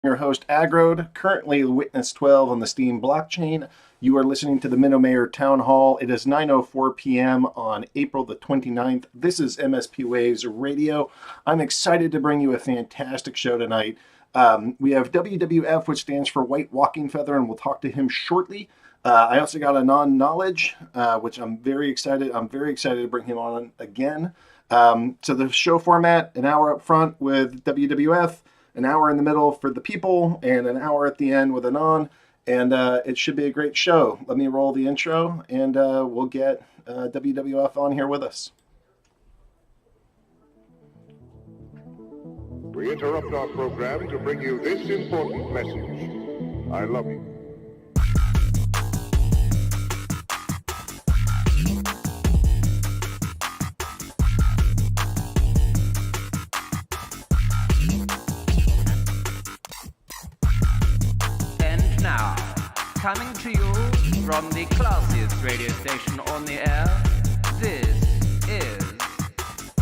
Your host, Agrode, currently Witness 12 on the Steam blockchain. You are listening to the Minnow Town Hall. It is 9:04 p.m. on April the 29th. This is MSP Waves Radio. I'm excited to bring you a fantastic show tonight. We have WWF, which stands for White Walking Feather, and we'll talk to him shortly. I also got a non-knowledge, which I'm very excited. I'm very excited to bring him on again. So the show format, an hour up front with WWF, an hour in the middle for the people, and an hour at the end with Anon. And it should be a great show. Let me roll the intro, and we'll get WWF on here with us. We interrupt our program to bring you this important message. I love you. Coming to you from the classiest radio station on the air, this is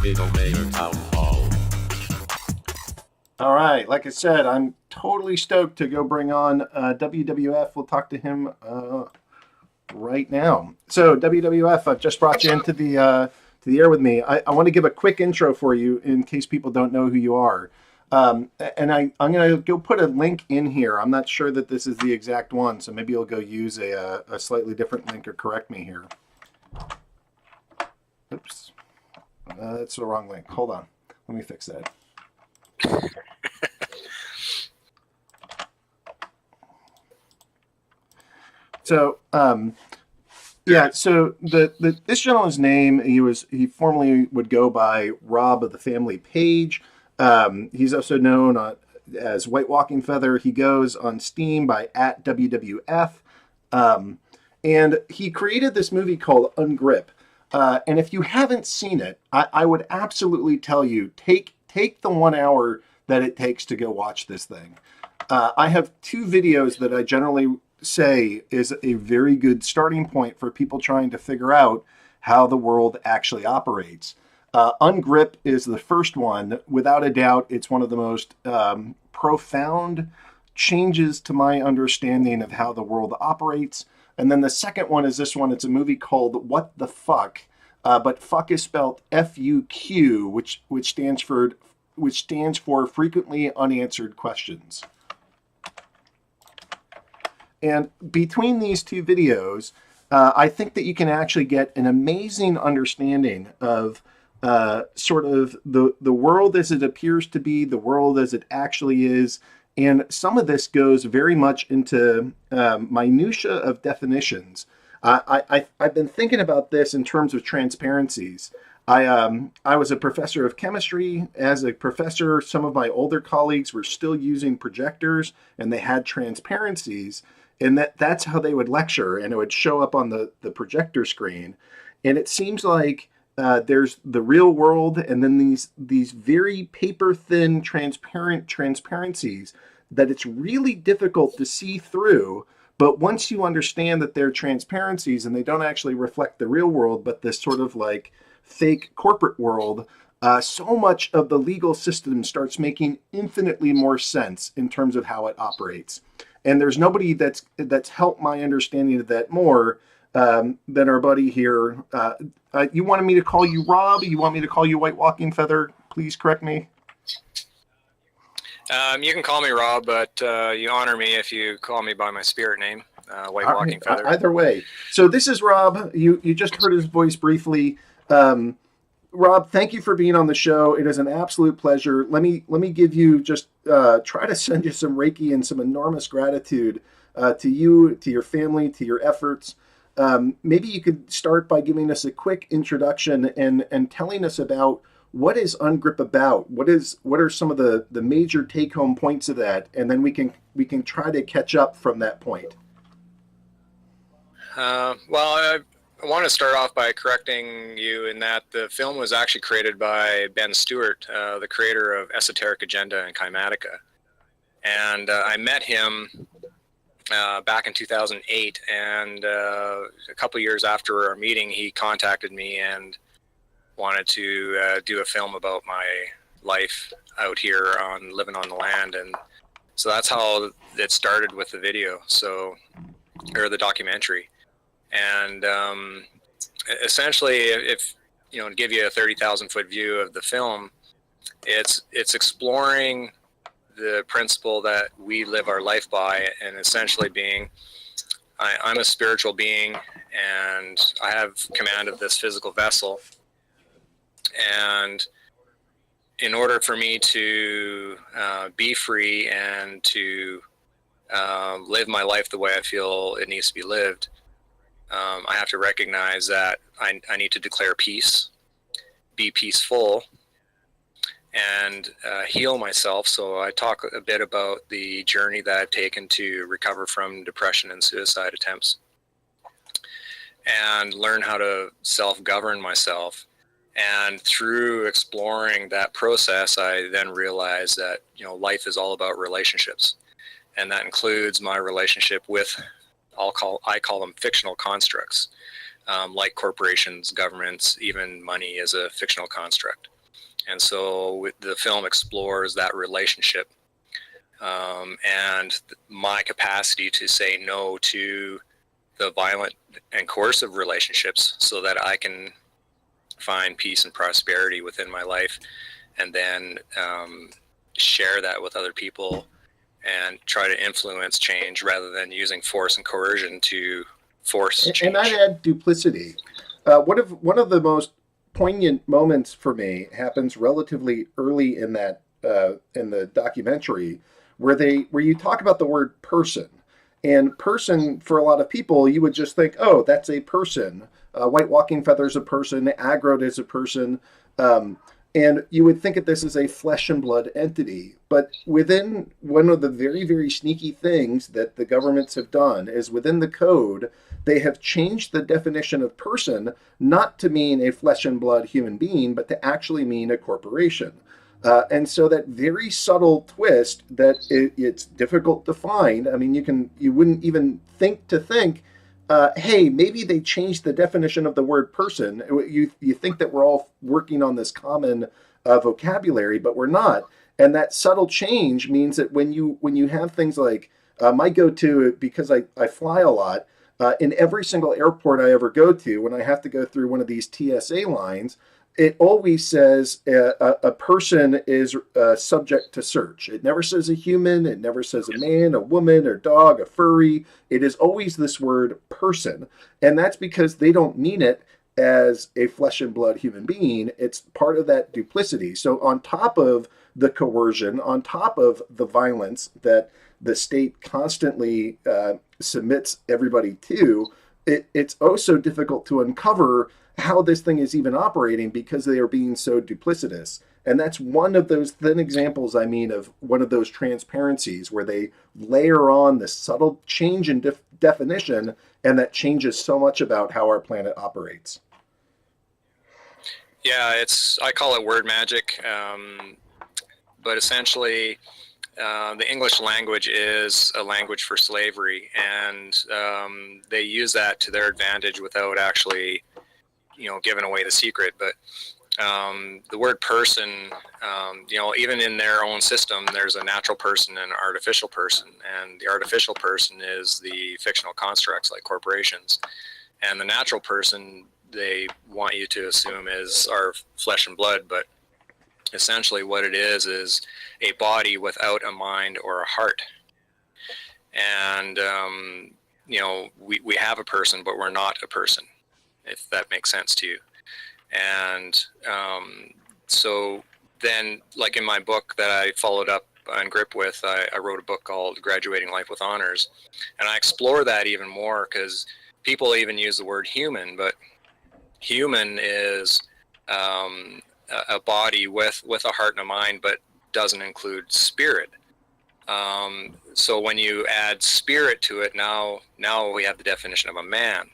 Minnow Town Hall. All right, like I said, I'm totally stoked to go bring on WWF. We'll talk to him right now. So WWF, I've just brought you into the air with me. I want to give a quick intro for you in case people don't know who you are. And I'm going to go put a link in here. I'm not sure that this is the exact one, so maybe you'll go use a slightly different link or correct me here. Oops. That's the wrong link. Hold on. Let me fix that. So, so this gentleman's name, he formerly would go by Rob of the Family Page. He's also known as White Walking Feather. He goes on Steam by @WWF. And he created this movie called Ungrip. And if you haven't seen it, I would absolutely tell you, take the 1 hour that it takes to go watch this thing. I have two videos that I generally say is a very good starting point for people trying to figure out how the world actually operates. Ungrip is the first one. Without a doubt, it's one of the most profound changes to my understanding of how the world operates. And then the second one is this one. It's a movie called What the Fuck, but fuck is spelled F-U-Q, which stands for frequently unanswered questions. And between these two videos, I think that you can actually get an amazing understanding of sort of the world as it appears to be, the world as it actually is. And some of this goes very much into minutia of definitions. I've been thinking about this in terms of transparencies. I was a professor of chemistry. As a professor, some of my older colleagues were still using projectors, and they had transparencies. And that's how they would lecture, and it would show up on the projector screen. And it seems like there's the real world, and then these very paper-thin, transparent transparencies that it's really difficult to see through. But once you understand that they're transparencies and they don't actually reflect the real world, but this sort of like fake corporate world, so much of the legal system starts making infinitely more sense in terms of how it operates. And there's nobody that's helped my understanding of that more than our buddy here. You wanted me to call you Rob? You want me to call you White Walking Feather? Please correct me. You can call me Rob, but you honor me if you call me by my spirit name, White Walking Feather. Either way. So this is Rob. You just heard his voice briefly. Rob, thank you for being on the show. It is an absolute pleasure. Let me give you just try to send you some Reiki and some enormous gratitude to you, to your family, to your efforts. Maybe you could start by giving us a quick introduction and telling us about what is Ungrip about. What are some of the major take-home points of that, and then we can try to catch up from that point. I want to start off by correcting you in that the film was actually created by Ben Stewart, the creator of Esoteric Agenda and Kymatica. And I met him back in 2008, and a couple years after our meeting, he contacted me and wanted to do a film about my life out here on living on the land. And So that's how it started with the video, or the documentary. And essentially, if to give you a 30,000-foot view of the film, it's exploring the principle that we live our life by, and essentially being, I'm a spiritual being, and I have command of this physical vessel. And in order for me to be free and to live my life the way I feel it needs to be lived, I have to recognize that I need to declare peace, be peaceful, and heal myself. So I talk a bit about the journey that I've taken to recover from depression and suicide attempts, and learn how to self-govern myself. And through exploring that process, I then realized that life is all about relationships, and that includes my relationship with I call them fictional constructs, like corporations, governments, even money is a fictional construct. And so the film explores that relationship, and my capacity to say no to the violent and coercive relationships so that I can find peace and prosperity within my life, and then share that with other people and try to influence change rather than using force and coercion to force change. And I'd add duplicity. One of the most poignant moments for me happens relatively early in that in the documentary, where you talk about the word person. And person, for a lot of people, you would just think, oh, that's a person. White walking feather's a person. Aggroed is a person. And you would think of this as a flesh and blood entity. But within one of the very, very sneaky things that the governments have done is within the code, they have changed the definition of person not to mean a flesh and blood human being, but to actually mean a corporation. And so that very subtle twist that it's difficult to find. I mean, you wouldn't even think, hey, maybe they changed the definition of the word person. You think that we're all working on this common vocabulary, but we're not. And that subtle change means that when you have things like my go-to, because I fly a lot, in every single airport I ever go to, when I have to go through one of these TSA lines, it always says a person is subject to search. It never says a human. It never says a man, a woman, or dog, a furry. It is always this word person. And that's because they don't mean it as a flesh and blood human being. It's part of that duplicity. So on top of the coercion, on top of the violence that the state constantly submits everybody to, it's also difficult to uncover how this thing is even operating because they are being so duplicitous. And that's one of those thin examples, of one of those transparencies where they layer on this subtle change in definition, and that changes so much about how our planet operates. Yeah, I call it word magic, but essentially the English language is a language for slavery, and they use that to their advantage without actually giving away the secret. But the word person, even in their own system, there's a natural person and an artificial person. And the artificial person is the fictional constructs like corporations. And the natural person, they want you to assume is our flesh and blood. But essentially what it is a body without a mind or a heart. And, we have a person, but we're not a person, if that makes sense to you. And so then, like in my book that I followed up Ungrip with, I wrote a book called Graduating Life with Honors, and I explore that even more because people even use the word human, but human is a body with a heart and a mind, but doesn't include spirit. So when you add spirit to it, now we have the definition of a man.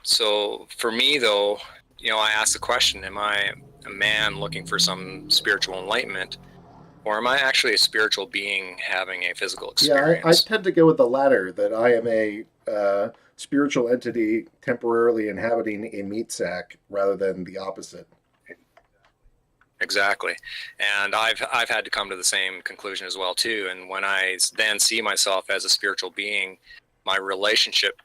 So for me, though, I ask the question, am I a man looking for some spiritual enlightenment, or am I actually a spiritual being having a physical experience? Yeah, I tend to go with the latter, that I am a spiritual entity temporarily inhabiting a meat sack rather than the opposite. Exactly. And I've had to come to the same conclusion as well too. And when I then see myself as a spiritual being, my relationship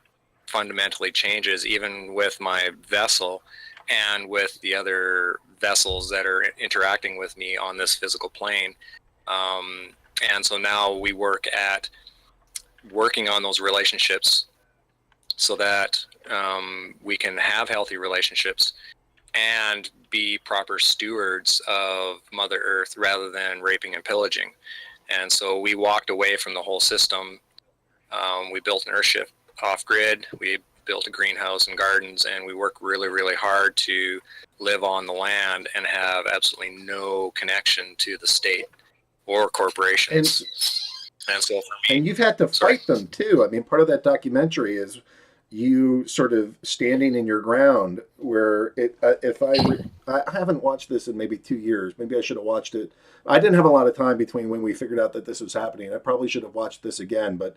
fundamentally changes, even with my vessel and with the other vessels that are interacting with me on this physical plane. And so now we working on those relationships so that we can have healthy relationships and be proper stewards of Mother Earth rather than raping and pillaging. And so we walked away from the whole system. We built an earthship off grid. We built a greenhouse and gardens, and we work really, really hard to live on the land and have absolutely no connection to the state or corporations. And so for me, And you've had to fight them too. I mean, part of that documentary is you sort of standing in your ground. Where I haven't watched this in maybe 2 years. Maybe I should have watched it. I didn't have a lot of time between when we figured out that this was happening. I probably should have watched this again. But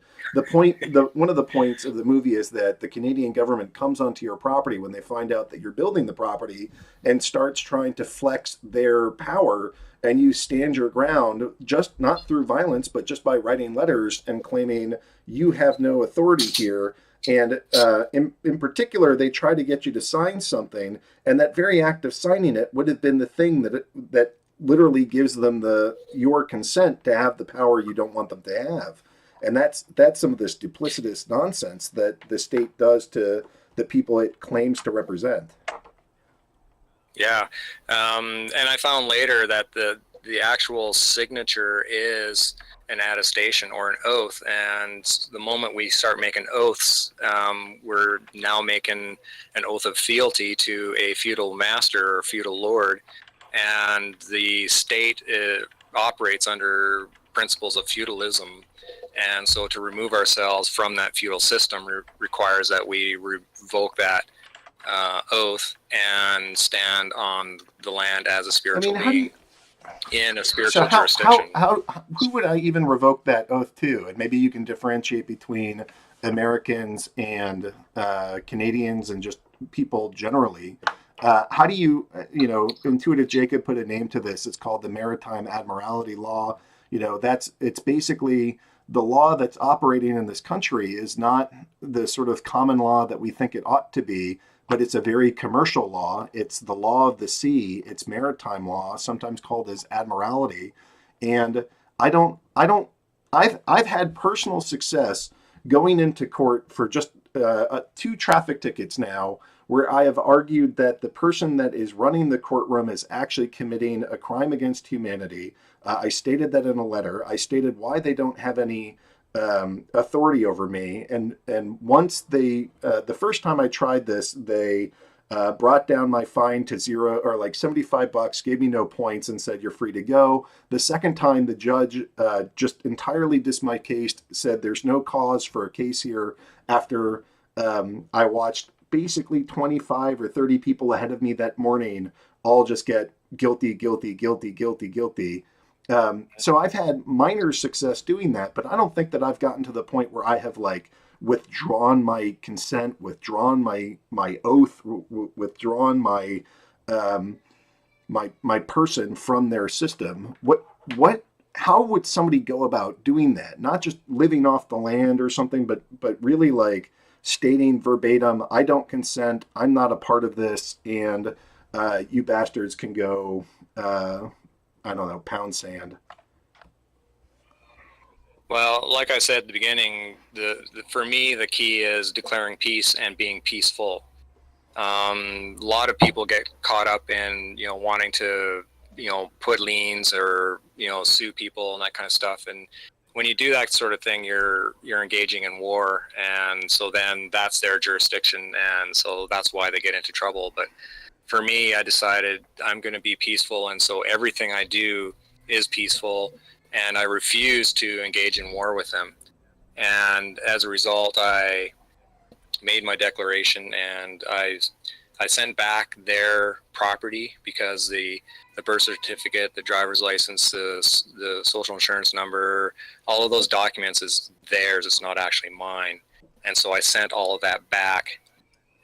one of the points of the movie is that the Canadian government comes onto your property when they find out that you're building the property and starts trying to flex their power, and you stand your ground, just not through violence, but just by writing letters and claiming you have no authority here. And in particular, they try to get you to sign something, and that very act of signing it would have been the thing that literally gives them your consent to have the power you don't want them to have. And that's some of this duplicitous nonsense that the state does to the people it claims to represent. yeah. And I found later that the actual signature is an attestation or an oath. And the moment we start making oaths, we're now making an oath of fealty to a feudal master or feudal lord. And the state operates under principles of feudalism. And so to remove ourselves from that feudal system requires that we revoke that oath and stand on the land as a spiritual being in a spiritual jurisdiction. Who would I even revoke that oath to? And maybe you can differentiate between Americans and Canadians and just people generally. How do you Intuitive Jacob put a name to this. It's called the Maritime Admiralty Law. It's basically the law that's operating in this country is not the sort of common law that we think it ought to be, but it's a very commercial law. It's the law of the sea. It's maritime law, sometimes called as admiralty. And I've had personal success going into court for just 2 traffic tickets now, where I have argued that the person that is running the courtroom is actually committing a crime against humanity. I stated that in a letter. I stated why they don't have any authority over me. And once the first time I tried this, they brought down my fine to $0 or like $75, gave me no points, and said you're free to go. The second time, the judge just entirely dismissed my case, said there's no cause for a case here. After I watched basically 25 or 30 people ahead of me that morning all just get guilty, guilty, guilty, guilty, guilty. So I've had minor success doing that, but I don't think that I've gotten to the point where I have like withdrawn my consent, withdrawn my oath, withdrawn my my person from their system. How would somebody go about doing that? Not just living off the land or something, but really like stating verbatim, I don't consent, I'm not a part of this, and you bastards can go, I don't know, pound sand. Well, like I said at the beginning, for me, the key is declaring peace and being peaceful. A lot of people get caught up in, wanting to, put liens or, sue people and that kind of stuff. And when you do that sort of thing, you're engaging in war. And so then that's their jurisdiction. And so that's why they get into trouble. But for me, I decided I'm going to be peaceful. And so everything I do is peaceful. And I refuse to engage in war with them. And as a result, I made my declaration, and I sent back their property because the birth certificate, the driver's license, the social insurance number, all of those documents is theirs. It's not actually mine. And so I sent all of that back.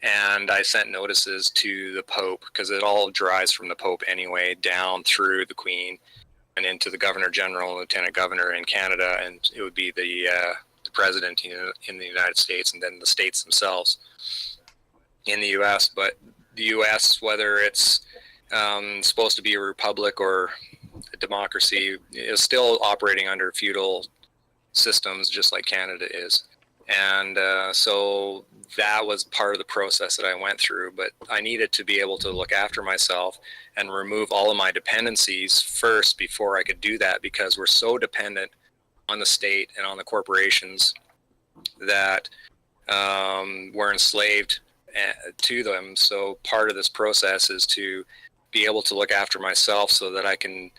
And I sent notices to the Pope, because it all derives from the Pope anyway, down through the Queen and into the Governor General and Lieutenant Governor in Canada, and it would be the President in the United States, and then the states themselves in the U.S. But the U.S., whether it's supposed to be a republic or a democracy, is still operating under feudal systems, just like Canada is. And so that was part of the process that I went through. But I needed to be able to look after myself and remove all of my dependencies first before I could do that, because we're so dependent on the state and on the corporations that we're enslaved to them. So part of this process is to be able to look after myself so that I can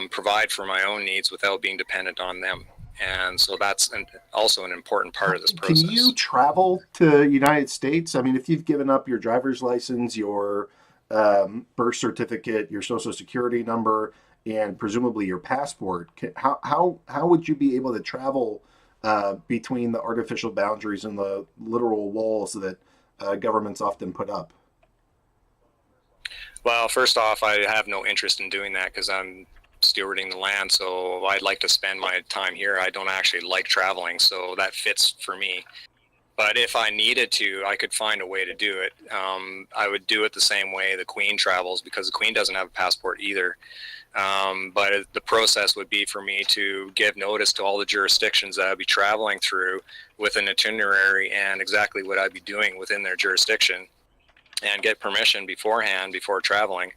provide for my own needs without being dependent on them. And so that's also an important part of this process. Can you travel to United States? I mean, if you've given up your driver's license, your birth certificate, your social security number, and presumably your passport, how would you be able to travel between the artificial boundaries and the literal walls that governments often put up? Well, first off, I have no interest in doing that because I'm stewarding the land, so I'd like to spend my time here. I don't actually like traveling, so that fits for me. But if I needed to, I could find a way to do it. I would do it the same way the Queen travels, because the Queen doesn't have a passport either. But the process would be for me to give notice to all the jurisdictions that I'd be traveling through with an itinerary and exactly what I'd be doing within their jurisdiction, and get permission beforehand before traveling.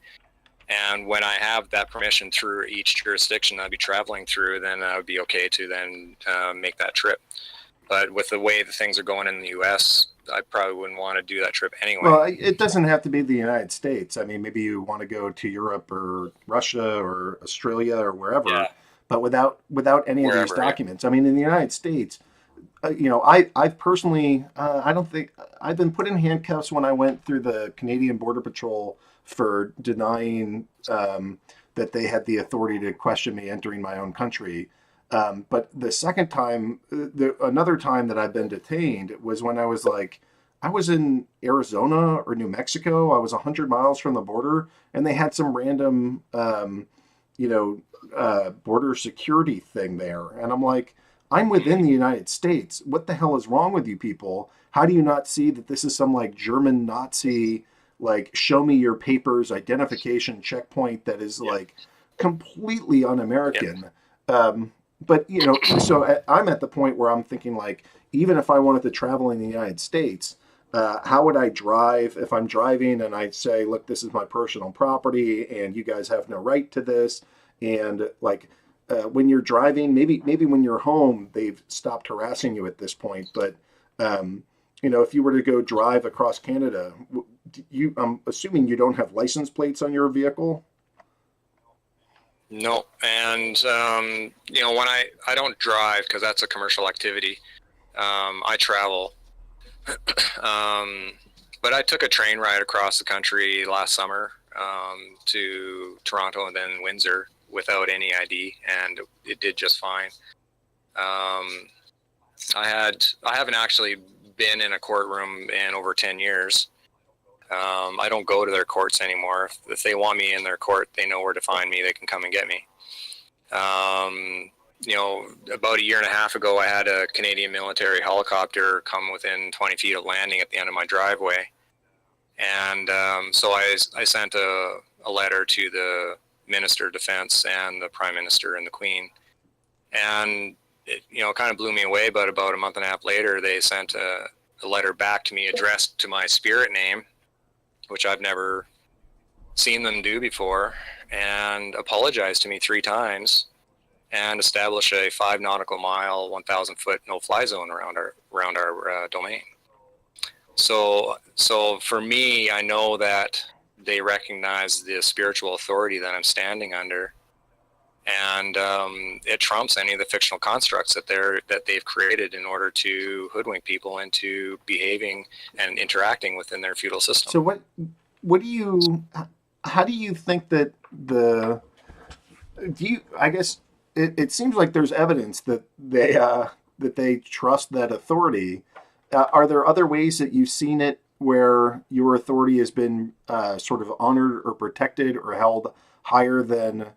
And when I have that permission through each jurisdiction I'd be traveling through, then I would be okay to then make that trip. But with the way the things are going in the U.S., I probably wouldn't want to do that trip anyway. Well, it doesn't have to be the United States. I mean, maybe you want to go to Europe or Russia or Australia or wherever, but without any of these documents. I mean, in the United States, I've personally, I don't think I've been put in handcuffs when I went through the Canadian Border Patrol for denying that they had the authority to question me entering my own country. But the second time, another time that I've been detained was when I was in Arizona or New Mexico. I was 100 miles from the border, and they had some random, border security thing there. And I'm like, I'm within the United States. What the hell is wrong with you people? How do you not see that this is some like German Nazi, like show me your papers identification checkpoint that is like completely un-American? But, so I'm at the point where I'm thinking, like, even if I wanted to travel in the United States, how would I drive if I'm driving and I say, look, this is my personal property and you guys have no right to this? And like, when you're driving, maybe when you're home, they've stopped harassing you at this point. But, if you were to go drive across Canada, I'm assuming you don't have license plates on your vehicle. No, and when I don't drive because that's a commercial activity. I travel, but I took a train ride across the country last summer to Toronto and then Windsor without any ID, and it did just fine. I haven't actually been in a courtroom in over 10 years. I don't go to their courts anymore. If they want me in their court, they know where to find me. They can come and get me. About a year and a half ago, I had a Canadian military helicopter come within 20 feet of landing at the end of my driveway. And so I sent a letter to the Minister of Defense and the Prime Minister and the Queen. And it kind of blew me away, but about a month and a half later, they sent a letter back to me addressed to my spirit name, which I've never seen them do before, and apologized to me 3 times and established a 5 nautical mile, 1,000 foot no-fly zone around our domain. So for me, I know that they recognize the spiritual authority that I'm standing under, and it trumps any of the fictional constructs that they've created in order to hoodwink people into behaving and interacting within their feudal system. So how do you think that I guess it seems like there's evidence that they trust that authority. Are there other ways that you've seen it where your authority has been sort of honored or protected or held higher than,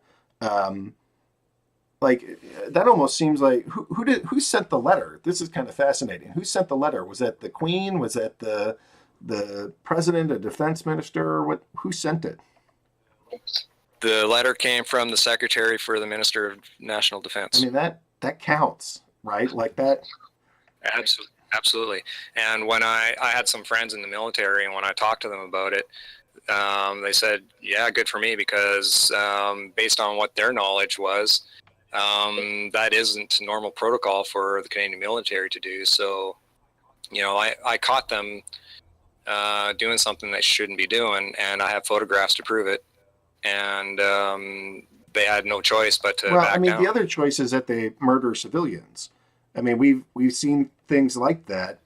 like that almost seems like who sent the letter? This is kind of fascinating. Who sent the letter? Was that the Queen? Was that the president, a defense minister? Who sent it? The letter came from the secretary for the Minister of National Defense. I mean, that counts, right? Like that. Absolutely. Absolutely. And when I had some friends in the military, and when I talked to them about it, they said, yeah, good for me, because based on what their knowledge was, that isn't normal protocol for the Canadian military to do. So, you know, I caught them doing something they shouldn't be doing, and I have photographs to prove it. And they had no choice but to back down. The other choice is that they murder civilians. I mean, we've seen things like that.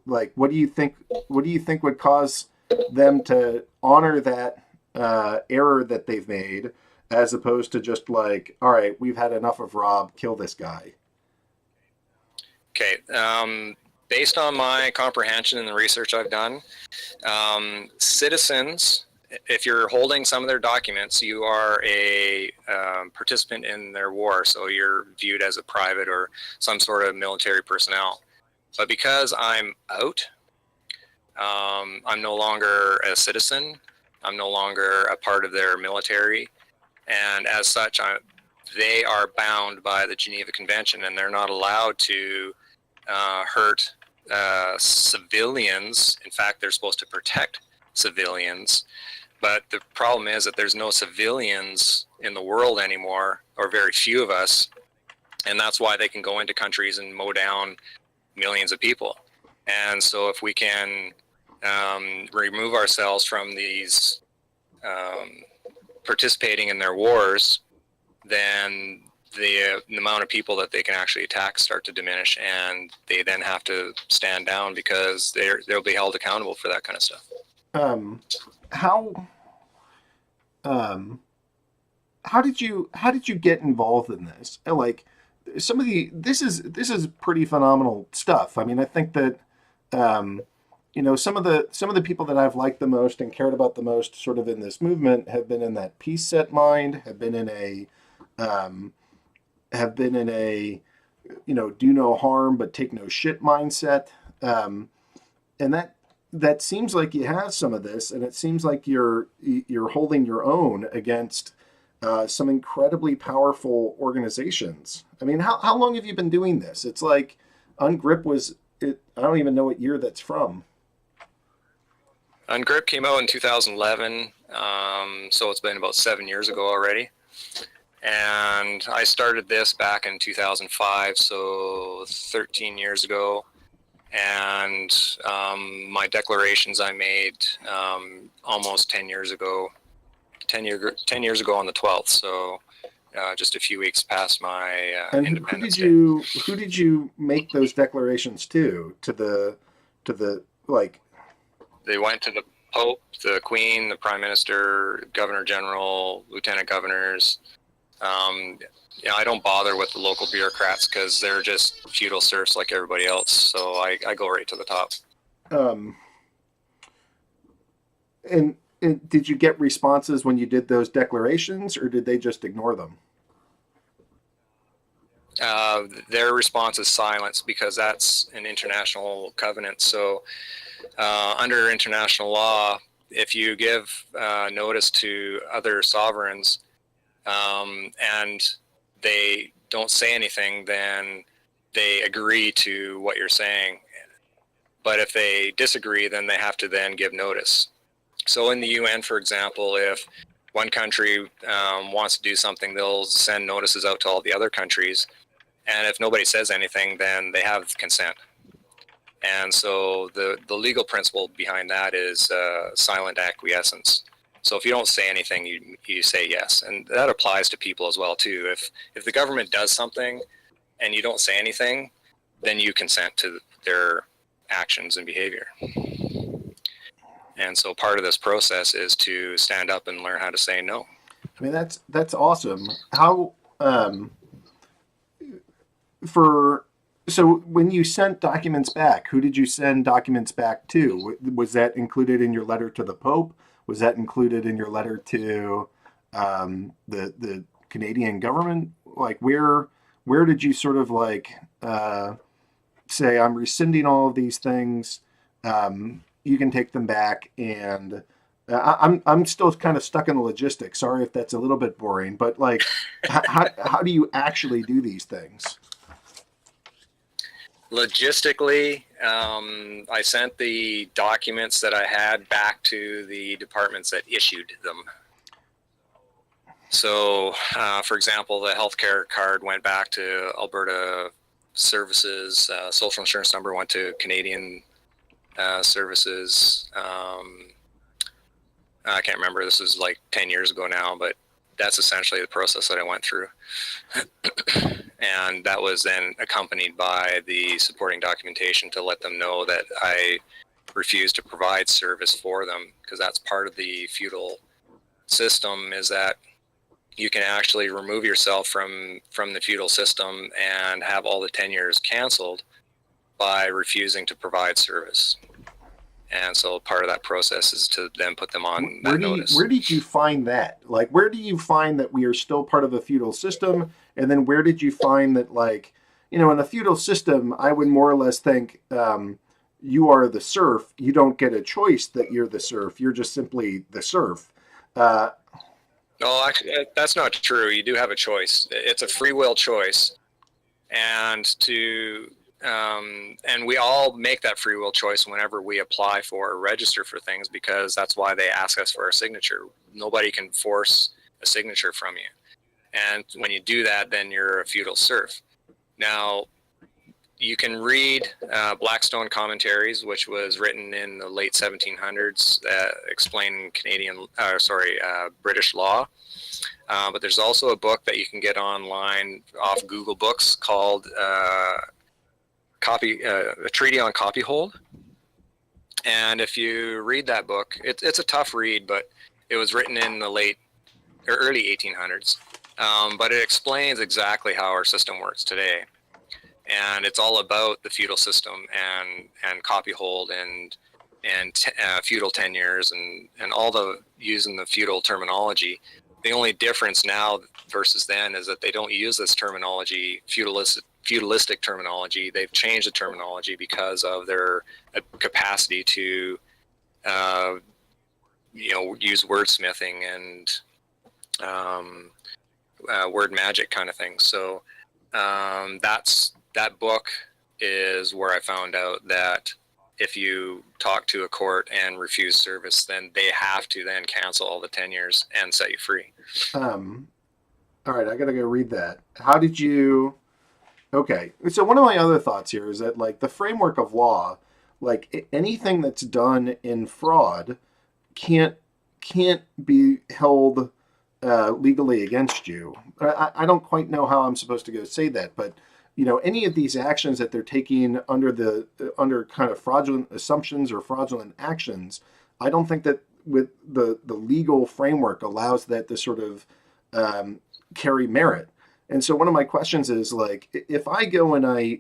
Like, what do you think would cause them to honor that error that they've made, as opposed to just like, all right, we've had enough of Rob, kill this guy? Okay. Based on my comprehension and the research I've done, citizens, if you're holding some of their documents, you are a participant in their war, so you're viewed as a private or some sort of military personnel. But because I'm out, I'm no longer a citizen, I'm no longer a part of their military, and as such, they are bound by the Geneva Convention, and they're not allowed to hurt civilians. In fact, they're supposed to protect civilians. But the problem is that there's no civilians in the world anymore, or very few of us, and that's why they can go into countries and mow down millions of people. And so if we can remove ourselves from these participating in their wars, then the amount of people that they can actually attack start to diminish, and they then have to stand down because they'll be held accountable for that kind of stuff. How did you get involved in this? Like, this is pretty phenomenal stuff. I mean, I think that some of the people that I've liked the most and cared about the most sort of in this movement have been in that peace set mind, have been in a do no harm but take no shit mindset, and that seems like you have some of this, and it seems like you're holding your own against some incredibly powerful organizations. I mean, how long have you been doing this? It's like Ungrip I don't even know what year that's from. Ungrip came out in 2011, so it's been about 7 years ago already. And I started this back in 2005, so 13 years ago. And my declarations I made almost 10 years ago, 10 years ago on the 12th. So just a few weeks past my independence day. Who did you make those declarations to? To the like? They went to the Pope, the Queen, the Prime Minister, Governor General, Lieutenant Governors. I don't bother with the local bureaucrats because they're just feudal serfs like everybody else. So I go right to the top. And did you get responses when you did those declarations, or did they just ignore them? Their response is silence, because that's an international covenant. So under international law, if you give notice to other sovereigns and they don't say anything, then they agree to what you're saying. But if they disagree, then they have to then give notice. So in the UN, for example, if one country wants to do something, they'll send notices out to all the other countries. And if nobody says anything, then they have consent. And so the legal principle behind that is silent acquiescence. So if you don't say anything, you say yes. And that applies to people as well, too. If the government does something and you don't say anything, then you consent to their actions and behavior. And so part of this process is to stand up and learn how to say no. I mean, that's awesome. How for So when you sent documents back, who did you send documents back to? Was that included in your letter to the Pope? Was that included in your letter to the Canadian government? Like where did you sort of like say I'm rescinding all of these things? You can take them back, and I'm still kind of stuck in the logistics. Sorry if that's a little bit boring, but like how do you actually do these things? Logistically, I sent the documents that I had back to the departments that issued them. So, for example, the healthcare card went back to Alberta Services. Social insurance number went to Canadian Services. I can't remember. This was like 10 years ago now, but that's essentially the process that I went through. And that was then accompanied by the supporting documentation to let them know that I refused to provide service for them, because that's part of the feudal system, is that you can actually remove yourself from the feudal system and have all the tenures canceled by refusing to provide service. And so part of that process is to then put them on that notice. Where did you find that? Like, where do you find that we are still part of a feudal system? And then where did you find that, like, in a feudal system, I would more or less think you are the serf. You don't get a choice that you're the serf. You're just simply the serf. No, actually, that's not true. You do have a choice. It's a free will choice. And and we all make that free will choice whenever we apply for or register for things, because that's why they ask us for a signature. Nobody can force a signature from you. And when you do that, then you're a feudal serf. Now, you can read Blackstone Commentaries, which was written in the late 1700s, explaining British law. But there's also a book that you can get online off Google Books called A Treaty on Copyhold. And if you read that book, it's a tough read, but it was written in the early 1800s. But it explains exactly how our system works today. And it's all about the feudal system and copyhold and feudal tenures and all the using the feudal terminology. The only difference now versus then is that they don't use this terminology, feudalistic terminology. They've changed the terminology because of their capacity to use wordsmithing and word magic kind of thing. So that book is where I found out that if you talk to a court and refuse service, then they have to then cancel all the tenures and set you free. All right, I gotta go read that. How did you? Okay, so one of my other thoughts here is that, like, the framework of law, like anything that's done in fraud, can't be held legally against you. I don't quite know how I'm supposed to go say that, but any of these actions that they're taking under kind of fraudulent assumptions or fraudulent actions, I don't think that with the legal framework allows that to sort of carry merit. And so one of my questions is, like, if I go and I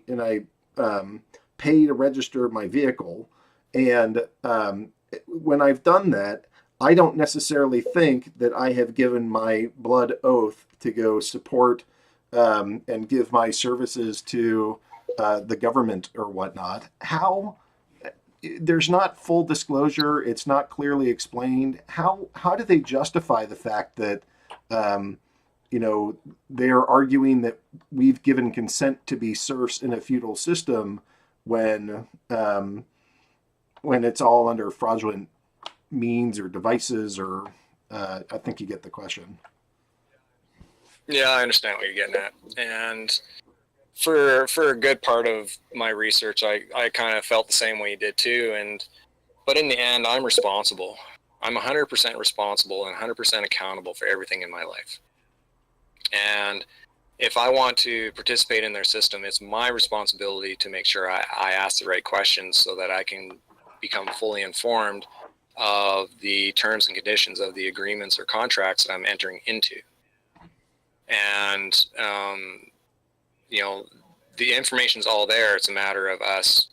pay to register my vehicle, and when I've done that, I don't necessarily think that I have given my blood oath to go support and give my services to the government or whatnot. How? There's not full disclosure. It's not clearly explained. How do they justify the fact that they are arguing that we've given consent to be serfs in a feudal system when it's all under fraudulent means or devices? Or I think you get the question. Yeah, I understand what you're getting at. And for a good part of my research, I kind of felt the same way you did too. But in the end, I'm responsible. I'm 100% responsible and 100% accountable for everything in my life. And if I want to participate in their system, it's my responsibility to make sure I ask the right questions so that I can become fully informed of the terms and conditions of the agreements or contracts that I'm entering into. And, the information's all there. It's a matter of us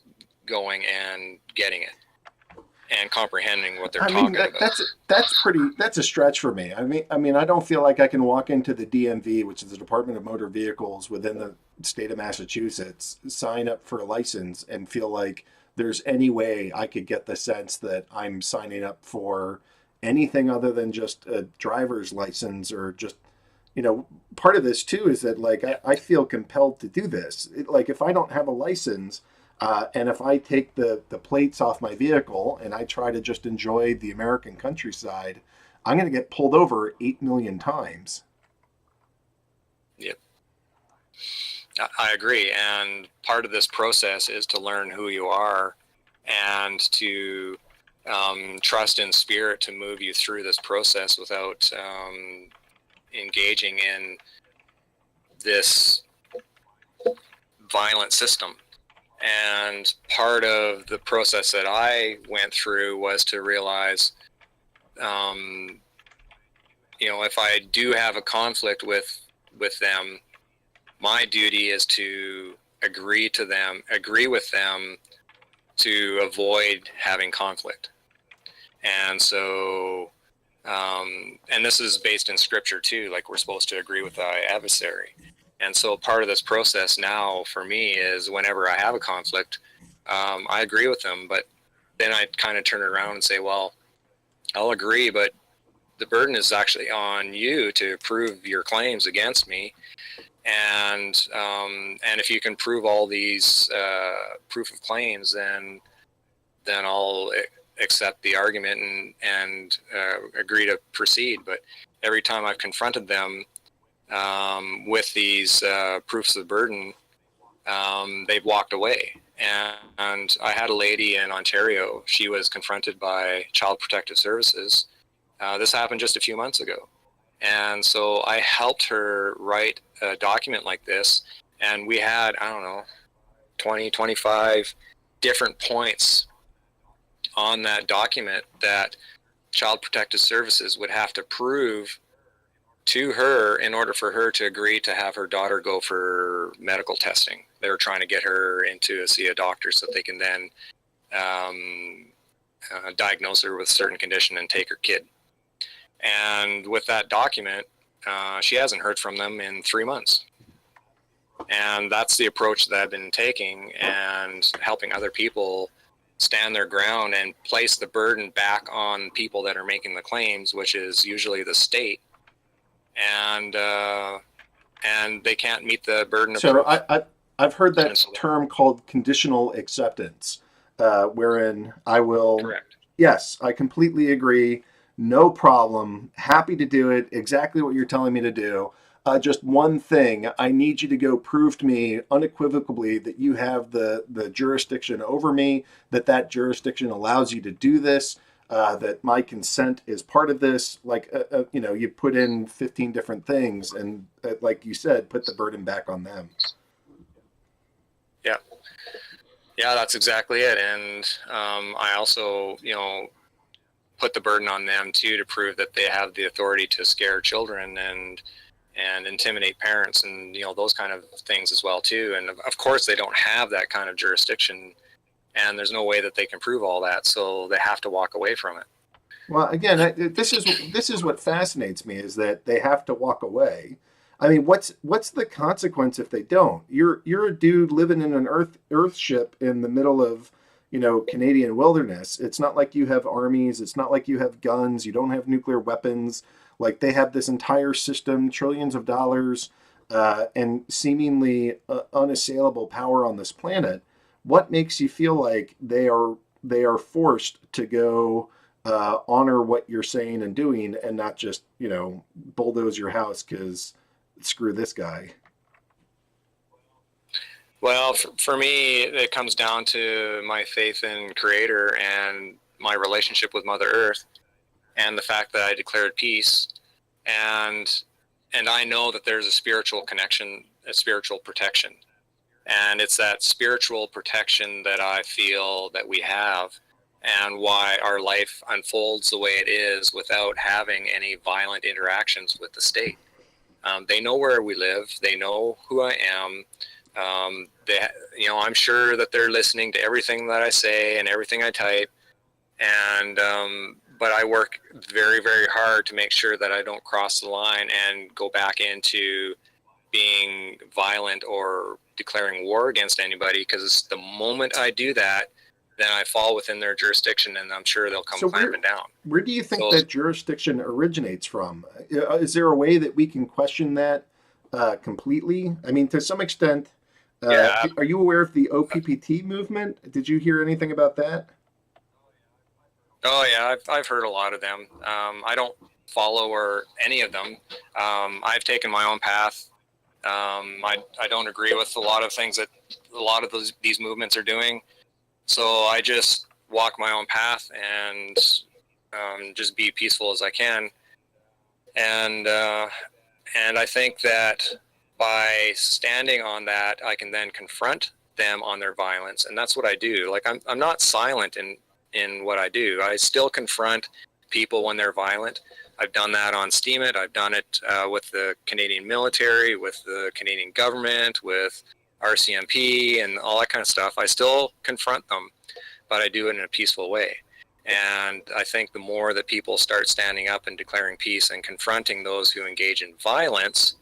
going and getting it and comprehending what they're talking about. That's a stretch for me. I mean, I don't feel like I can walk into the DMV, which is the Department of Motor Vehicles within the state of Massachusetts, sign up for a license and feel like there's any way I could get the sense that I'm signing up for anything other than just a driver's license or just, part of this too is that like I feel compelled to do this. Like if I don't have a license, and if I take the plates off my vehicle and I try to just enjoy the American countryside, I'm going to get pulled over 8 million times. Yep. I agree. And part of this process is to learn who you are and to trust in spirit to move you through this process without engaging in this violent system. And part of the process that I went through was to realize, if I do have a conflict with them, my duty is to agree with them to avoid having conflict. And so, and this is based in scripture too, like we're supposed to agree with thy adversary. And so part of this process now for me is whenever I have a conflict, I agree with them, but then I kind of turn it around and say, well, I'll agree, but the burden is actually on you to prove your claims against me. And if you can prove all these proof of claims, then I'll accept the argument and agree to proceed. But every time I've confronted them with these proofs of burden, they've walked away. And I had a lady in Ontario. She was confronted by Child Protective Services. This happened just a few months ago. And so I helped her write a document like this. And we had, 20, 25 different points on that document that Child Protective Services would have to prove to her in order for her to agree to have her daughter go for medical testing. They were trying to get her in to see a doctor so they can then diagnose her with a certain condition and take her kid. And with that document, she hasn't heard from them in 3 months. And that's the approach that I've been taking and helping other people stand their ground and place the burden back on people that are making the claims, which is usually the state. And they can't meet the burden of So proof. I've heard that term called conditional acceptance, wherein I will. Correct. Yes, I completely agree. No problem. Happy to do it. Exactly what you're telling me to do. Just one thing. I need you to go prove to me unequivocally that you have the jurisdiction over me, that jurisdiction allows you to do this, that my consent is part of this. Like, you put in 15 different things and, like you said, put the burden back on them. Yeah, that's exactly it. And I also, put the burden on them too to prove that they have the authority to scare children and intimidate parents and those kind of things as well too. And of course they don't have that kind of jurisdiction, and there's no way that they can prove all that, so they have to walk away from it. Well, again, this is what fascinates me, is that they have to walk away. I mean, what's the consequence if they don't? You're a dude living in an earth ship in the middle of Canadian wilderness. It's not like you have armies. It's not like you have guns. You don't have nuclear weapons. Like, they have this entire system, trillions of dollars, and seemingly unassailable power on this planet. What makes you feel like they are forced to go honor what you're saying and doing, and not just bulldoze your house because screw this guy? Well, for me, it comes down to my faith in Creator and my relationship with Mother Earth, and the fact that I declared peace, and I know that there's a spiritual connection, a spiritual protection, and it's that spiritual protection that I feel that we have, and why our life unfolds the way it is without having any violent interactions with the state. They know where we live. They know who I am. They, I'm sure that they're listening to everything that I say and everything I type, and but I work very, very hard to make sure that I don't cross the line and go back into being violent or declaring war against anybody, because the moment I do that, then I fall within their jurisdiction, and I'm sure they'll come So clamping down. where do you think So, that jurisdiction originates from? Is there a way that we can question that completely? I mean, to some extent, yeah, are you aware of the OPPT movement? Did you hear anything about that? oh yeah, I've heard a lot of them. I don't follow or any of them. I've taken my own path. I don't agree with a lot of things that a lot of these movements are doing. So I just walk my own path and just be peaceful as I can. And I think that by standing on that, I can then confront them on their violence, and that's what I do. Like I'm not silent in what I do. I still confront people when they're violent. I've done that on Steemit. I've done it with the Canadian military, with the Canadian government, with RCMP, and all that kind of stuff. I still confront them, but I do it in a peaceful way. And I think the more that people start standing up and declaring peace and confronting those who engage in violence,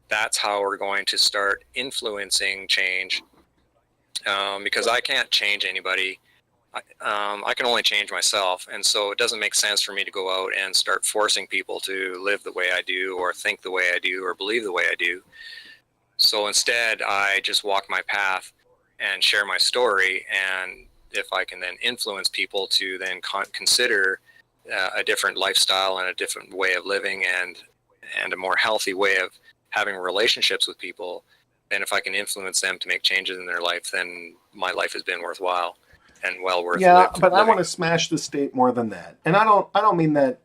that's how we're going to start influencing change. Because I can't change anybody. I can only change myself. And so it doesn't make sense for me to go out and start forcing people to live the way I do, or think the way I do, or believe the way I do. So instead, I just walk my path and share my story. And if I can then influence people to then consider a different lifestyle and a different way of living, and a more healthy way of having relationships with people, then if I can influence them to make changes in their life, then my life has been worthwhile and well worth But living. I want to smash the state more than that, and I don't mean that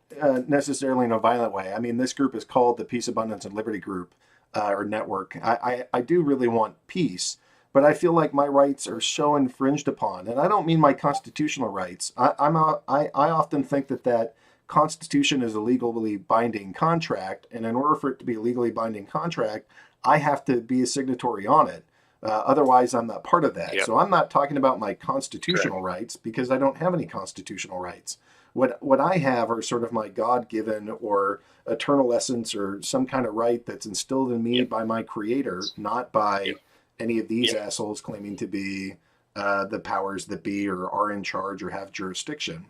necessarily in a violent way. I mean, this group is called the Peace, Abundance, and Liberty Group or Network. I do really want peace, but I feel like my rights are so infringed upon, and I don't mean my constitutional rights. I often think that Constitution is a legally binding contract, and in order for it to be a legally binding contract, I have to be a signatory on it. Otherwise, I'm not part of that. Yep. So I'm not talking about my constitutional rights, because I don't have any constitutional rights. What I have are sort of my God-given or eternal essence, or some kind of right that's instilled in me by my creator, not by any of these assholes claiming to be the powers that be, or are in charge, or have jurisdiction.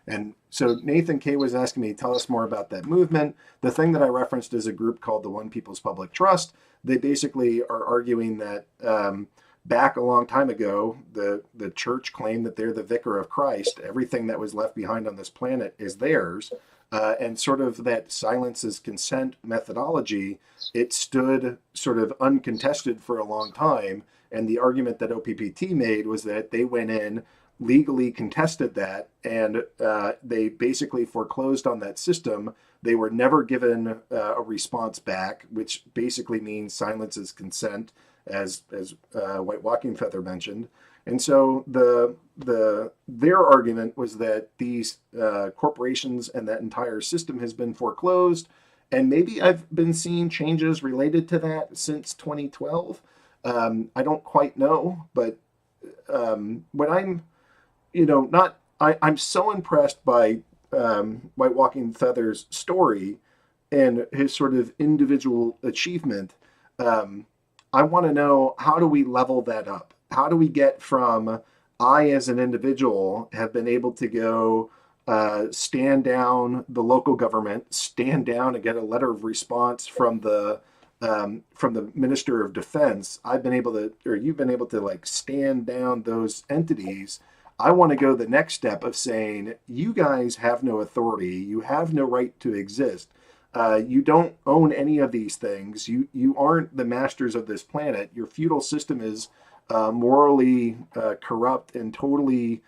And so Nathan K. was asking me, tell us more about that movement. The thing that I referenced is a group called the One People's Public Trust. They basically are arguing that back a long time ago, the church claimed that they're the vicar of Christ. Everything that was left behind on this planet is theirs. And sort of that silence is consent methodology, it stood sort of uncontested for a long time. And the argument that OPPT made was that they went in, legally contested that, and they basically foreclosed on that system. They were never given a response back, which basically means silence is consent, as White Walking Feather mentioned. And so their argument was that these corporations and that entire system has been foreclosed. And maybe I've been seeing changes related to that since 2012. I don't quite know, but when I'm so impressed by White Walking Feather's story and his sort of individual achievement. I want to know, how do we level that up? How do we get from, I as an individual have been able to go stand down the local government, stand down and get a letter of response from the Minister of Defense. I've been able to, or you've been able to, like, stand down those entities. I want to go the next step of saying, you guys have no authority. You have no right to exist. You don't own any of these things. You aren't the masters of this planet. Your feudal system is morally corrupt and totally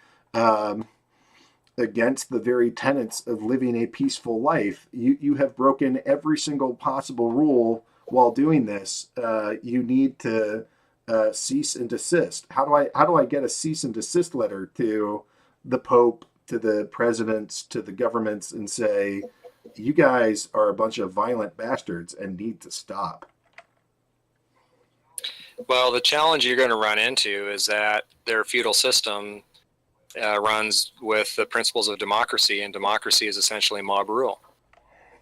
against the very tenets of living a peaceful life. You have broken every single possible rule while doing this. You need to cease and desist. How do I get a cease and desist letter to the Pope, to the presidents, to the governments, and say, you guys are a bunch of violent bastards and need to stop? Well, the challenge you're going to run into is that their feudal system runs with the principles of democracy, and democracy is essentially mob rule.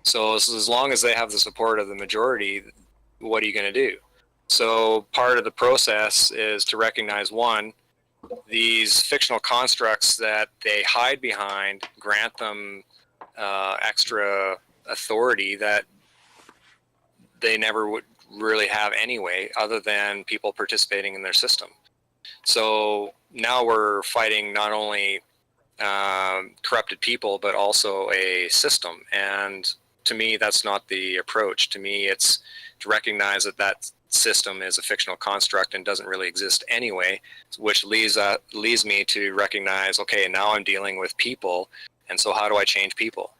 So as long as they have the support of the majority, what are you going to do? So part of the process is to recognize, one, these fictional constructs that they hide behind grant them extra authority that they never would really have anyway, other than people participating in their system. So now we're fighting not only corrupted people, but also a system. And to me, that's not the approach. To me, it's to recognize that that system is a fictional construct and doesn't really exist anyway, which leads me to recognize, okay, now I'm dealing with people, and so how do I change people?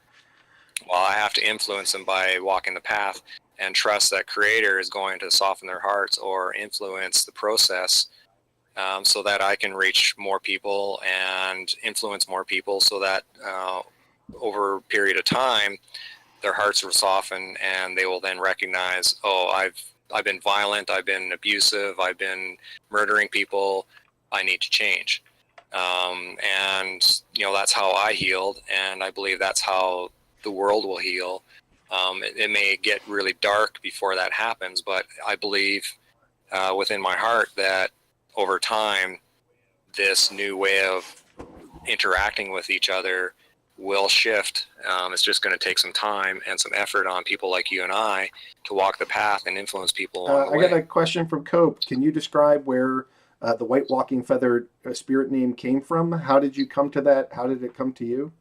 Well, I have to influence them by walking the path and trust that Creator is going to soften their hearts or influence the process, so that I can reach more people and influence more people, so that over a period of time, their hearts will soften and they will then recognize, oh, I've been violent, I've been abusive, I've been murdering people, I need to change. And, that's how I healed, and I believe that's how the world will heal. It may get really dark before that happens, but I believe within my heart that over time, this new way of interacting with each other will shift. It's just going to take some time and some effort on people like you and I to walk the path and influence people along the way. I got a question from Cope. Can you describe where the white walking feather spirit name came from? How did you come to that? How did it come to you?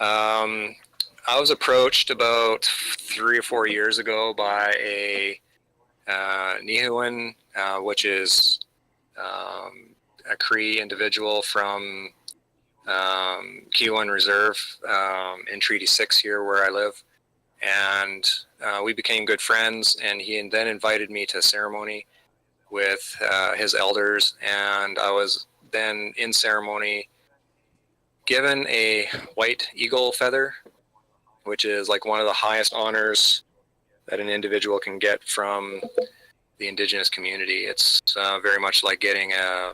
I was approached about 3 or 4 years ago by a Nihuan, which is a Cree individual from Q1 Reserve in Treaty 6 here where I live. And we became good friends, and he then invited me to a ceremony with his elders, and I was then in ceremony given a white eagle feather, which is like one of the highest honors that an individual can get from the indigenous community. It's very much like getting a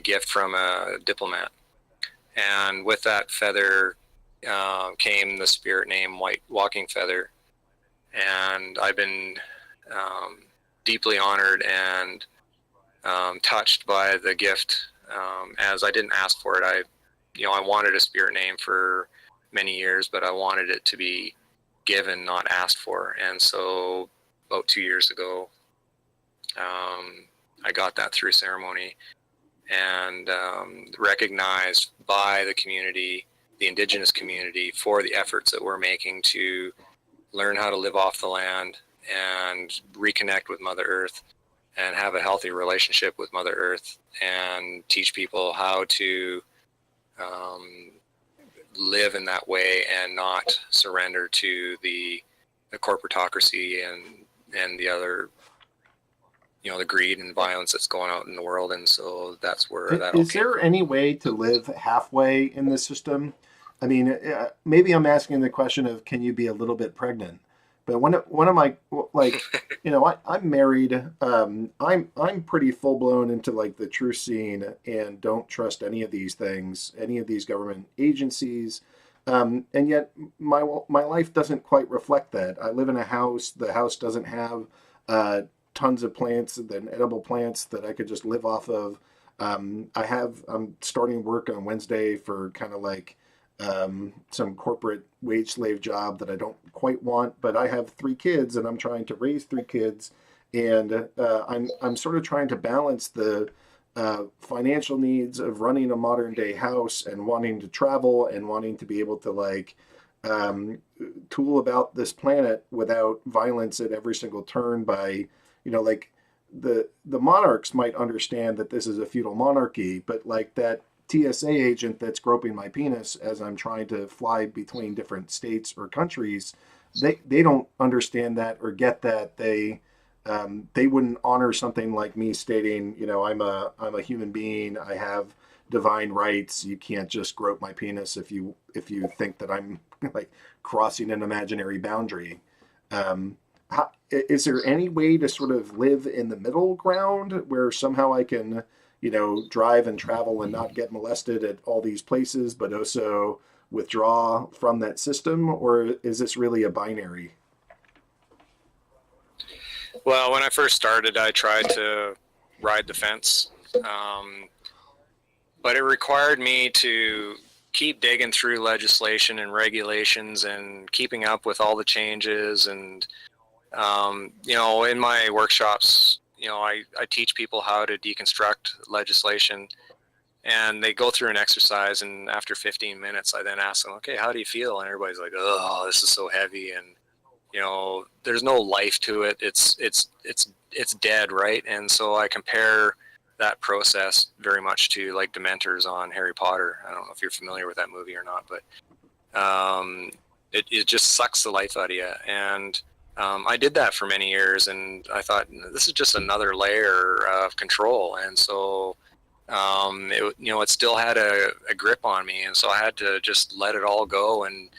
gift from a diplomat. And with that feather came the spirit name White Walking Feather. And I've been deeply honored and touched by the gift, as I didn't ask for it. I wanted a spirit name for many years, but I wanted it to be given, not asked for. And so about 2 years ago, I got that through ceremony, and recognized by the community, the indigenous community, for the efforts that we're making to learn how to live off the land and reconnect with Mother Earth and have a healthy relationship with Mother Earth, and teach people how to live in that way and not surrender to the corporatocracy and the other, the greed and violence that's going out in the world. And so that's where that Is there any way to live halfway in the system? I mean, maybe I'm asking the question of, can you be a little bit pregnant? But one of my, like, I'm married. I'm pretty full blown into like the truth scene and don't trust any of these things, any of these government agencies. And yet my life doesn't quite reflect that. I live in a house. The house doesn't have tons of plants and edible plants that I could just live off of. I'm starting work on Wednesday for kind of like some corporate wage slave job that I don't quite want, but I have 3 kids and I'm trying to raise 3 kids, and I'm sort of trying to balance the financial needs of running a modern day house and wanting to travel and wanting to be able to like tool about this planet without violence at every single turn by, like the monarchs might understand that this is a feudal monarchy, but like that TSA agent that's groping my penis as I'm trying to fly between different states or countries, they don't understand that or get that. They wouldn't honor something like me stating, I'm a human being. I have divine rights. You can't just grope my penis if you think that I'm like crossing an imaginary boundary. Is there any way to sort of live in the middle ground where somehow I can, drive and travel and not get molested at all these places, but also withdraw from that system? Or is this really a binary? Well, when I first started, I tried to ride the fence, but it required me to keep digging through legislation and regulations and keeping up with all the changes. And in my workshops, I teach people how to deconstruct legislation, and they go through an exercise, and after 15 minutes I then ask them, okay, how do you feel? And everybody's like, oh, this is so heavy, and there's no life to it. It's dead, right? And so I compare that process very much to like Dementors on Harry Potter. I don't know if you're familiar with that movie or not, but it just sucks the life out of you. And I did that for many years, and I thought, this is just another layer of control. And so it still had a grip on me, and so I had to just let it all go and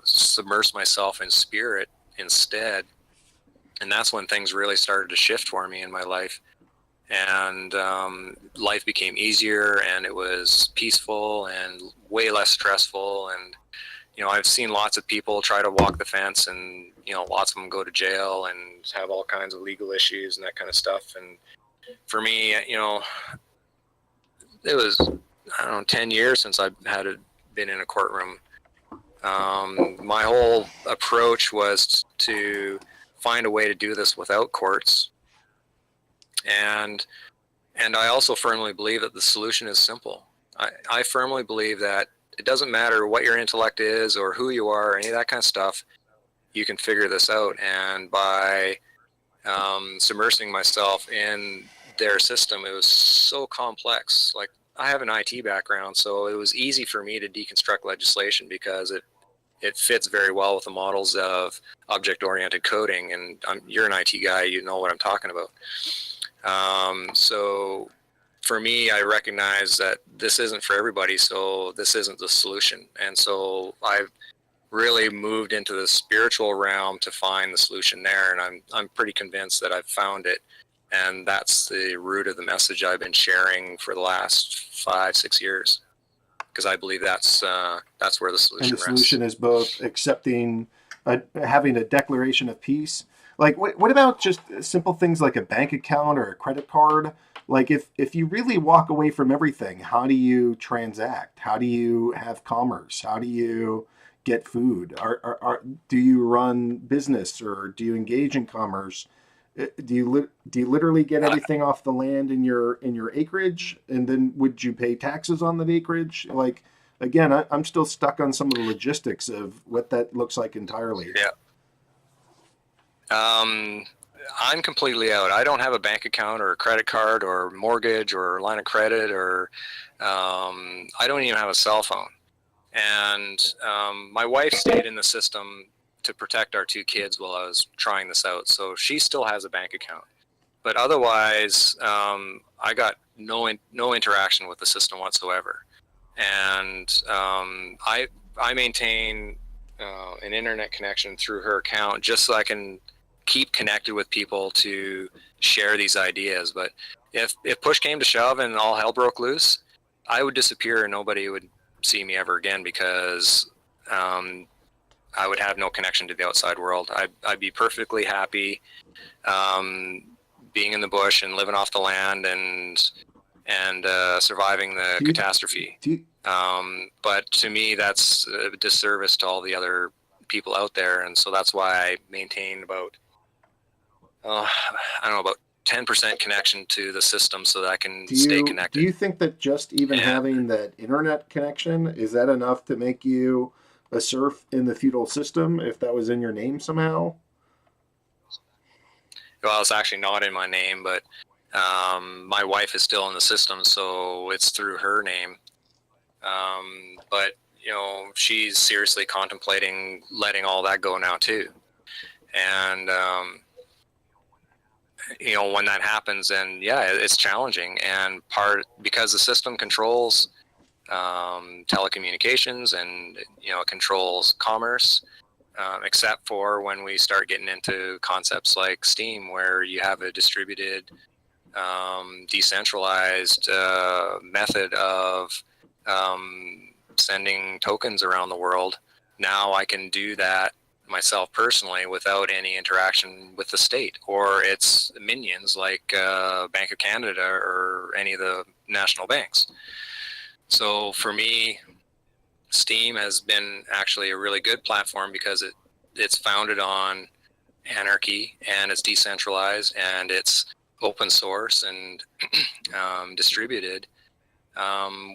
submerge myself in spirit instead. And that's when things really started to shift for me in my life, and life became easier, and it was peaceful and way less stressful. And I've seen lots of people try to walk the fence, and lots of them go to jail and have all kinds of legal issues and that kind of stuff. And for me, it was, I don't know, 10 years since I've been in a courtroom. My whole approach was to find a way to do this without courts, and I also firmly believe that the solution is simple. I firmly believe that it doesn't matter what your intellect is or who you are or any of that kind of stuff. You can figure this out, and by submersing myself in their system, it was so complex. Like, I have an IT background, so it was easy for me to deconstruct legislation because it fits very well with the models of object-oriented coding. And you're an IT guy, you know what I'm talking about. So for me, I recognize that this isn't for everybody, so this isn't the solution. And so I've really moved into the spiritual realm to find the solution there, and I'm pretty convinced that I've found it. And that's the root of the message I've been sharing for the last 5-6 years, because I believe that's where the solution rests. And the solution is both accepting, having a declaration of peace. Like, what about just simple things like a bank account or a credit card? Like, if you really walk away from everything, how do you transact? How do you have commerce? How do you get food? Do you run business, or do you engage in commerce? Do you literally get everything off the land in your acreage, and then would you pay taxes on that acreage? Like, again, I'm still stuck on some of the logistics of what that looks like entirely. Yeah. I'm completely out. I don't have a bank account or a credit card or mortgage or line of credit, or I don't even have a cell phone. And my wife stayed in the system to protect our 2 kids while I was trying this out, so she still has a bank account. But otherwise, I got no interaction with the system whatsoever. And I maintain an internet connection through her account just so I can keep connected with people to share these ideas. But if push came to shove and all hell broke loose, I would disappear and nobody would see me ever again, because I would have no connection to the outside world. I'd be perfectly happy being in the bush and living off the land and surviving the catastrophe. But to me, that's a disservice to all the other people out there, and so that's why I maintain about 10% connection to the system so that I can stay connected. Do you think that just even having that internet connection, is that enough to make you a serf in the feudal system if that was in your name somehow? Well, it's actually not in my name, but my wife is still in the system, so it's through her name. But she's seriously contemplating letting all that go now too. And when that happens, then it's challenging, and because the system controls telecommunications, and it controls commerce, except for when we start getting into concepts like Steam, where you have a distributed, decentralized method of sending tokens around the world. Now I can do that myself personally without any interaction with the state or its minions like Bank of Canada or any of the national banks. So for me, Steam has been actually a really good platform because it's founded on anarchy, and it's decentralized, and it's open source and distributed,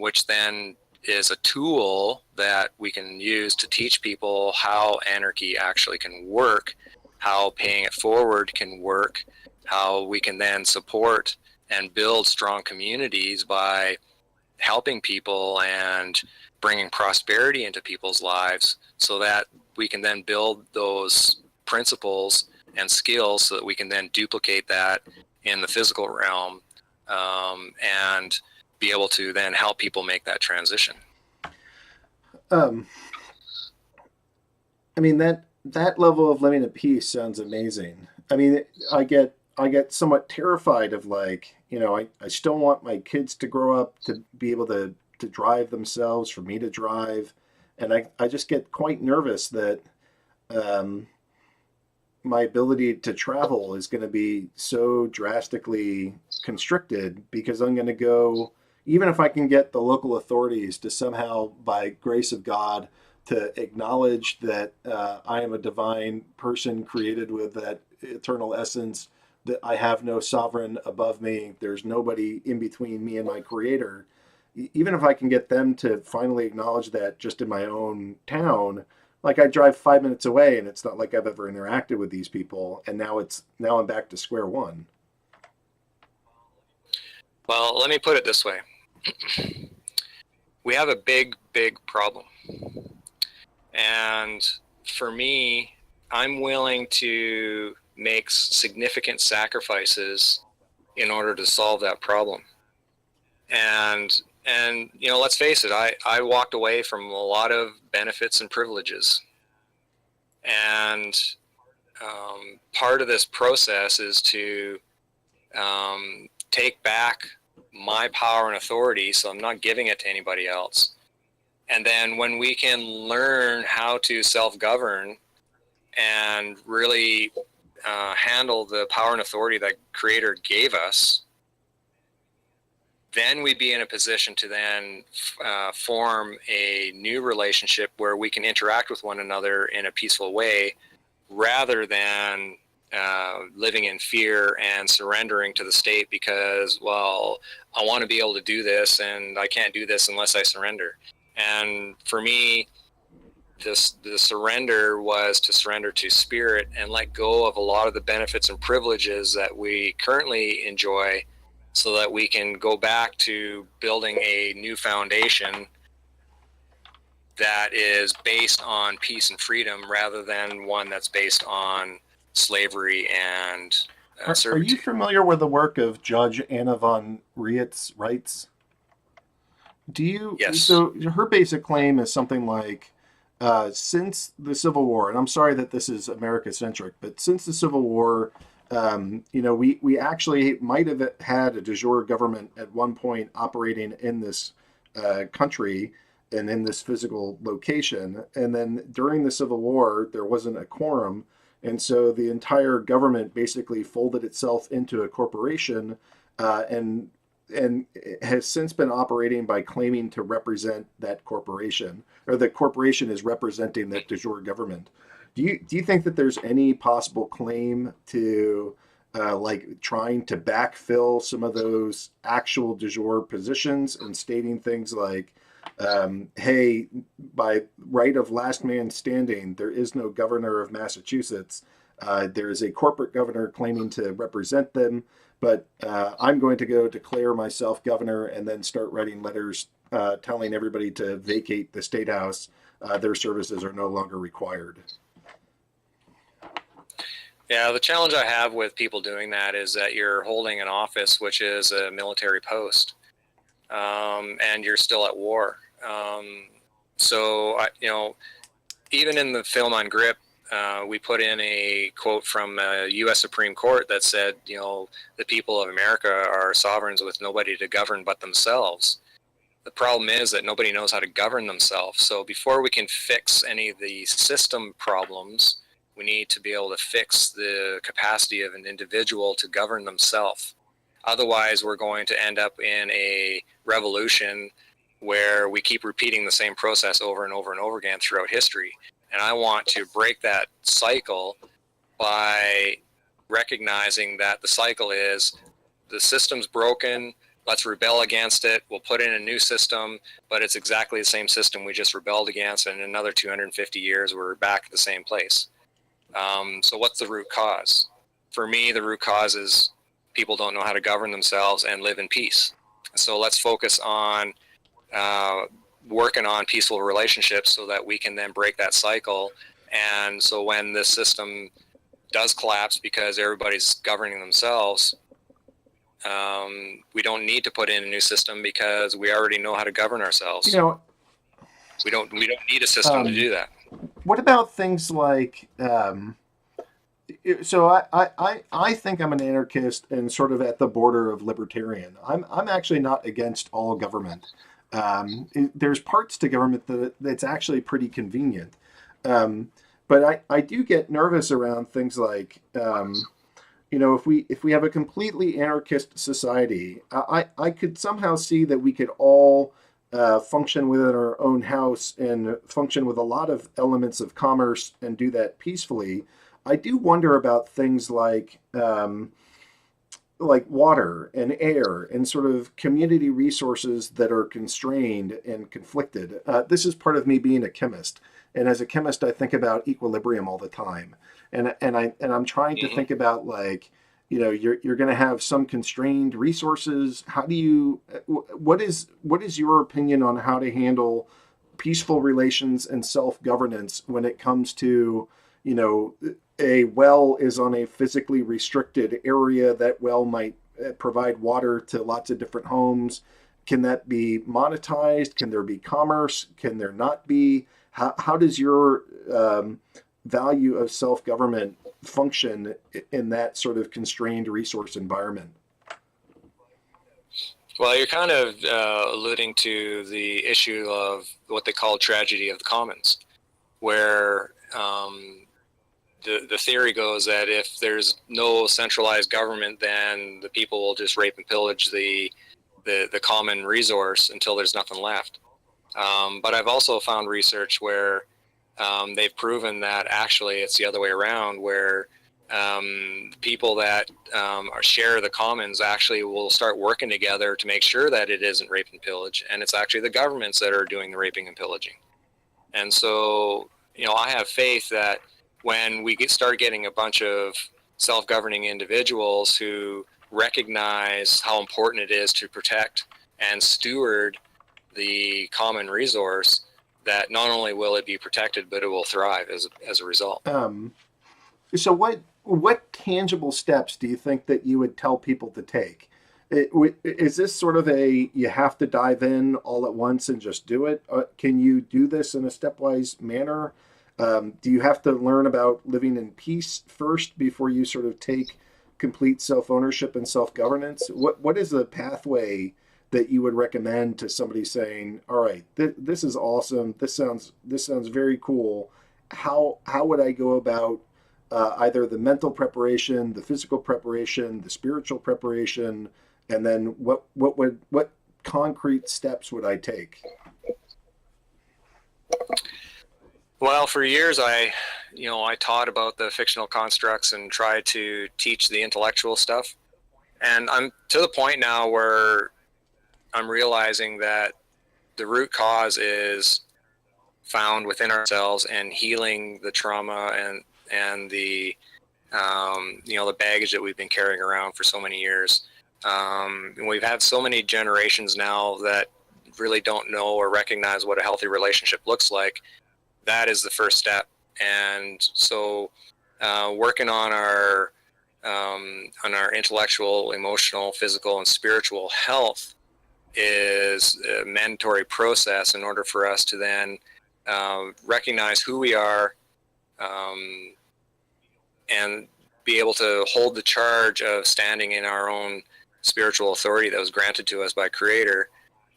which then is a tool that we can use to teach people how anarchy actually can work, how paying it forward can work, how we can then support and build strong communities by helping people and bringing prosperity into people's lives, so that we can then build those principles and skills so that we can then duplicate that in the physical realm, and be able to then help people make that transition. I mean, that level of living at peace sounds amazing. I mean, I get somewhat terrified of, like, I still want my kids to grow up to be able to drive themselves, for me to drive. And I just get quite nervous that my ability to travel is going to be so drastically constricted, because I'm going to go, even if I can get the local authorities to somehow, by grace of God, to acknowledge that I am a divine person created with that eternal essence, that I have no sovereign above me, there's nobody in between me and my creator. Even if I can get them to finally acknowledge that just in my own town, like, I drive 5 minutes away and it's not like I've ever interacted with these people, and now I'm back to square one. Well, let me put it this way. We have a big problem. And for me, I'm willing to make significant sacrifices in order to solve that problem. And let's face it, I walked away from a lot of benefits and privileges. And part of this process is to take back my power and authority, so I'm not giving it to anybody else. And then when we can learn how to self-govern and really handle the power and authority that Creator gave us, then we'd be in a position to then form a new relationship where we can interact with one another in a peaceful way, rather than living in fear and surrendering to the state because, well, I want to be able to do this and I can't do this unless I surrender. And for me, the surrender was to surrender to spirit and let go of a lot of the benefits and privileges that we currently enjoy, so that we can go back to building a new foundation that is based on peace and freedom, rather than one that's based on slavery and Are servitude. you familiar with the work of Judge Anna von Rietz? Do you? Yes. So her basic claim is something like, since the Civil War, and I'm sorry that this is America-centric, but since the Civil War, we actually might have had a de jure government at one point operating in this country and in this physical location. And then during the Civil War, there wasn't a quorum. And so the entire government basically folded itself into a corporation, and has since been operating by claiming to represent that corporation, or the corporation is representing that de jure government. Do you think that there's any possible claim to like trying to backfill some of those actual de jure positions and stating things like, hey, by right of last man standing, there is no governor of Massachusetts. There is a corporate governor claiming to represent them, but I'm going to go declare myself governor and then start writing letters telling everybody to vacate the state house. Their services are no longer required. Yeah, the challenge I have with people doing that is that you're holding an office which is a military post, and you're still at war. So, even in the film Ungrip, we put in a quote from a U.S. Supreme Court that said, the people of America are sovereigns with nobody to govern but themselves. The problem is that nobody knows how to govern themselves. So before we can fix any of the system problems, we need to be able to fix the capacity of an individual to govern themselves. Otherwise, we're going to end up in a revolution where we keep repeating the same process over and over and over again throughout history. And I want to break that cycle by recognizing that the cycle is the system's broken, let's rebel against it, we'll put in a new system, but it's exactly the same system we just rebelled against, and in another 250 years we're back at the same place. So what's the root cause? For me, the root cause is people don't know how to govern themselves and live in peace. So let's focus on working on peaceful relationships so that we can then break that cycle. And so when this system does collapse because everybody's governing themselves, we don't need to put in a new system because we already know how to govern ourselves. We don't need a system to do that. What about things like so I think I'm an anarchist and sort of at the border of libertarian. I'm actually not against all government. There's parts to government that's actually pretty convenient. But I do get nervous around things like, if we have a completely anarchist society, I could somehow see that we could all function within our own house and function with a lot of elements of commerce and do that peacefully. I do wonder about things like water and air and sort of community resources that are constrained and conflicted. This is part of me being a chemist. And as a chemist, I think about equilibrium all the time. And I'm trying to think about you're going to have some constrained resources. How do you, what is your opinion on how to handle peaceful relations and self-governance when it comes to, a well is on a physically restricted area. That well might provide water to lots of different homes. Can that be monetized? Can there be commerce? Can there not be? How does your value of self-government function in that sort of constrained resource environment? Well, you're kind of alluding to the issue of what they call tragedy of the commons, where the theory goes that if there's no centralized government, then the people will just rape and pillage the common resource until there's nothing left. But I've also found research where they've proven that actually it's the other way around, where people that share the commons actually will start working together to make sure that it isn't rape and pillage, and it's actually the governments that are doing the raping and pillaging. And so, I have faith that when we start getting a bunch of self-governing individuals who recognize how important it is to protect and steward the common resource, that not only will it be protected, but it will thrive as a result. So what tangible steps do you think that you would tell people to take? Is this sort of you have to dive in all at once and just do it? Can you do this in a stepwise manner? Do you have to learn about living in peace first before you sort of take complete self-ownership and self-governance? What is the pathway that you would recommend to somebody saying, all right, this is awesome. This sounds very cool. How would I go about either the mental preparation, the physical preparation, the spiritual preparation, and then what concrete steps would I take? Well, for years I taught about the fictional constructs and tried to teach the intellectual stuff. And I'm to the point now where I'm realizing that the root cause is found within ourselves, and healing the trauma and the the baggage that we've been carrying around for so many years. We've had so many generations now that really don't know or recognize what a healthy relationship looks like. That is the first step. And so working on our intellectual, emotional, physical, and spiritual health is a mandatory process in order for us to then recognize who we are, and be able to hold the charge of standing in our own spiritual authority that was granted to us by Creator,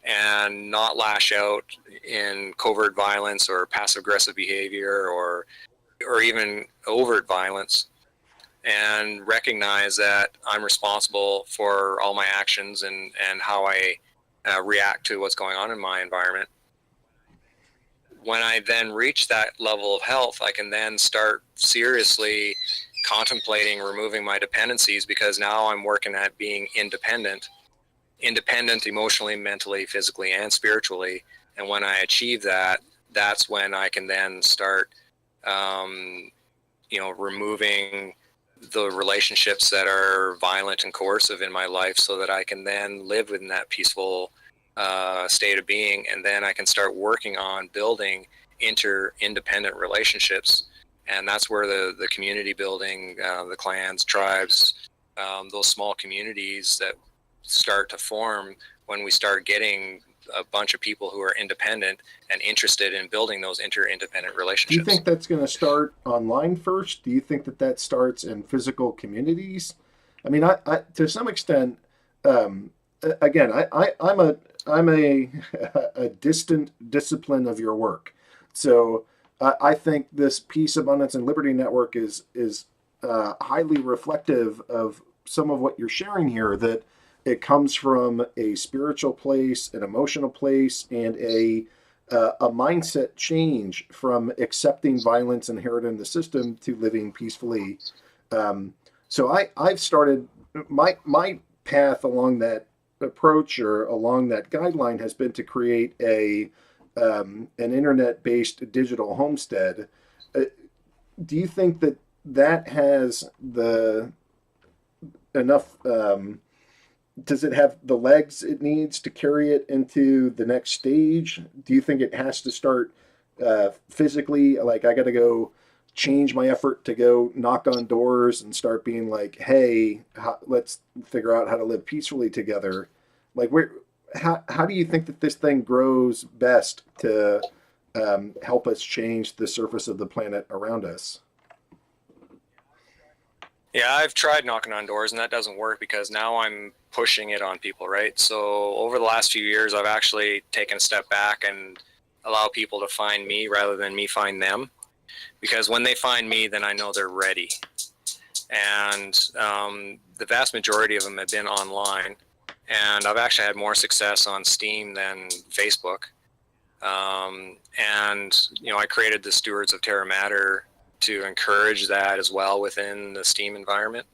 and not lash out in covert violence or passive aggressive behavior or even overt violence, and recognize that I'm responsible for all my actions and how I react to what's going on in my environment. When I then reach that level of health, I can then start seriously contemplating removing my dependencies, because now I'm working at being independent emotionally, mentally, physically, and spiritually. And when I achieve that, that's when I can then start, removing the relationships that are violent and coercive in my life, so that I can then live in that peaceful state of being. And then I can start working on building interdependent relationships. And that's where the community building, the clans, tribes, those small communities that start to form when we start getting a bunch of people who are independent and interested in building those interdependent relationships. Do you think that's going to start online first? Do you think that starts in physical communities? I mean, I to some extent, again, I'm a distant discipline of your work. So I think this Peace, Abundance, and Liberty Network is highly reflective of some of what you're sharing here, that it comes from a spiritual place, an emotional place, and a mindset change from accepting violence inherent in the system to living peacefully. So I've started my path along that approach, or along that guideline, has been to create an internet-based digital homestead. Do you think that has enough? Does it have the legs it needs to carry it into the next stage? Do you think it has to start physically? Like, I got to go change my effort to go knock on doors and start being like, hey, let's figure out how to live peacefully together. Like, how do you think that this thing grows best to help us change the surface of the planet around us? Yeah, I've tried knocking on doors, and that doesn't work, because now I'm pushing it on people, right? So over the last few years, I've actually taken a step back and allow people to find me rather than me find them, because when they find me, then I know they're ready. And the vast majority of them have been online, and I've actually had more success on Steam than Facebook. I created the Stewards of Terra Matter to encourage that as well within the Steam environment.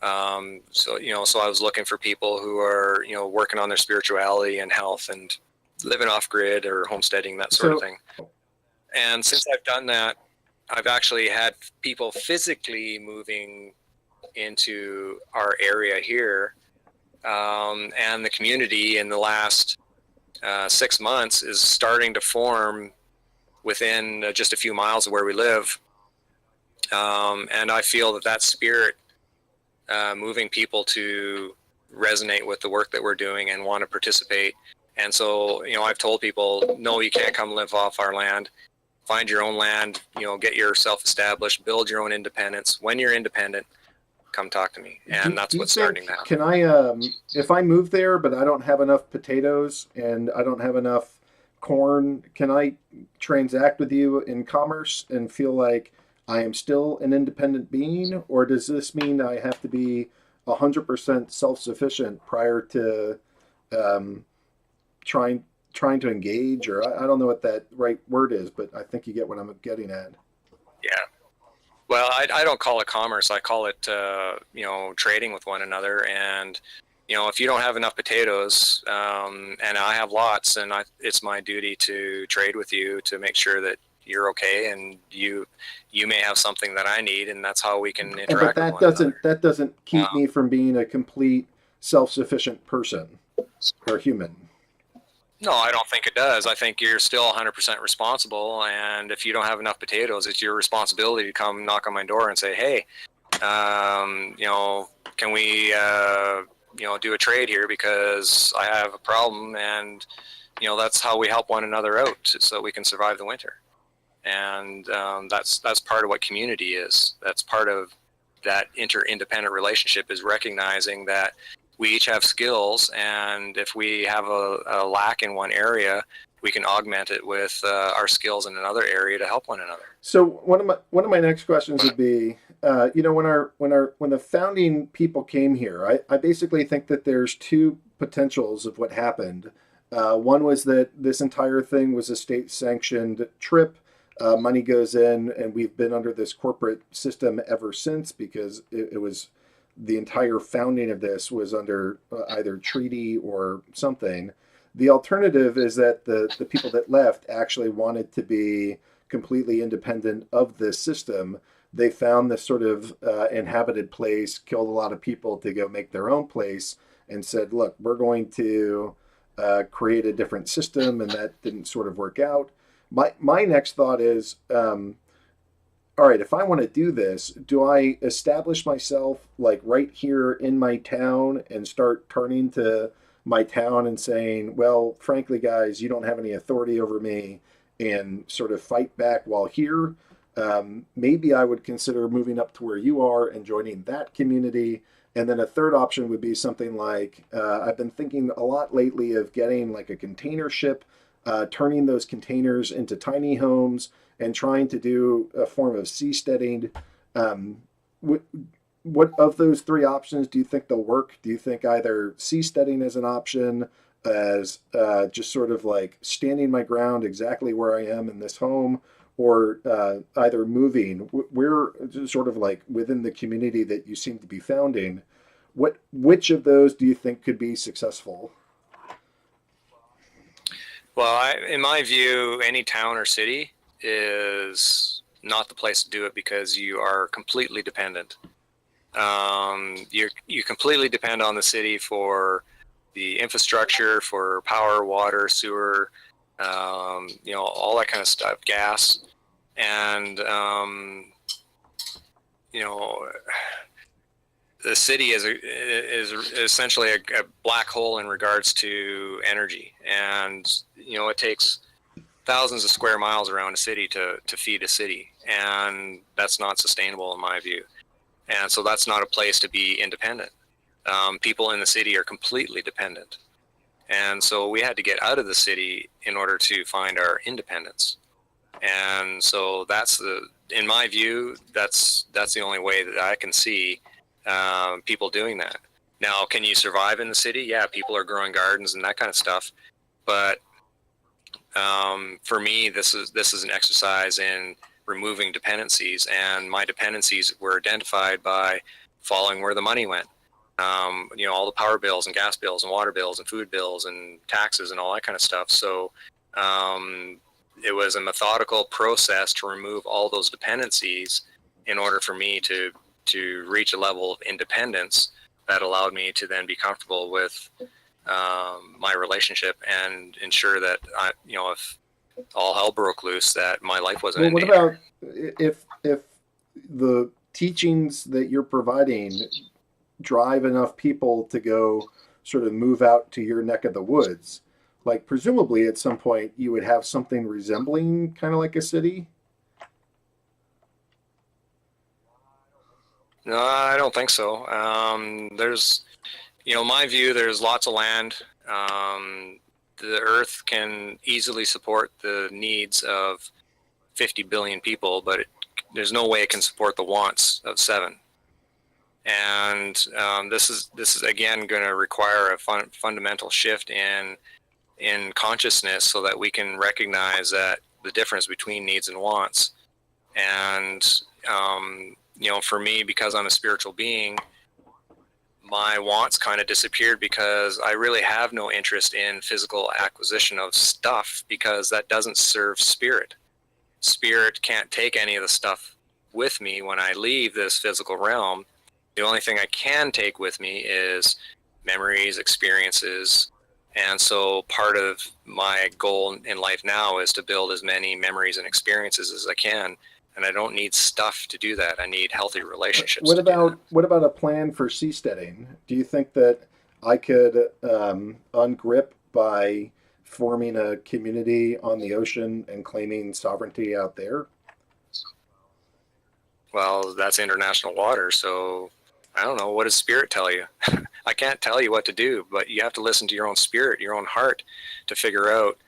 So I was looking for people who are, working on their spirituality and health and living off grid or homesteading, that sort of thing. And since I've done that, I've actually had people physically moving into our area here. And the community in the last 6 months is starting to form within just a few miles of where we live. And I feel that spirit moving people to resonate with the work that we're doing and want to participate. And so, I've told people, no, you can't come live off our land. Find your own land, get yourself established, build your own independence. When you're independent, come talk to me. And that's what's starting now. Can I, if I move there, but I don't have enough potatoes and I don't have enough corn, can I transact with you in commerce and feel like I am still an independent being? Or does this mean I have to be 100% self-sufficient prior to trying to engage? Or I don't know what that right word is, but I think you get what I'm getting at. Yeah. Well, I don't call it commerce. I call it, trading with one another. And, if you don't have enough potatoes, and I have lots, and it's my duty to trade with you to make sure that you're okay, and you may have something that I need, and that's how we can interact. But that doesn't keep me from being a complete self-sufficient person or human. No, I don't think it does. I think you're still 100% responsible, and if you don't have enough potatoes, it's your responsibility to come knock on my door and say, hey, can we, do a trade here, because I have a problem, and, that's how we help one another out so we can survive the winter. And that's part of what community is. That's part of that interdependent relationship, is recognizing that we each have skills, and if we have a lack in one area, we can augment it with our skills in another area to help one another. So one of my next questions would be, when the founding people came here, I basically think that there's two potentials of what happened. One was that this entire thing was a state-sanctioned trip. Money goes in, and we've been under this corporate system ever since, because it was the entire founding of this was under either treaty or something. The alternative is that the people that left actually wanted to be completely independent of this system. They found this sort of inhabited place, killed a lot of people to go make their own place, and said, look, we're going to create a different system, and that didn't sort of work out. My next thought is, all right, if I want to do this, do I establish myself like right here in my town and start turning to my town and saying, well, frankly, guys, you don't have any authority over me, and sort of fight back while here? Maybe I would consider moving up to where you are and joining that community. And then a third option would be something like, I've been thinking a lot lately of getting like a container ship, turning those containers into tiny homes, and trying to do a form of seasteading. What of those three options do you think they'll work? Do you think either seasteading is an option, as just sort of like standing my ground exactly where I am in this home, or either moving? We're sort of like within the community that you seem to be founding. Which of those do you think could be successful? Well, in my view, any town or city is not the place to do it, because you are completely dependent. You completely depend on the city for the infrastructure, for power, water, sewer, all that kind of stuff, gas, and the city is essentially a black hole in regards to energy, and it takes thousands of square miles around a city to feed a city, and that's not sustainable in my view. And so that's not a place to be independent. People in the city are completely dependent, and so we had to get out of the city in order to find our independence. And so in my view, that's the only way that I can see people doing that. Now, can you survive in the city? Yeah, people are growing gardens and that kind of stuff, but for me, this is an exercise in removing dependencies, and my dependencies were identified by following where the money went. All the power bills and gas bills and water bills and food bills and taxes and all that kind of stuff. So it was a methodical process to remove all those dependencies in order for me to reach a level of independence that allowed me to then be comfortable with my relationship and ensure that if all hell broke loose, that my life wasn't in danger. What about if the teachings that you're providing drive enough people to go sort of move out to your neck of the woods? Like, presumably at some point you would have something resembling kind of like a city. No, I don't think so. There's, my view, there's lots of land. The earth can easily support the needs of 50 billion people, but there's no way it can support the wants of 7. And this is again going to require a fundamental shift in consciousness, so that we can recognize that the difference between needs and wants. And for me, because I'm a spiritual being, my wants kind of disappeared, because I really have no interest in physical acquisition of stuff, because that doesn't serve spirit. Spirit can't take any of the stuff with me when I leave this physical realm. The only thing I can take with me is memories, experiences. And so part of my goal in life now is to build as many memories and experiences as I can. And I don't need stuff to do that. I need healthy relationships. What about a plan for seasteading? Do you think that I could ungrip by forming a community on the ocean and claiming sovereignty out there? Well, that's international water, so I don't know. What does spirit tell you? I can't tell you what to do, but you have to listen to your own spirit, your own heart, to figure out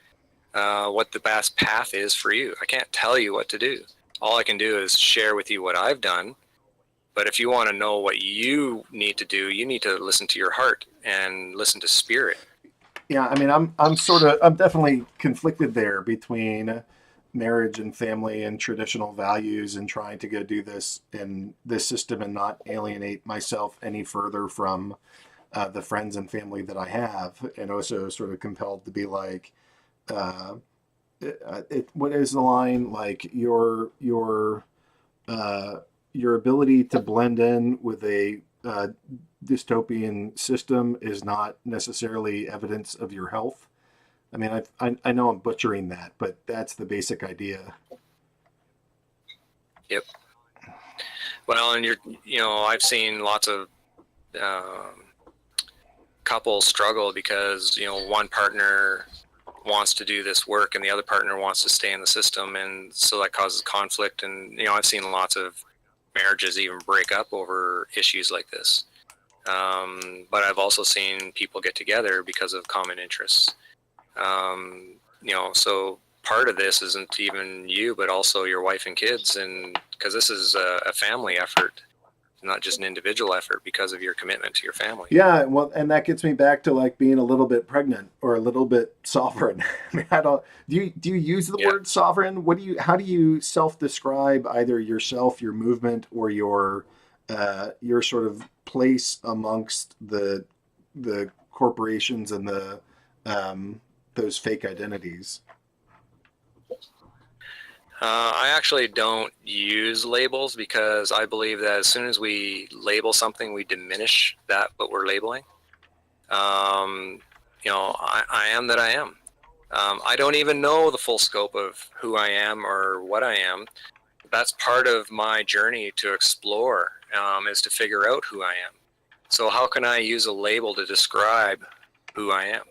what the best path is for you. I can't tell you what to do. All I can do is share with you what I've done. But if you want to know what you need to do, you need to listen to your heart and listen to spirit. Yeah, I mean, I'm definitely conflicted there between marriage and family and traditional values and trying to go do this in this system and not alienate myself any further from the friends and family that I have, and also sort of compelled to be like, what is the line, like your ability to blend in with a dystopian system is not necessarily evidence of your health. I mean, I know I'm butchering that, but that's the basic idea. Yep. Well, and I've seen lots of couples struggle because, one partner wants to do this work and the other partner wants to stay in the system. And so that causes conflict. And, I've seen lots of marriages even break up over issues like this. But I've also seen people get together because of common interests. So part of this isn't even you, but also your wife and kids. And because this is a family effort, not just an individual effort, because of your commitment to your family. Yeah. Well, and that gets me back to like being a little bit pregnant or a little bit sovereign. I mean, do you use the word sovereign? How do you self-describe either yourself, your movement, or your sort of place amongst the corporations and the those fake identities? I actually don't use labels because I believe that as soon as we label something, we diminish what we're labeling. I am that I am. I don't even know the full scope of who I am or what I am. That's part of my journey to explore, is to figure out who I am. So how can I use a label to describe who I am?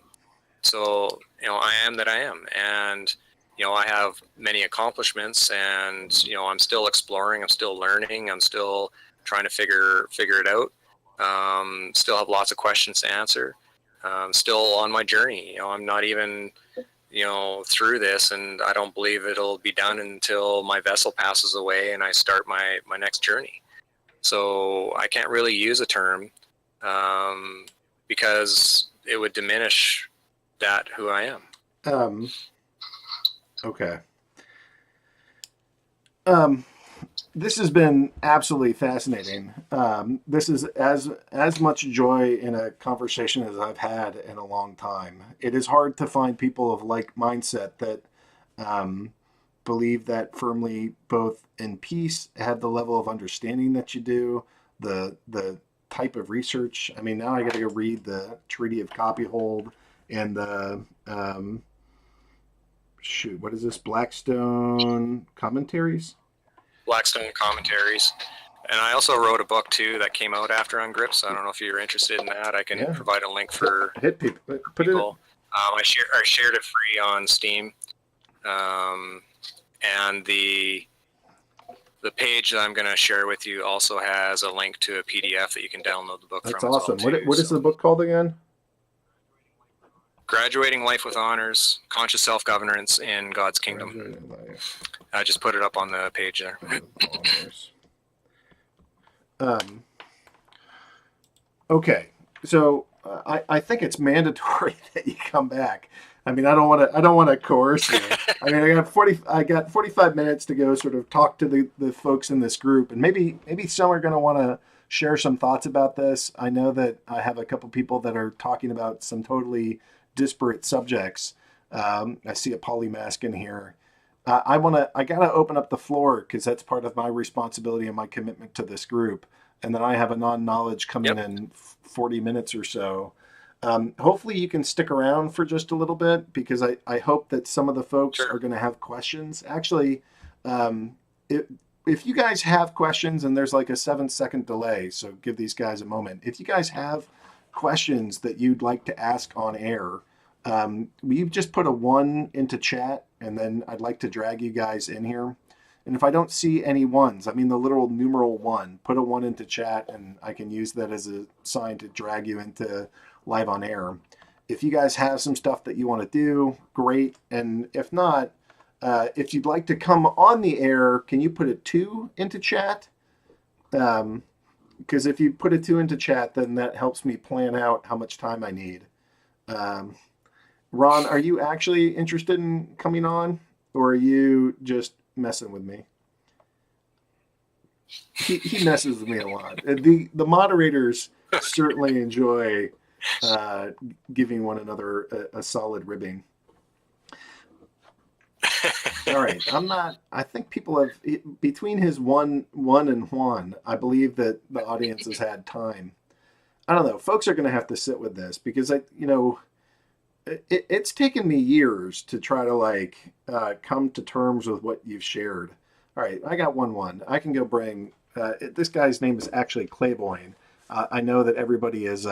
So, I am that I am. And, I have many accomplishments and, I'm still exploring, I'm still learning, I'm still trying to figure it out. Still have lots of questions to answer. Still on my journey. I'm not even, through this, and I don't believe it'll be done until my vessel passes away and I start my next journey. So I can't really use a term because it would diminish who I am. Okay. This has been absolutely fascinating. This is as much joy in a conversation as I've had in a long time. It is hard to find people of like mindset that believe that firmly, both in peace, have the level of understanding that you do, the type of research. I mean, now I got to go read the Treaty of Copyhold and the what is this? Blackstone Commentaries? Blackstone Commentaries. And I also wrote a book too that came out after Ungrip, so I don't know if you're interested in that. I can provide a link for hit people. I shared it free on Steam. And the page that I'm going to share with you also has a link to a PDF that you can download the book from. That's awesome. What is the book called again? Graduating Life with Honors, Conscious Self-Governance in God's Kingdom. I just put it up on the page there. Okay, so I think it's mandatory that you come back. I mean, I don't want to coerce you. I mean, I got 45 minutes to go sort of talk to the folks in this group, and maybe some are going to want to share some thoughts about this. I know that I have a couple people that are talking about some totally disparate subjects. I see a polymask in here. I gotta open up the floor because that's part of my responsibility and my commitment to this group. And then I have a non-knowledge coming in 40 minutes or so. Hopefully you can stick around for just a little bit because I hope that some of the folks are going to have questions. Actually, if you guys have questions, and there's like a 7-second delay, so give these guys a moment. If you guys have questions that you'd like to ask on air, Will you just put a 1 into chat, and then I'd like to drag you guys in here. And if I don't see any ones, I mean the literal numeral 1, put a 1 into chat, and I can use that as a sign to drag you into live on air. If you guys have some stuff that you want to do, great. And if not, if you'd like to come on the air, can you put a 2 into chat? Because if you put a 2 into chat, then that helps me plan out how much time I need. Ron, are you actually interested in coming on, or are you just messing with me? He messes with me a lot. The moderators certainly enjoy giving one another a solid ribbing. All right, I think people have, between his one and Juan, I believe that the audience has had time. I don't know. Folks are going to have to sit with this because it's taken me years to try to come to terms with what you've shared. All right, I got 1-1. I can go bring, this guy's name is actually Claiborne. I know that everybody is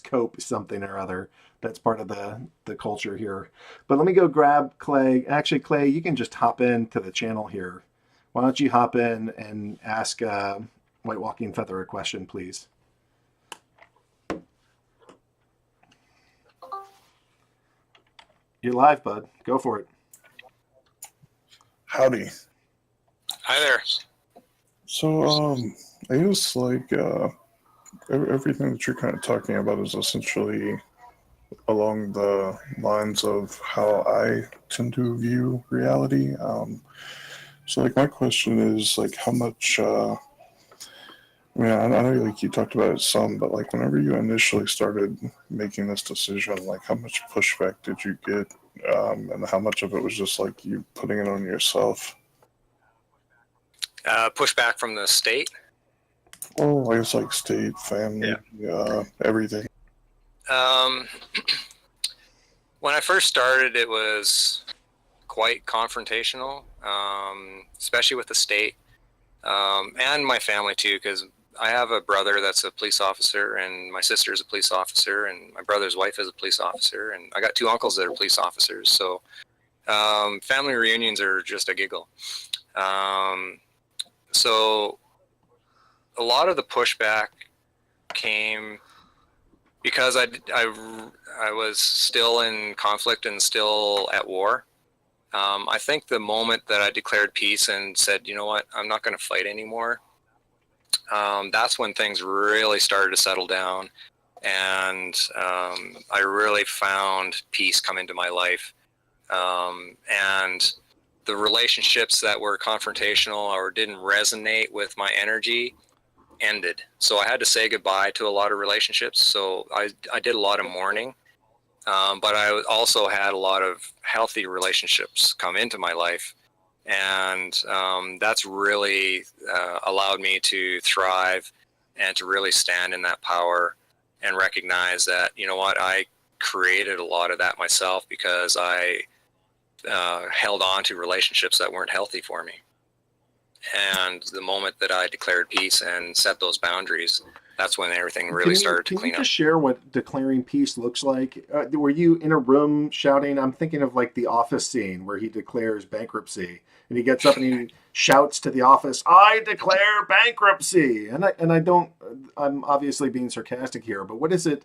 Cope something or other. That's part of the culture here. But let me go grab Clay. Actually, Clay, you can just hop into the channel here. Why don't you hop in and ask White Walking Feather a question, please? You're live, bud. Go for it. Howdy. Hi there. So, I guess everything that you're kind of talking about is essentially along the lines of how I tend to view reality. So my question is how much, I know you talked about it some, but whenever you initially started making this decision, how much pushback did you get? And how much of it was just you putting it on yourself? Pushback from the state? Oh, I guess state, family, everything. When I first started, it was quite confrontational, especially with the state and my family too, because I have a brother that's a police officer, and my sister is a police officer, and my brother's wife is a police officer, and I got 2 uncles that are police officers. So family reunions are just a giggle. So a lot of the pushback came because I was still in conflict and still at war. I think the moment that I declared peace and said, you know what, I'm not going to fight anymore, that's when things really started to settle down, and I really found peace come into my life. And the relationships that were confrontational or didn't resonate with my energy ended. So I had to say goodbye to a lot of relationships. So I did a lot of mourning, but I also had a lot of healthy relationships come into my life. And that's really allowed me to thrive and to really stand in that power and recognize that, you know what, I created a lot of that myself because I held on to relationships that weren't healthy for me. And the moment that I declared peace and set those boundaries, that's when everything really started to clean up. Can you just share what declaring peace looks like? Were you in a room shouting? I'm thinking of the Office scene where he declares bankruptcy, and he gets up and he shouts to the office, "I declare bankruptcy!" And I'm obviously being sarcastic here, but what is it?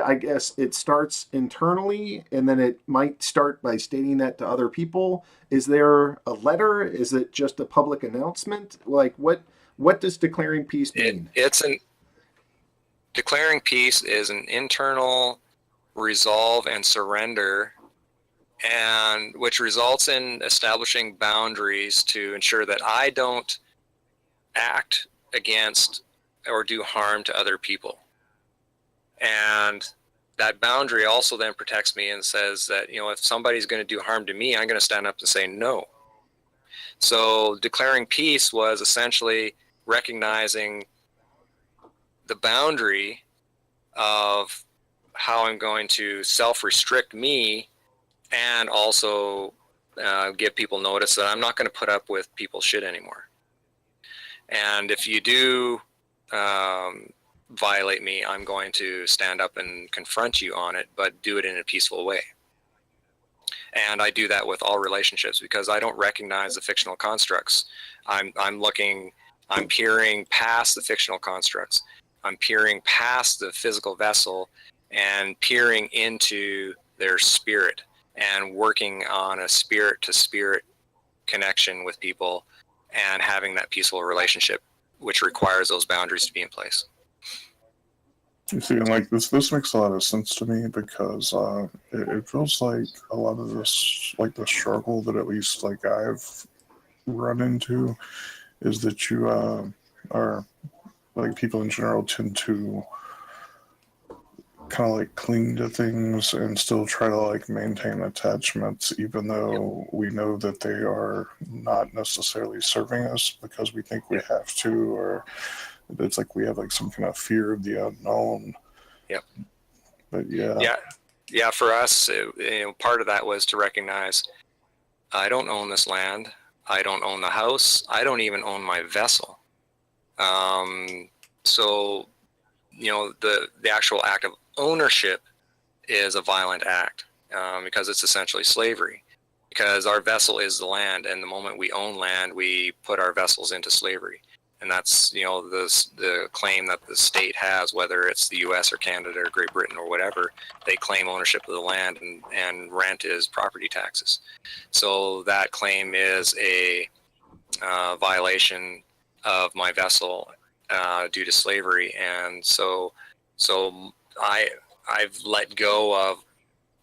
I guess it starts internally, and then it might start by stating that to other people. Is there a letter? Is it just a public announcement? What does declaring peace mean? Declaring peace is an internal resolve and surrender, and which results in establishing boundaries to ensure that I don't act against or do harm to other people. And that boundary also then protects me and says that, if somebody's going to do harm to me, I'm going to stand up and say no. So declaring peace was essentially recognizing the boundary of how I'm going to self-restrict me, and also give people notice that I'm not going to put up with people's shit anymore. And if you do violate me, I'm going to stand up and confront you on it, but do it in a peaceful way. And I do that with all relationships because I don't recognize the fictional constructs. I'm peering past the fictional constructs. I'm peering past the physical vessel and peering into their spirit and working on a spirit to spirit connection with people and having that peaceful relationship, which requires those boundaries to be in place. You see, and like this makes a lot of sense to me because it feels like a lot of this, like the struggle that at least like I've run into, is that you are like people in general tend to kind of like cling to things and still try to like maintain attachments, even though we know that they are not necessarily serving us because we think we have to, or it's like we have like some kind of fear of the unknown. Yep. But yeah. Yeah. For us, part of that was to recognize I don't own this land. I don't own the house. I don't even own my vessel. So, the actual act of ownership is a violent act because it's essentially slavery. Because our vessel is the land, and the moment we own land, we put our vessels into slavery. And that's, the claim that the state has, whether it's the U.S. or Canada or Great Britain or whatever, they claim ownership of the land, and rent is property taxes. So that claim is a violation of my vessel due to slavery. And so I've let go of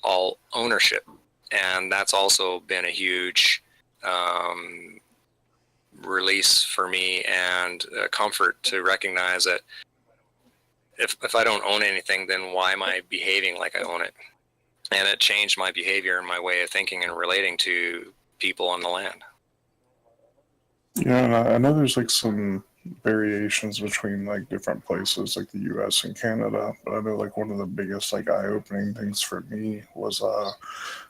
all ownership, and that's also been a huge release for me and comfort to recognize that if I don't own anything, then why am I behaving like I own it? And it changed my behavior and my way of thinking and relating to people on the land. Yeah, and I know there's like some variations between like different places like the US and Canada, but I know like one of the biggest like eye-opening things for me was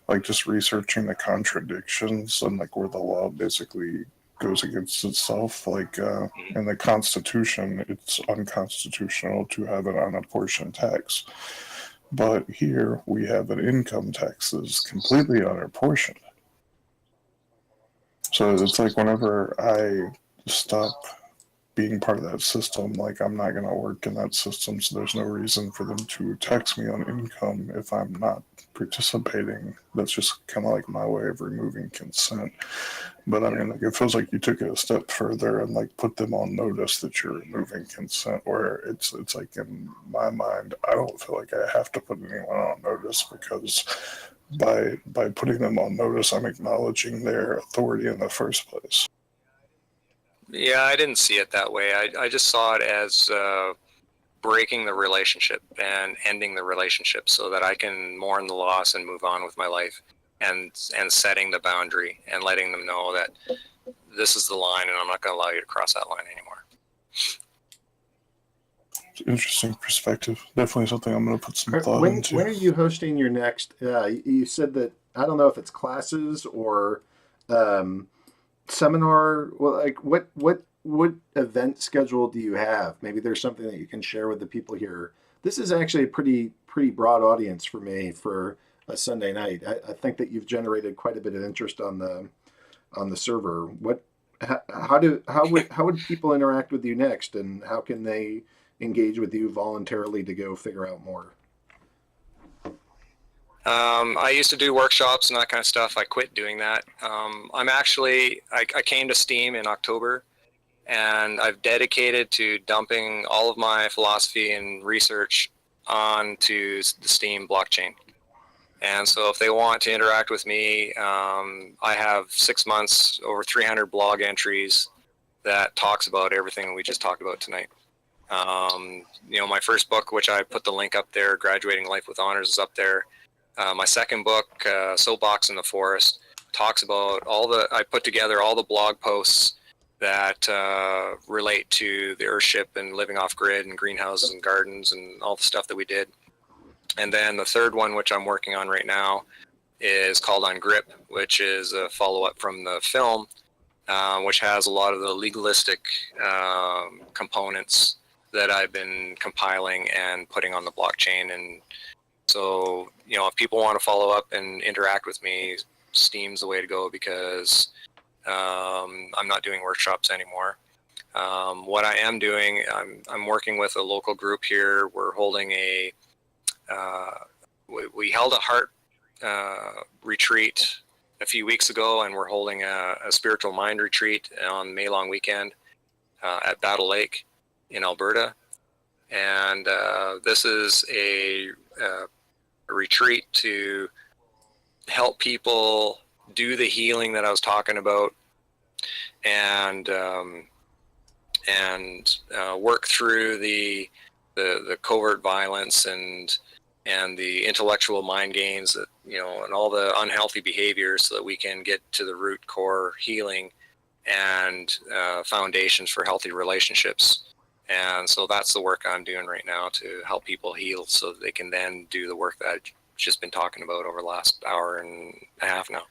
like just researching the contradictions and like where the law basically goes against itself. Like in the Constitution, it's unconstitutional to have an unapportioned tax, but here we have an income tax that is completely unapportioned. So it's like whenever I stop being part of that system, like I'm not going to work in that system, so there's no reason for them to tax me on income if I'm not participating. That's just kind of like my way of removing consent. But I mean, like, it feels like you took it a step further and like put them on notice that you're removing consent, where it's like in my mind, I don't feel like I have to put anyone on notice because by putting them on notice, I'm acknowledging their authority in the first place. Yeah, I didn't see it that way. I just saw it as breaking the relationship and ending the relationship so that I can mourn the loss and move on with my life, and setting the boundary and letting them know that this is the line and I'm not going to allow you to cross that line anymore. Interesting perspective. Definitely something I'm going to put some thought into. When are you hosting your next? You said that, I don't know if it's classes or seminar. Well, like what event schedule do you have? Maybe there's something that you can share with the people here. This is actually a pretty broad audience for me for a Sunday night. I think that you've generated quite a bit of interest on the server. How would people interact with you next, and how can they engage with you voluntarily to go figure out more? I used to do workshops and that kind of stuff. I quit doing that. I came to STEAM in October, and I've dedicated to dumping all of my philosophy and research onto the STEAM blockchain. And so if they want to interact with me, I have 6 months, over 300 blog entries that talks about everything we just talked about tonight. My first book, which I put the link up there, Graduating Life with Honors, is up there. My second book, Soapbox in the Forest, talks about I put together all the blog posts that relate to the Earthship and living off grid and greenhouses and gardens and all the stuff that we did. And then the third one, which I'm working on right now, is called Ungrip, which is a follow-up from the film, which has a lot of the legalistic components that I've been compiling and putting on the blockchain. And so, if people want to follow up and interact with me, Steam's the way to go, because I'm not doing workshops anymore. What I am doing, I'm working with a local group here. We're holding we held a heart retreat a few weeks ago, and we're holding a spiritual mind retreat on May long weekend at Battle Lake in Alberta. And this is a retreat to help people do the healing that I was talking about, and work through the covert violence and the intellectual mind games that, and all the unhealthy behaviors, so that we can get to the root core healing and foundations for healthy relationships. And so that's the work I'm doing right now, to help people heal so that they can then do the work that I've just been talking about over the last hour and a half now.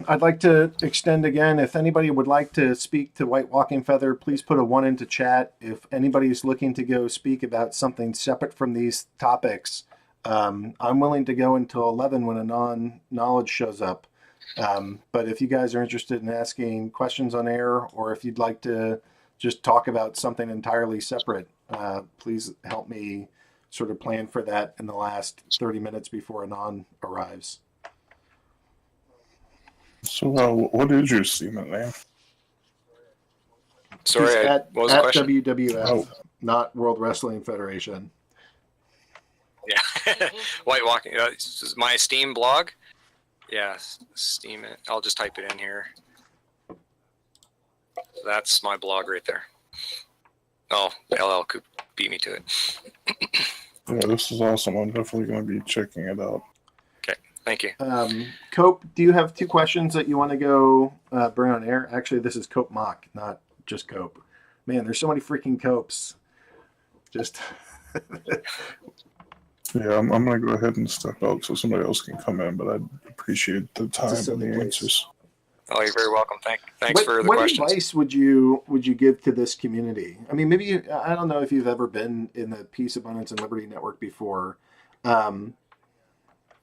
I'd like to extend again, if anybody would like to speak to White Walking Feather, please put a 1 into chat. If anybody's looking to go speak about something separate from these topics, I'm willing to go until 11 when a non-knowledge shows up. But if you guys are interested in asking questions on air, or if you'd like to just talk about something entirely separate, please help me sort of plan for that in the last 30 minutes before Anon arrives. So, what is your Steam name? Sorry, At what was the question? WWF, not World Wrestling Federation. Yeah, White Walking. This is my Steam blog. Yeah, Steam. I'll just type it in here. That's my blog right there. Oh, LL Coop beat me to it. Yeah, this is awesome. I'm definitely going to be checking it out. Okay, thank you. Cope, do you have 2 questions that you want to go bring on air? Actually, this is Cope Mock, not just Cope. Man, there's so many freaking Copes. Just... Yeah, I'm going to go ahead and step out so somebody else can come in, but I'd appreciate the time and the answers. Oh, you're very welcome. Thanks for the what questions. What advice would you give to this community? I mean, maybe I don't know if you've ever been in the Peace, Abundance, and Liberty Network before. Yeah,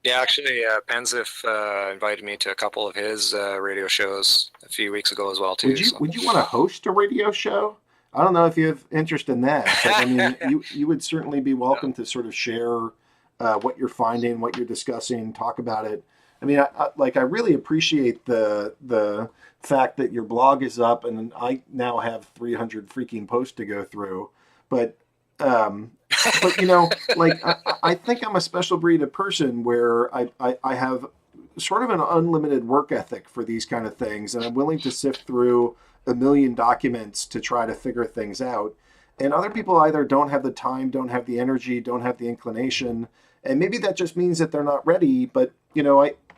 actually, Penzif invited me to a couple of his radio shows a few weeks ago as well, too. Would you want to host a radio show? I don't know if you have interest in that, but I mean, you would certainly be welcome to sort of share what you're finding, what you're discussing, talk about it. I mean, I really appreciate the fact that your blog is up, and I now have 300 freaking posts to go through. But I think I'm a special breed of person where I have sort of an unlimited work ethic for these kind of things, and I'm willing to sift through a million documents to try to figure things out. And other people either don't have the time, don't have the energy, don't have the inclination, and maybe that just means that they're not ready. But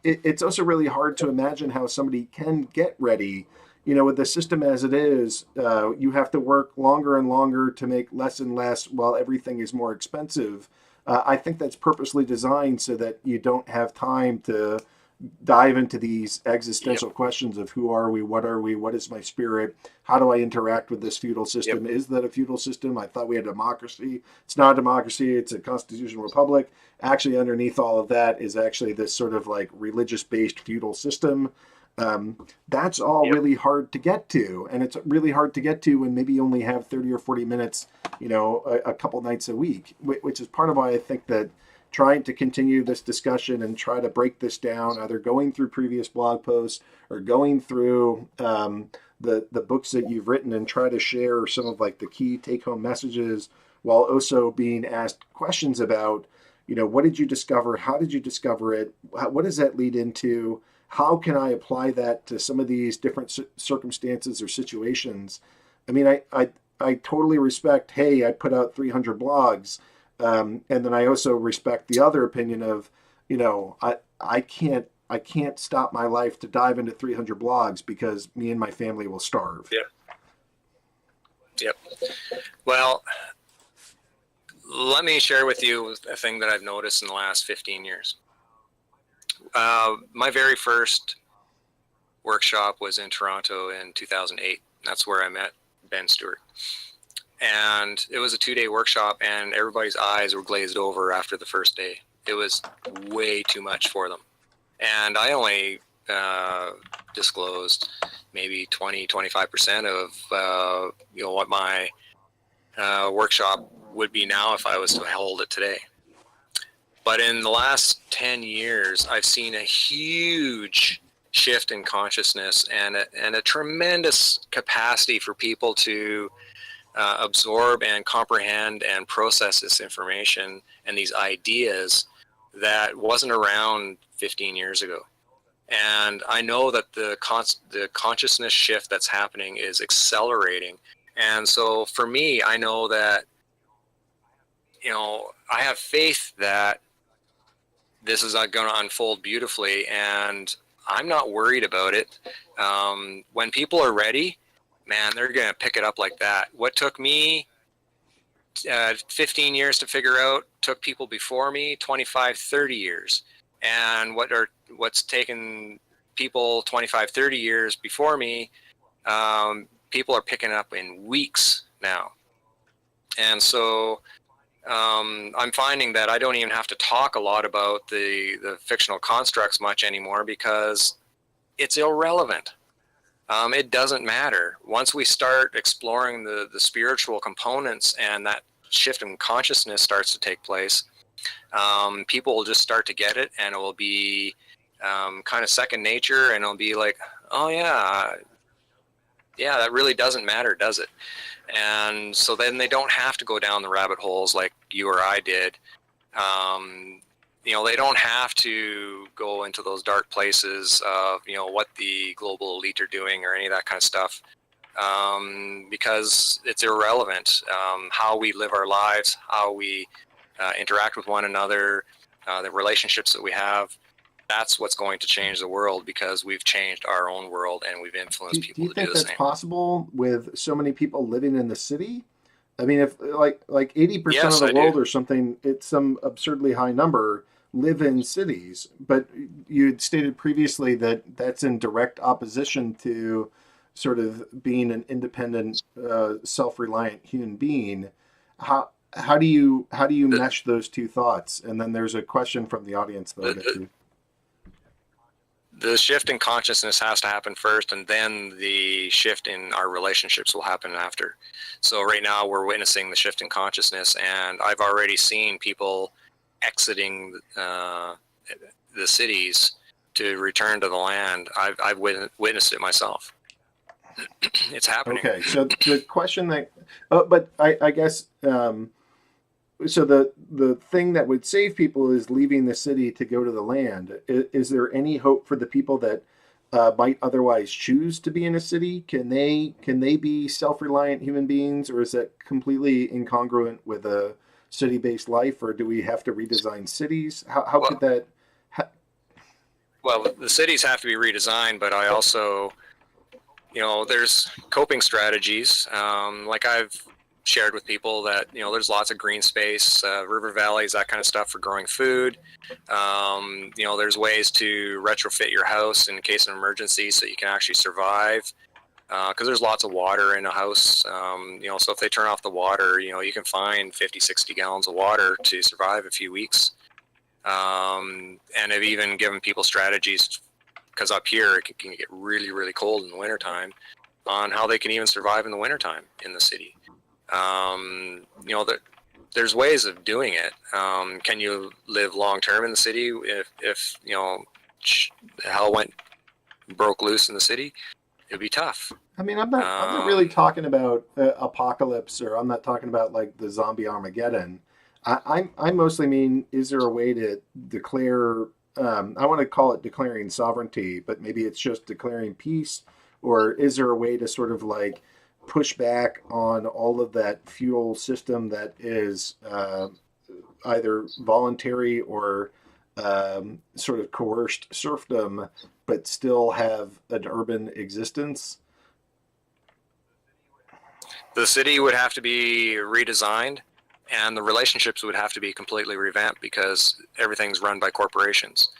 it's also really hard to imagine how somebody can get ready. With the system as it is, you have to work longer and longer to make less and less while everything is more expensive. I think that's purposely designed so that you don't have time to dive into these existential questions of who are we, what is my spirit, how do I interact with this feudal system? Is that a feudal system? I thought we had democracy. It's not a democracy, it's a constitutional republic. Actually, underneath all of that is actually this sort of like religious-based feudal system. That's all really hard to get to, and it's really hard to get to when maybe you only have 30 or 40 minutes, a couple nights a week, which is part of why I think that trying to continue this discussion and try to break this down, either going through previous blog posts or going through the books that you've written and try to share some of like the key take-home messages, while also being asked questions about, what did you discover? How did you discover it? What does that lead into? How can I apply that to some of these different circumstances or situations? I mean, I totally respect, hey, I put out 300 blogs. And then I also respect the other opinion of, I can't stop my life to dive into 300 blogs because me and my family will starve. Yep. Well, let me share with you a thing that I've noticed in the last 15 years. My very first workshop was in Toronto in 2008. That's where I met Ben Stewart. And it was a 2-day workshop, and everybody's eyes were glazed over after the first day. It was way too much for them. And I only disclosed maybe 20-25% of what my workshop would be now if I was to hold it today. But in the last 10 years, I've seen a huge shift in consciousness and a tremendous capacity for people to absorb and comprehend and process this information and these ideas that wasn't around 15 years ago. And I know that the consciousness shift that's happening is accelerating. And so for me, I know that, I have faith that this is going to unfold beautifully, and I'm not worried about it. When people are ready, man, they're going to pick it up like that. What took me 15 years to figure out took people before me 25, 30 years. And what's taken people 25, 30 years before me, people are picking up in weeks now. And so I'm finding that I don't even have to talk a lot about the fictional constructs much anymore because it's irrelevant. It doesn't matter. Once we start exploring the spiritual components and that shift in consciousness starts to take place, people will just start to get it, and it will be kind of second nature, and it'll be like, oh yeah, that really doesn't matter, does it? And so then they don't have to go down the rabbit holes like you or I did. They don't have to go into those dark places of, what the global elite are doing or any of that kind of stuff, because it's irrelevant. How we live our lives, how we interact with one another, the relationships that we have, that's what's going to change the world, because we've changed our own world and we've influenced Do people you to think do the that's same. possible with so many people living in the city? I mean, if like 80% Yes, of I the world do. or something, it's some absurdly high number, live in cities. But you had stated previously that that's in direct opposition to sort of being an independent, self-reliant human being. How do you The, mesh those two thoughts? And then there's a question from the audience that I'll get the, to. the shift in consciousness has to happen first, and then the shift in our relationships will happen after. So right now we're witnessing the shift in consciousness, and I've already seen people exiting the cities to return to the land. I've witnessed it myself. It's happening. Okay, so the question that, but I guess, so the thing that would save people is leaving the city to go to the land. Is there any hope for the people that might otherwise choose to be in a city? Can they be self-reliant human beings, or is that completely incongruent with a city-based life, or do we have to redesign cities? How Well, could that? well, the cities have to be redesigned, but I also, there's coping strategies. Like I've shared with people that, there's lots of green space, river valleys, that kind of stuff for growing food. There's ways to retrofit your house in case of an emergency so you can actually survive. Because there's lots of water in a house. So if they turn off the water, you can find 50, 60 gallons of water to survive a few weeks. And I've even given people strategies, because up here it can get really, really cold in the wintertime, on how they can even survive in the wintertime in the city. There's ways of doing it. Can you live long term in the city if hell broke loose in the city? It'd be tough. I mean, I'm not really talking about apocalypse, or I'm not talking about like the zombie Armageddon. I mostly mean, is there a way to declare? I want to call it declaring sovereignty, but maybe it's just declaring peace, or is there a way to sort of like push back on all of that feudal system that is either voluntary or sort of coerced serfdom, but still have an urban existence? The city would have to be redesigned, and the relationships would have to be completely revamped, because everything's run by corporations.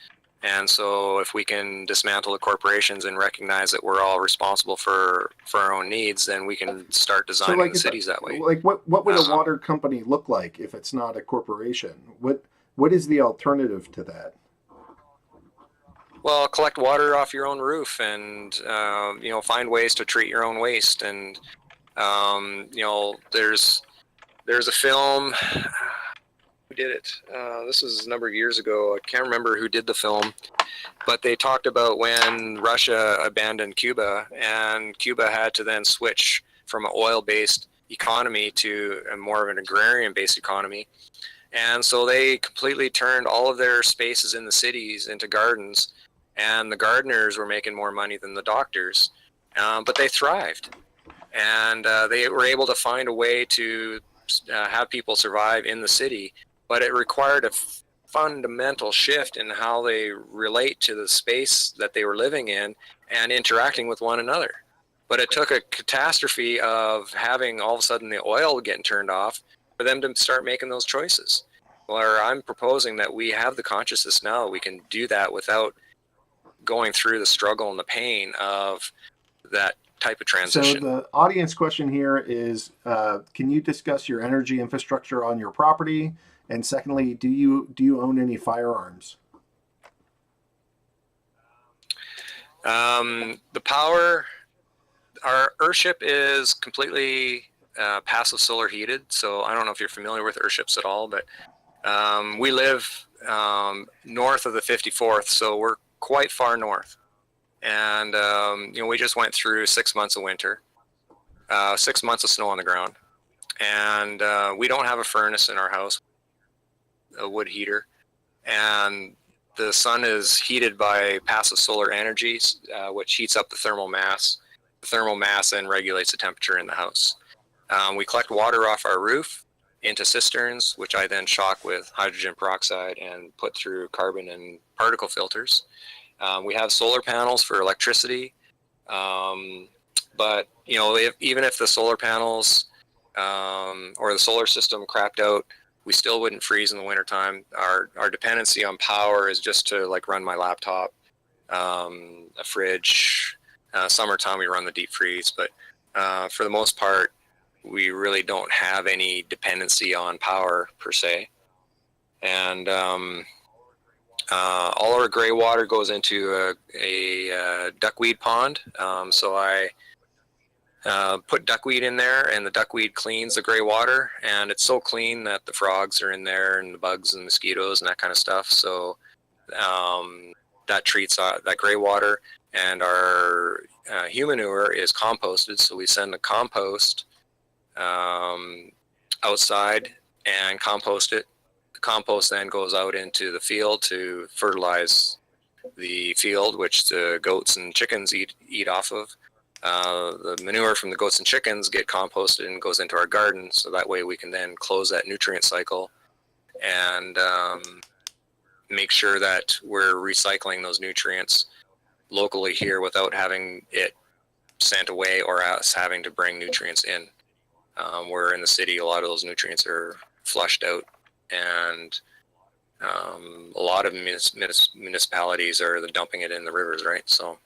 And so if we can dismantle the corporations and recognize that we're all responsible for our own needs, then we can start designing the cities that way. Like what would a water company look like if it's not a corporation? What is the alternative to that? Well, collect water off your own roof, and find ways to treat your own waste. And there's a film. Who did it? This was a number of years ago. I can't remember who did the film, but they talked about when Russia abandoned Cuba, and Cuba had to then switch from an oil-based economy to a more of an agrarian-based economy. And so they completely turned all of their spaces in the cities into gardens, and the gardeners were making more money than the doctors, but they thrived. And they were able to find a way to have people survive in the city, but it required a fundamental shift in how they relate to the space that they were living in and interacting with one another. But it took a catastrophe of having all of a sudden the oil getting turned off for them to start making those choices. Where I'm proposing that we have the consciousness now, we can do that without going through the struggle and the pain of that type of transition. So the audience question here is, can you discuss your energy infrastructure on your property? And secondly, do you own any firearms? The power, our Earthship is completely passive solar heated. So I don't know if you're familiar with Earthships at all, but we live north of the 54th, so we're quite far north. And we just went through 6 months of winter, 6 months of snow on the ground, and we don't have a furnace in our house, a wood heater, and the sun is heated by passive solar energy, which heats up the thermal mass. The thermal mass then regulates the temperature in the house. We collect water off our roof into cisterns, which I then shock with hydrogen peroxide and put through carbon and particle filters. We have solar panels for electricity, but even if the solar panels or the solar system crapped out, we still wouldn't freeze in the wintertime. Our dependency on power is just to run my laptop, a fridge. Summertime we run the deep freeze, but for the most part, we really don't have any dependency on power per se. And all our gray water goes into a duckweed pond. So I put duckweed in there, and the duckweed cleans the gray water, and it's so clean that the frogs are in there and the bugs and mosquitoes and that kind of stuff. So that treats that gray water. And our human manure is composted, so we send the compost outside and compost it. The compost then goes out into the field to fertilize the field, which the goats and chickens eat off of. The manure from the goats and chickens get composted and goes into our garden, so that way we can then close that nutrient cycle and make sure that we're recycling those nutrients locally here without having it sent away or us having to bring nutrients in. Where in the city, a lot of those nutrients are flushed out, and a lot of municipalities are dumping it in the rivers, right? So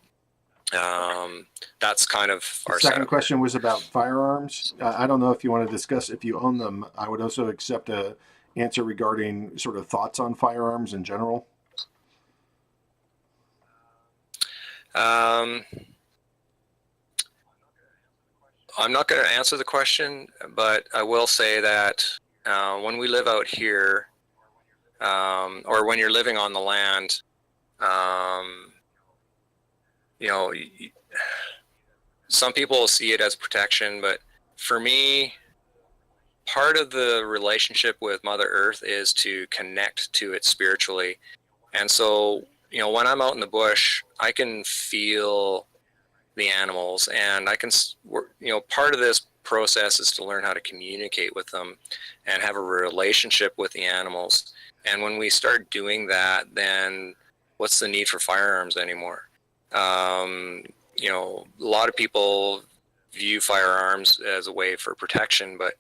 that's kind of our The second setup. question was about firearms. I don't know if you want to discuss if you own them. I would also accept a answer regarding sort of thoughts on firearms in general. I'm not going to answer the question, but I will say that when we live out here, or when you're living on the land, some people see it as protection, but for me, part of the relationship with Mother Earth is to connect to it spiritually. And so, when I'm out in the bush, I can feel the animals, and I can, part of this process is to learn how to communicate with them and have a relationship with the animals. And when we start doing that, then what's the need for firearms anymore? A lot of people view firearms as a way for protection, but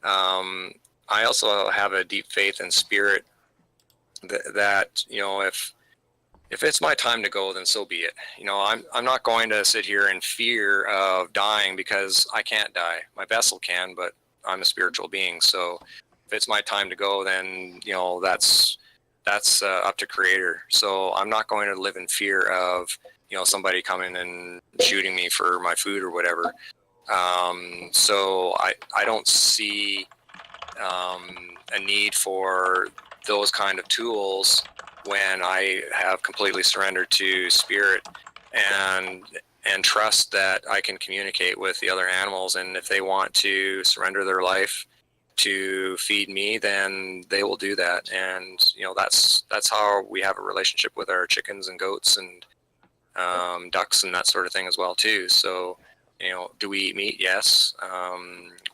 I also have a deep faith and spirit that if if it's my time to go, then so be it. I'm not going to sit here in fear of dying because I can't die. My vessel can, but I'm a spiritual being. So if it's my time to go, then that's up to Creator. So I'm not going to live in fear of somebody coming and shooting me for my food or whatever. So I don't see a need for those kind of tools when I have completely surrendered to spirit and trust that I can communicate with the other animals, and if they want to surrender their life to feed me, then they will do that. And that's how we have a relationship with our chickens and goats and ducks and that sort of thing as well too. So do we eat meat? Yes.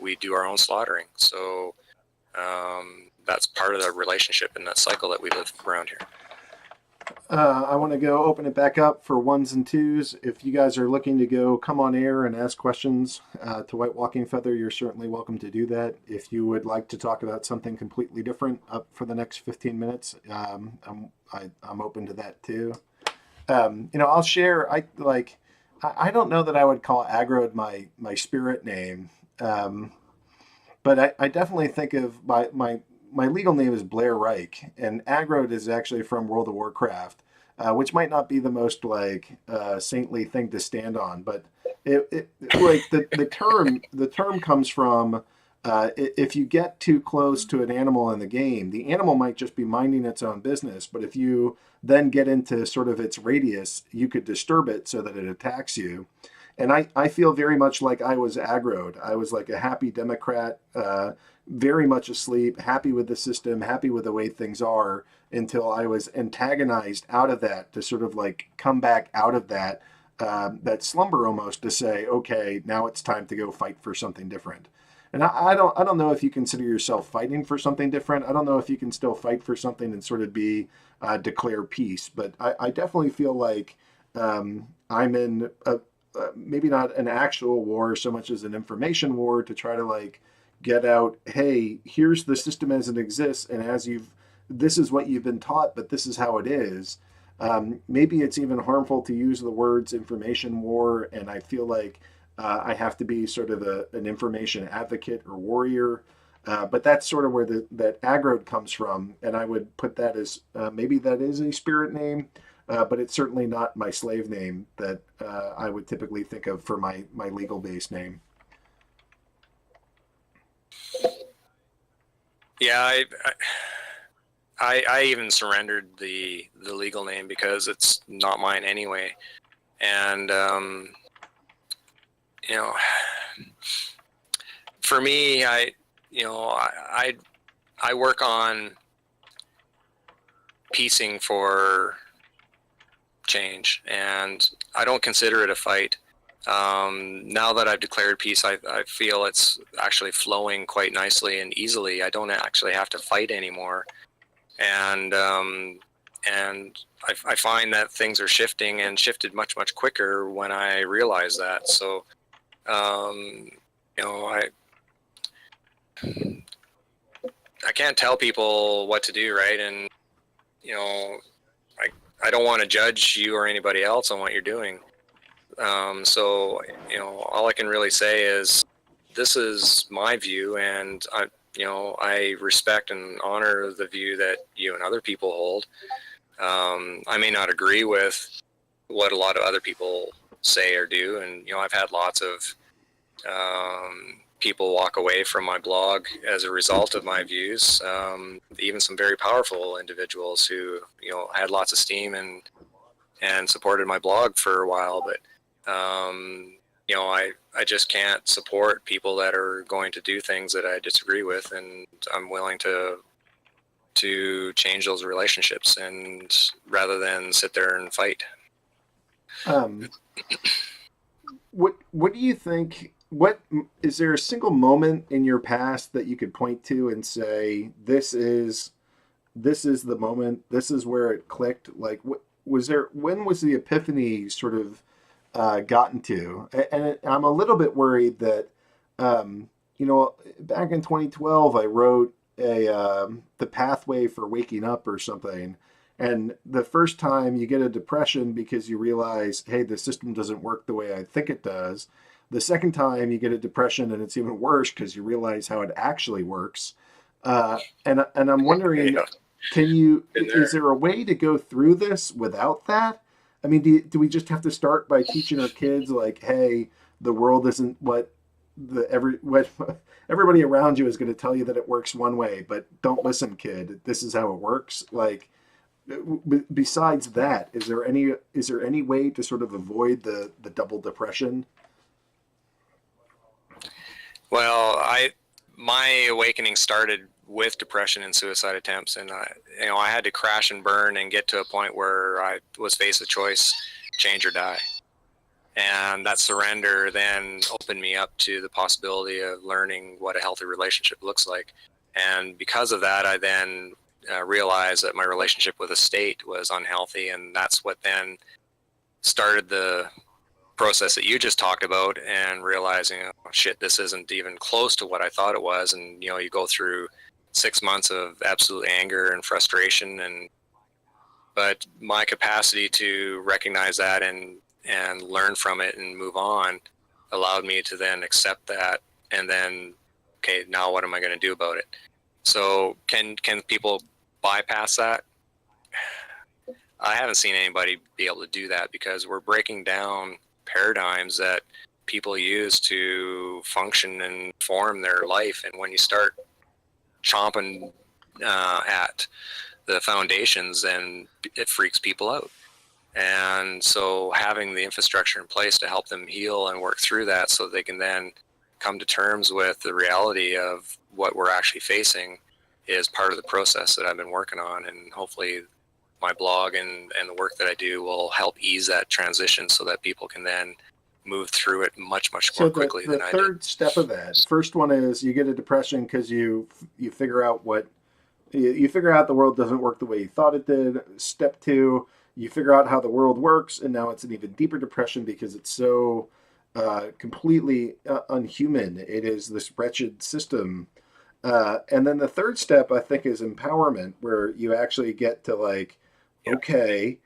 We do our own slaughtering. So that's part of the relationship and that cycle that we live around here. I want to go open it back up for ones and twos. If you guys are looking to go come on air and ask questions to White Walking Feather, you're certainly welcome to do that. If you would like to talk about something completely different up for the next 15 minutes, I'm open to that too. I'll share. I don't know that I would call Aggroed my spirit name, but I definitely think of my legal name is Blair Reich, and Aggroed is actually from World of Warcraft, which might not be the most saintly thing to stand on, but the term comes from if you get too close to an animal in the game, the animal might just be minding its own business, but if you then get into sort of its radius, you could disturb it so that it attacks you. And I feel very much like I was aggroed. I was like a happy Democrat, very much asleep, happy with the system, happy with the way things are, until I was antagonized out of that to sort of come back out of that slumber almost to say, okay, now it's time to go fight for something different. And I don't know if you consider yourself fighting for something different. I don't know if you can still fight for something and sort of declare peace. But I definitely feel like I'm in maybe not an actual war so much as an information war to try to get out, hey, here's the system as it exists, and this is what you've been taught, but this is how it is. Maybe it's even harmful to use the words information war, and I feel like I have to be sort of an information advocate or warrior, but that's sort of where that aggroed comes from, and I would put that as maybe that is a spirit name, but it's certainly not my slave name that I would typically think of for my legal base name. Yeah, I even surrendered the legal name because it's not mine anyway, and for me, I work on piecing for change, and I don't consider it a fight. Now that I've declared peace, I feel it's actually flowing quite nicely and easily. I don't actually have to fight anymore, and I find that things are shifting and shifted much quicker when I realize that. So, I can't tell people what to do, right? And I don't want to judge you or anybody else on what you're doing. So all I can really say is this is my view, and I respect and honor the view that you and other people hold. I may not agree with what a lot of other people say or do, and I've had lots of people walk away from my blog as a result of my views. Even some very powerful individuals who had lots of steam and supported my blog for a while, but I just can't support people that are going to do things that I disagree with, and I'm willing to change those relationships, and rather than sit there and fight. What do you think? What is there a single moment in your past that you could point to and say this is the moment, this is where it clicked? When was the epiphany sort of gotten to? And I'm a little bit worried that back in 2012 I wrote the pathway for waking up or something, And the first time you get a depression because you realize, hey, the system doesn't work the way I think it does. The second time you get a depression and it's even worse because you realize how it actually works. And I'm wondering, Yeah, can you, been is there. there a way to go through this without that? I mean, do we just have to start by teaching our kids like, hey, the world isn't what everybody around you is going to tell you that it works one way, but don't listen, kid. This is how it works. Like, besides that, is there any way to sort of avoid the double depression? Well, my awakening started with depression and suicide attempts, and I had to crash and burn and get to a point where I was faced with choice: change or die. And that surrender then opened me up to the possibility of learning what a healthy relationship looks like. And because of that, I then realized that my relationship with the state was unhealthy, and that's what then started the process that you just talked about, and realizing, oh shit, this isn't even close to what I thought it was. And you go through 6 months of absolute anger and frustration, but my capacity to recognize that and learn from it and move on allowed me to then accept that, and then, okay, now what am I going to do about it? So can people bypass that? I haven't seen anybody be able to do that, because we're breaking down paradigms that people use to function and form their life. And when you start chomping at the foundations, then it freaks people out. And so having the infrastructure in place to help them heal and work through that, so they can then come to terms with the reality of what we're actually facing, is part of the process that I've been working on. And hopefully my blog and the work that I do will help ease that transition, so that people can then move through it much more So quickly the than I did. third step of that, first one is you get a depression because you figure out you figure out the world doesn't work the way you thought it did. Step two, you figure out how the world works, and now it's an even deeper depression because it's so completely unhuman. It is this wretched system. And then the third step, I think, is empowerment, where you actually get to like, okay,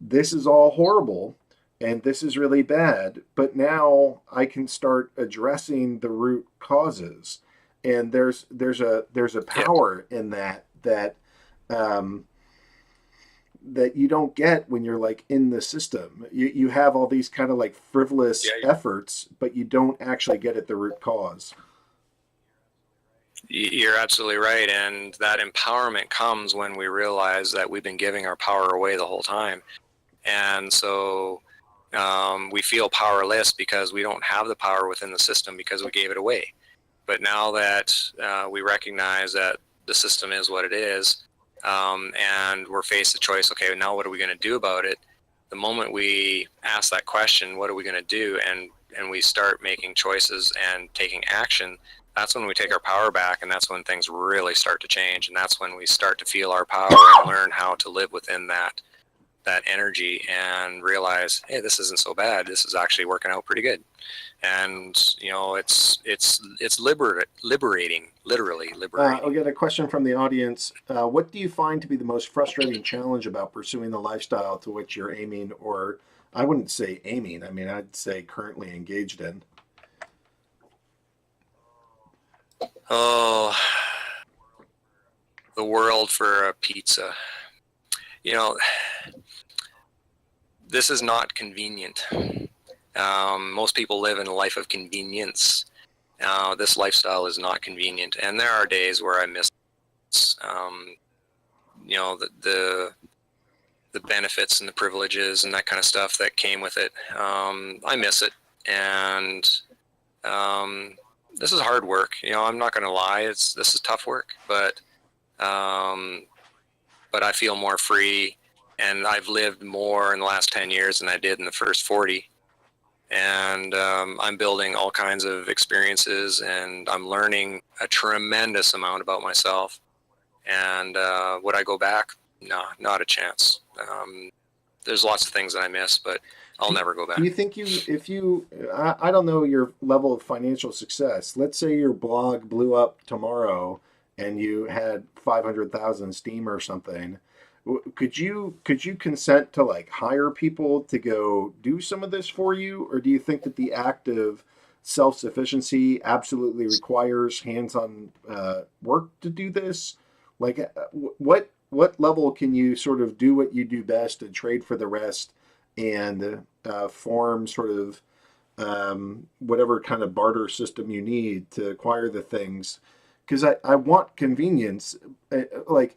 this is all horrible and this is really bad, but now I can start addressing the root causes. And there's a power in um, that you don't get when you're like in the system. You have all these kind of like frivolous efforts, but you don't actually get at the root cause. You're absolutely right. And that empowerment comes when we realize that we've been giving our power away the whole time. And so we feel powerless because we don't have the power within the system, because we gave it away. But now that we recognize that the system is what it is, and we're faced with the choice, okay, now what are we going to do about it? The moment we ask that question, what are we going to do? And we start making choices and taking action, that's when we take our power back, and that's when things really start to change. And that's when we start to feel our power and learn how to live within that energy, and realize, hey, this isn't so bad. This is actually working out pretty good. And it's liberating, literally liberating. I'll get a question from the audience. What do you find to be the most frustrating challenge about pursuing the lifestyle to which you're aiming, or I wouldn't say aiming, I mean, I'd say currently engaged in? Oh, the world for a pizza. This is not convenient. Most people live in a life of convenience. This lifestyle is not convenient, and there are days where I miss, the benefits and the privileges and that kind of stuff that came with it. I miss it, and this is hard work. I'm not going to lie. This is tough work, but I feel more free, and I've lived more in the last 10 years than I did in the first 40. And I'm building all kinds of experiences, and I'm learning a tremendous amount about myself. And would I go back? No, not a chance. There's lots of things that I miss, but I'll never go back. Do you think I don't know your level of financial success. Let's say your blog blew up tomorrow and you had 500,000 Steam or something. Could you consent to like hire people to go do some of this for you, or do you think that the act of self-sufficiency absolutely requires hands-on work to do this? Like, what level can you sort of do what you do best and trade for the rest, and form sort of whatever kind of barter system you need to acquire the things? Because I want convenience. Like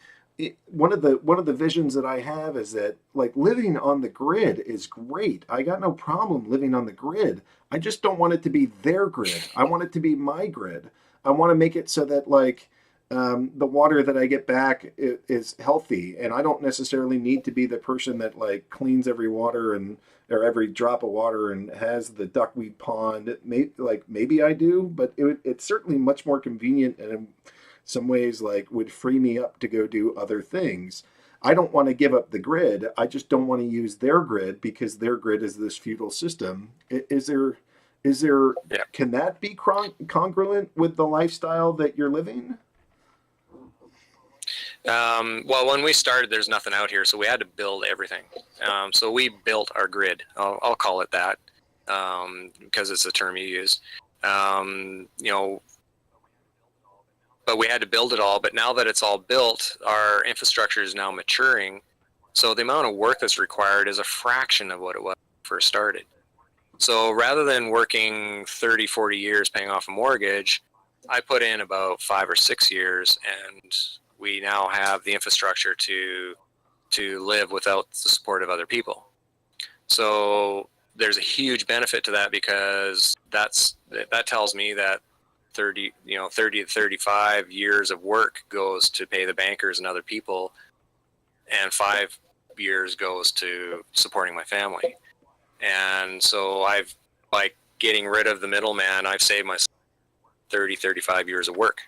one of the visions that I have is that like living on the grid is great. I got no problem living on the grid. I just don't want it to be their grid. I want it to be my grid. I want to make it so that like the water that I get back is healthy, and I don't necessarily need to be the person that like cleans every water and or every drop of water and has the duckweed pond. Maybe I do, but it's certainly much more convenient and in some ways like would free me up to go do other things. I don't want to give up the grid. I just don't want to use their grid because their grid is this feudal system. Is there Yeah. can that be congruent with the lifestyle that you're living? Well, when we started, there's nothing out here, so we had to build everything. So we built our grid. I'll call it that because it's the term you use. But we had to build it all. But now that it's all built, our infrastructure is now maturing. So the amount of work that's required is a fraction of what it was when we first started. So rather than working 30, 40 years paying off a mortgage, I put in about 5 or 6 years, and we now have the infrastructure to live without the support of other people. So there's a huge benefit to that because that tells me that 30 to 35 years of work goes to pay the bankers and other people, and 5 years goes to supporting my family. And so I've, like, getting rid of the middleman, I've saved myself 30, 35 years of work.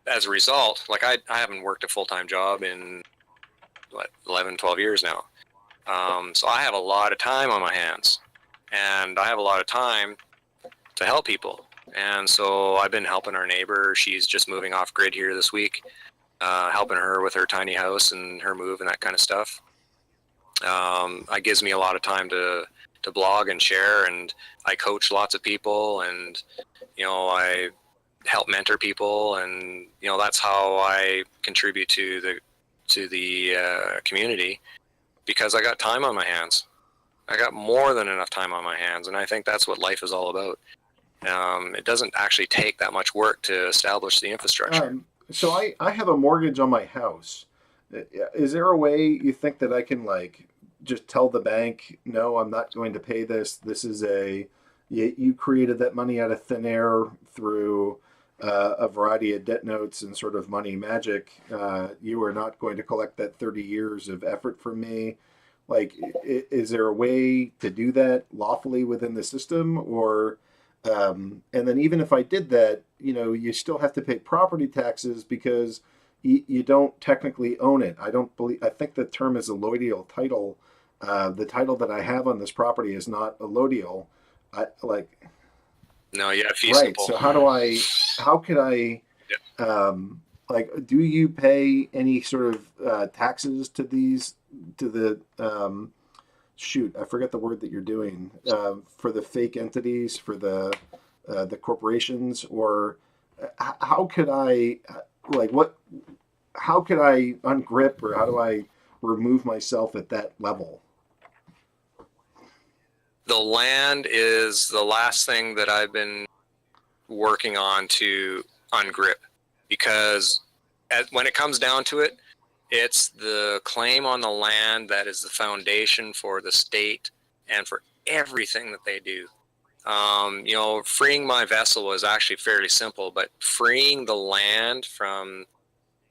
As a result, like I haven't worked a full-time job in 11, 12 years now. So I have a lot of time on my hands, and I have a lot of time to help people. And so I've been helping our neighbor. She's just moving off grid here this week, helping her with her tiny house and her move and that kind of stuff. It gives me a lot of time to blog and share, and I coach lots of people, and I help mentor people, and that's how I contribute to the community, because I got time on my hands. I got more than enough time on my hands, and I think that's what life is all about. It doesn't actually take that much work to establish the infrastructure. So I have a mortgage on my house. Is there a way you think that I can like just tell the bank, no, I'm not going to pay this. This is you created that money out of thin air through a variety of debt notes and sort of money magic. You are not going to collect that 30 years of effort from me. Like, is there a way to do that lawfully within the system? Or, and then even if I did that, you still have to pay property taxes because you don't technically own it. I think the term is allodial title. The title that I have on this property is not allodial. No, yeah, fee Right. simple. So how could I, do you pay any sort of taxes to the, I forget the word that you're doing, for the fake entities, for the corporations, or how could I, how could I ungrip, or how do I remove myself at that level? The land is the last thing that I've been working on to ungrip, because when it comes down to it, it's the claim on the land that is the foundation for the state and for everything that they do. Freeing my vessel was actually fairly simple, but freeing the land from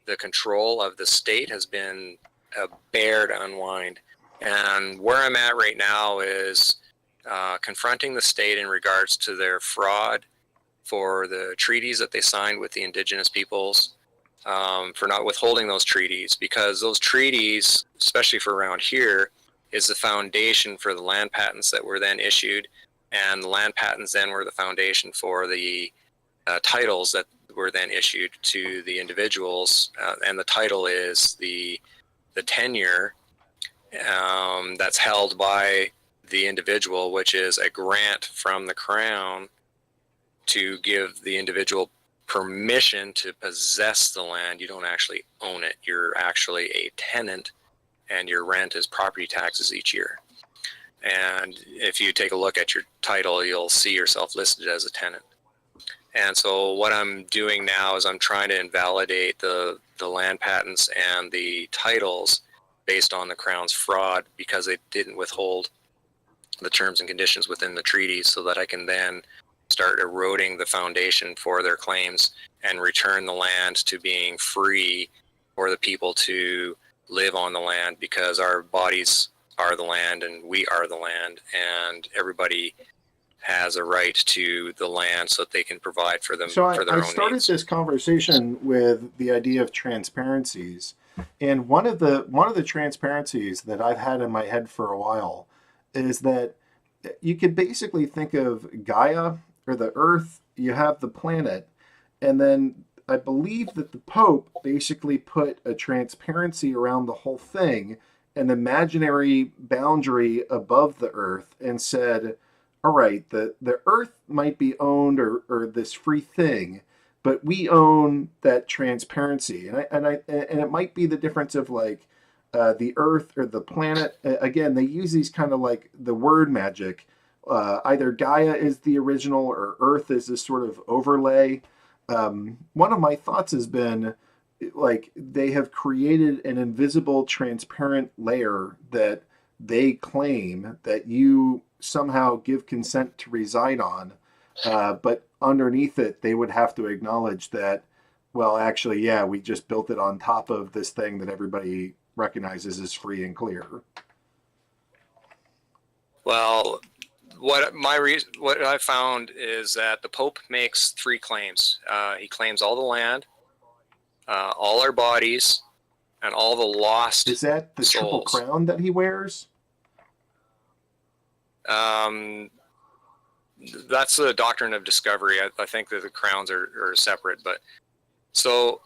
the control of the state has been a bear to unwind. And where I'm at right now is confronting the state in regards to their fraud for the treaties that they signed with the indigenous peoples, for not withholding those treaties, because those treaties, especially for around here, is the foundation for the land patents that were then issued, and the land patents then were the foundation for the titles that were then issued to the individuals, and the title is the tenure that's held by the individual, which is a grant from the Crown to give the individual permission to possess the land. You don't actually own it. You're actually a tenant, and your rent is property taxes each year. And if you take a look at your title, you'll see yourself listed as a tenant. And so what I'm doing now is I'm trying to invalidate the land patents and the titles based on the Crown's fraud, because they didn't withhold the terms and conditions within the treaty, so that I can then start eroding the foundation for their claims and return the land to being free for the people to live on the land, because our bodies are the land and we are the land, and everybody has a right to the land so that they can provide for them So for their I own started needs. this conversation with the idea of transparencies, and one of the transparencies that I've had in my head for a while is that you could basically think of Gaia or the Earth. You have the planet, and then I believe that the Pope basically put a transparency around the whole thing, an imaginary boundary above the Earth, and said, all right, the Earth might be owned or this free thing, but we own that transparency, and it might be the difference of like the Earth or the planet. Again, they use these kind of like the word magic. Either Gaia is the original or Earth is this sort of overlay. One of my thoughts has been like they have created an invisible, transparent layer that they claim that you somehow give consent to reside on, but underneath it, they would have to acknowledge that, well, actually, yeah, we just built it on top of this thing that everybody recognizes as free and clear. Well, what I found is that the Pope makes three claims. He claims all the land, all our bodies, and all the lost Is that the triple souls. crown that he wears? That's the doctrine of discovery. I think that the crowns are separate. But so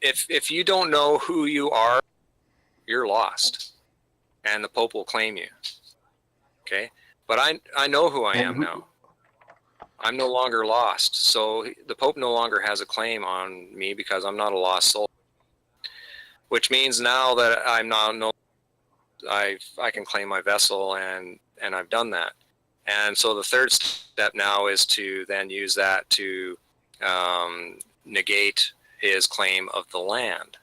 if you don't know who you are, you're lost, and the Pope will claim you. Okay, but I know who I am now. I'm no longer lost, so the Pope no longer has a claim on me because I'm not a lost soul. Which means now that I'm now I can claim my vessel, and I've done that. And so the third step now is to then use that to negate his claim of the land.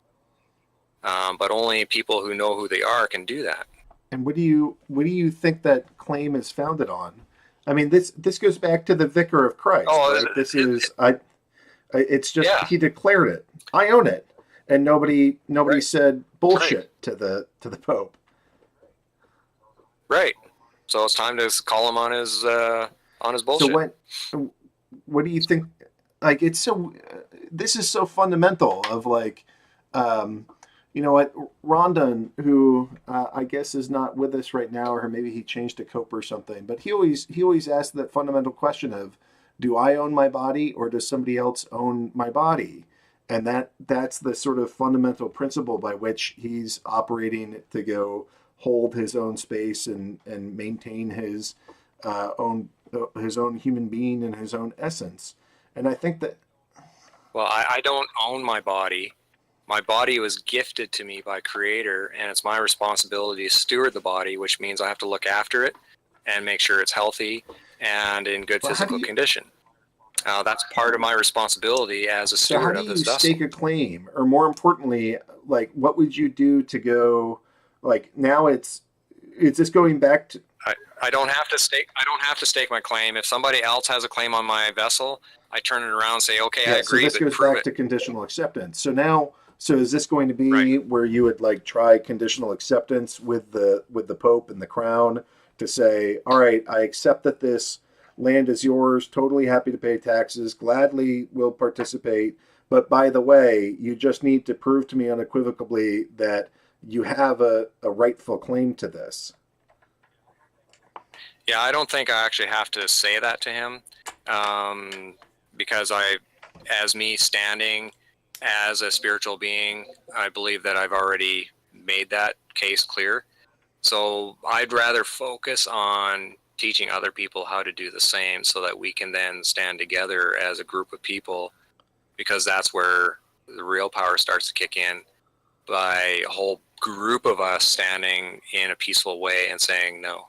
But only people who know who they are can do that. And what do you think that claim is founded on? I mean, this goes back to the Vicar of Christ. Oh, right? It's just Yeah. he declared it. I own it, and nobody Right. said bullshit to the Pope. Right. So it's time to call him on his bullshit. So what do you think? Like, it's so this is so fundamental of like, you know what, Rondon, who I guess is not with us right now, or maybe he changed to Cope or something, but he always asks that fundamental question of, do I own my body or does somebody else own my body? And that's the sort of fundamental principle by which he's operating to go hold his own space and maintain his own human being and his own essence. And I think that, Well, I don't own my body. My body was gifted to me by Creator, and it's my responsibility to steward the body, which means I have to look after it and make sure it's healthy and in good Well, how physical do you- condition. That's part of my responsibility as a so how steward do of you this vessel. stake a claim? Or more importantly, like, what would you do to go, like, now it's just going back to, I don't have to stake my claim. If somebody else has a claim on my vessel, I turn it around and say, okay, I yeah, so agree, this but goes prove back it. to conditional acceptance. So is this going to be Right. where you would like try conditional acceptance with the Pope and the Crown to say, all right, I accept that this land is yours, totally happy to pay taxes, gladly will participate, but by the way, you just need to prove to me unequivocally that you have a rightful claim to this. Yeah, I don't think I actually have to say that to him, because as me standing as a spiritual being, I believe that I've already made that case clear. So I'd rather focus on teaching other people how to do the same so that we can then stand together as a group of people, because that's where the real power starts to kick in, by a whole group of us standing in a peaceful way and saying no.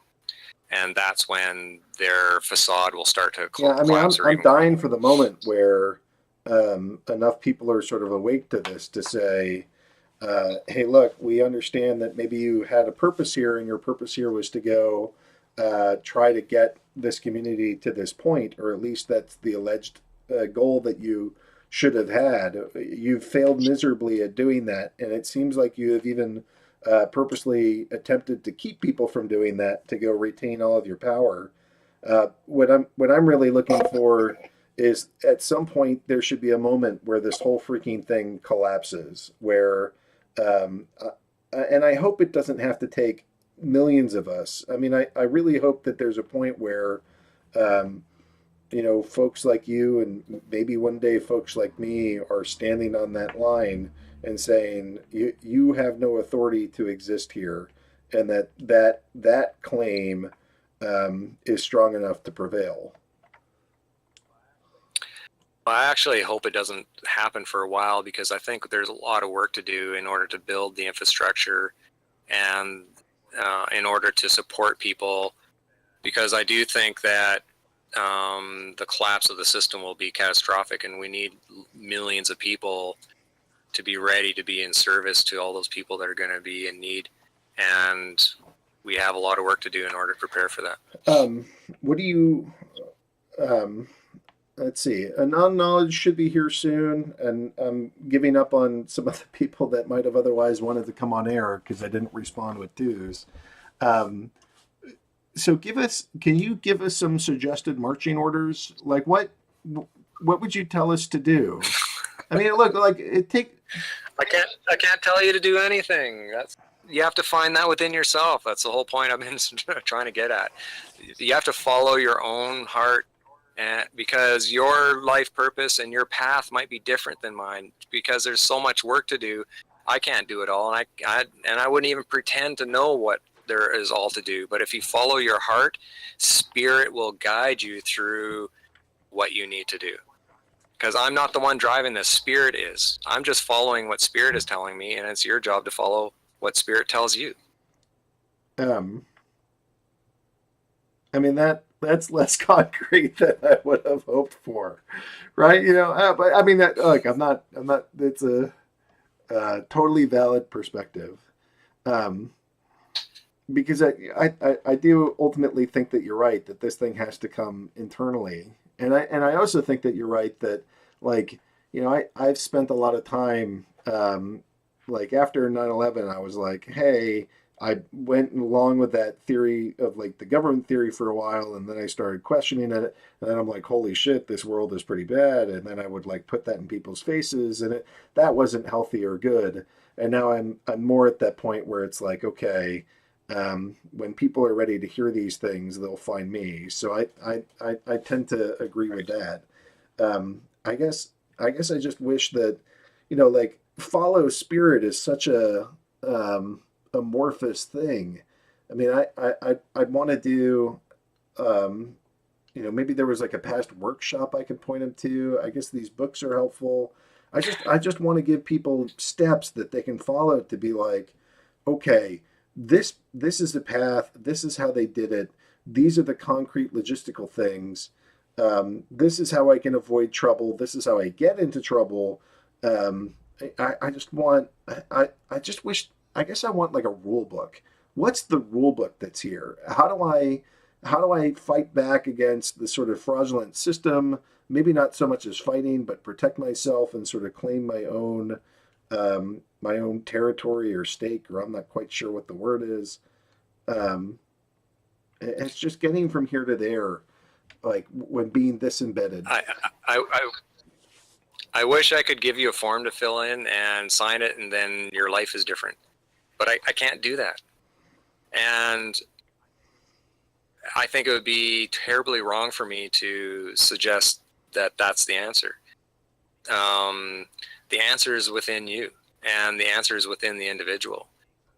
And that's when their facade will start to collapse. I'm dying for the moment where enough people are sort of awake to this to say, hey, look, we understand that maybe you had a purpose here, and your purpose here was to go try to get this community to this point, or at least that's the alleged goal that you should have had. You've failed miserably at doing that, and it seems like you have even purposely attempted to keep people from doing that to go retain all of your power. What I'm really looking for is, at some point there should be a moment where this whole freaking thing collapses, where and I hope it doesn't have to take millions of us. I mean, I really hope that there's a point where folks like you, and maybe one day folks like me, are standing on that line and saying, you have no authority to exist here, and that claim is strong enough to prevail. I actually hope it doesn't happen for a while, because I think there's a lot of work to do in order to build the infrastructure and in order to support people, because I do think that the collapse of the system will be catastrophic, and we need millions of people to be ready to be in service to all those people that are going to be in need. And we have a lot of work to do in order to prepare for that. What do you... let's see. Non-knowledge should be here soon, and I'm giving up on some of the people that might have otherwise wanted to come on air because I didn't respond with twos. So can you give us some suggested marching orders? Like what would you tell us to do? I mean, look, like I can't tell you to do anything. You have to find that within yourself. That's the whole point I've been trying to get at. You have to follow your own heart. And because your life purpose and your path might be different than mine, because there's so much work to do. I can't do it all, and I wouldn't even pretend to know what there is all to do. But if you follow your heart, Spirit will guide you through what you need to do. Because I'm not the one driving this, Spirit is. I'm just following what Spirit is telling me, and it's your job to follow what Spirit tells you. I mean, that's less concrete than I would have hoped for, right? But I mean, that, look, I'm not. It's a totally valid perspective, because I do ultimately think that you're right, that this thing has to come internally, and I also think that you're right that, like, I've spent a lot of time, like after 9/11, I was like, hey. I went along with that theory of, like, the government theory for a while, and then I started questioning it, and then I'm like, holy shit, this world is pretty bad, and then I would, like, put that in people's faces, and that wasn't healthy or good. And now I'm more at that point where it's like, okay, when people are ready to hear these things, they'll find me. So I tend to agree with that. I guess I just wish that, like, follow Spirit is such a amorphous thing. I mean, I'd want to do, maybe there was like a past workshop I could point them to. I guess these books are helpful. I just want to give people steps that they can follow to be like, okay, this is the path. This is how they did it. These are the concrete logistical things. This is how I can avoid trouble. This is how I get into trouble. I just want, I just wish, I guess I want like a rule book. What's the rule book that's here? How do I fight back against the sort of fraudulent system? Maybe not so much as fighting, but protect myself and sort of claim my own territory or stake, or I'm not quite sure what the word is. It's just getting from here to there, like when being this embedded. I wish I could give you a form to fill in and sign it, and then your life is different. But I can't do that. And I think it would be terribly wrong for me to suggest that that's the answer. the answer is within you, and the answer is within the individual.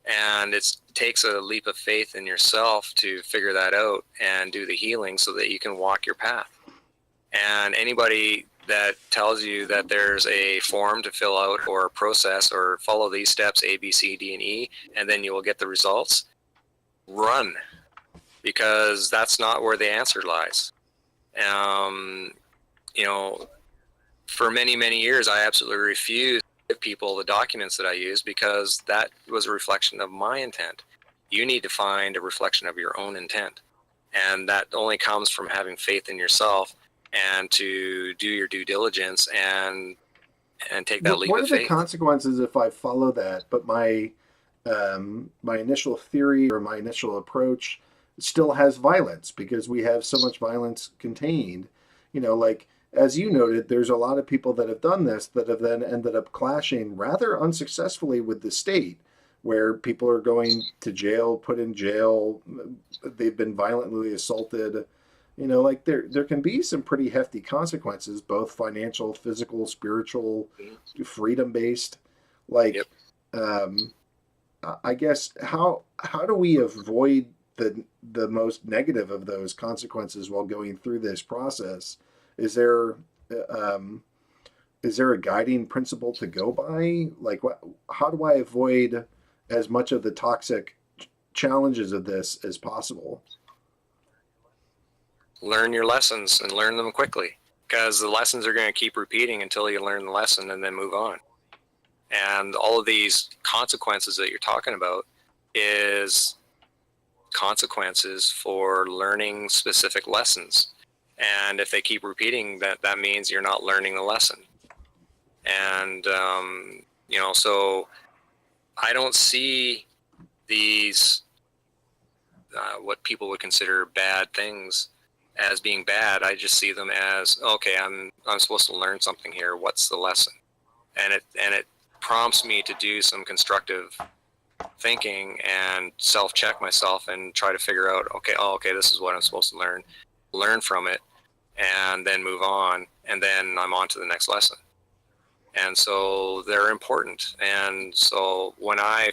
And it takes a leap of faith in yourself to figure that out and do the healing so that you can walk your path. And anybody that tells you that there's a form to fill out or a process or follow these steps, A, B, C, D, and E, and then you will get the results, run, because that's not where the answer lies. You know, for many, many years, I absolutely refused to give people the documents that I use because that was a reflection of my intent. You need to find a reflection of your own intent. And that only comes from having faith in yourself and to do your due diligence and take that leap What of are the faith. consequences if I follow that, but my initial theory or my initial approach still has violence because we have so much violence contained? You know, like, as you noted, there's a lot of people that have done this that have then ended up clashing rather unsuccessfully with the state, where people are going to jail, put in jail, they've been violently assaulted. You know, like there can be some pretty hefty consequences, both financial, physical, spiritual, freedom-based. Like, Yep. I guess how do we avoid the most negative of those consequences while going through this process? Is there a guiding principle to go by? Like, how do I avoid as much of the toxic challenges of this as possible? Learn your lessons and learn them quickly, because the lessons are going to keep repeating until you learn the lesson and then move on. And all of these consequences that you're talking about is consequences for learning specific lessons. And if they keep repeating, that means you're not learning the lesson. And, you know, so I don't see these, what people would consider bad things as being bad. I just see them as, okay, I'm supposed to learn something here. What's the lesson? And it prompts me to do some constructive thinking and self-check myself and try to figure out, okay, this is what I'm supposed to learn from it, and then move on, and then I'm on to the next lesson. And so they're important. And so when I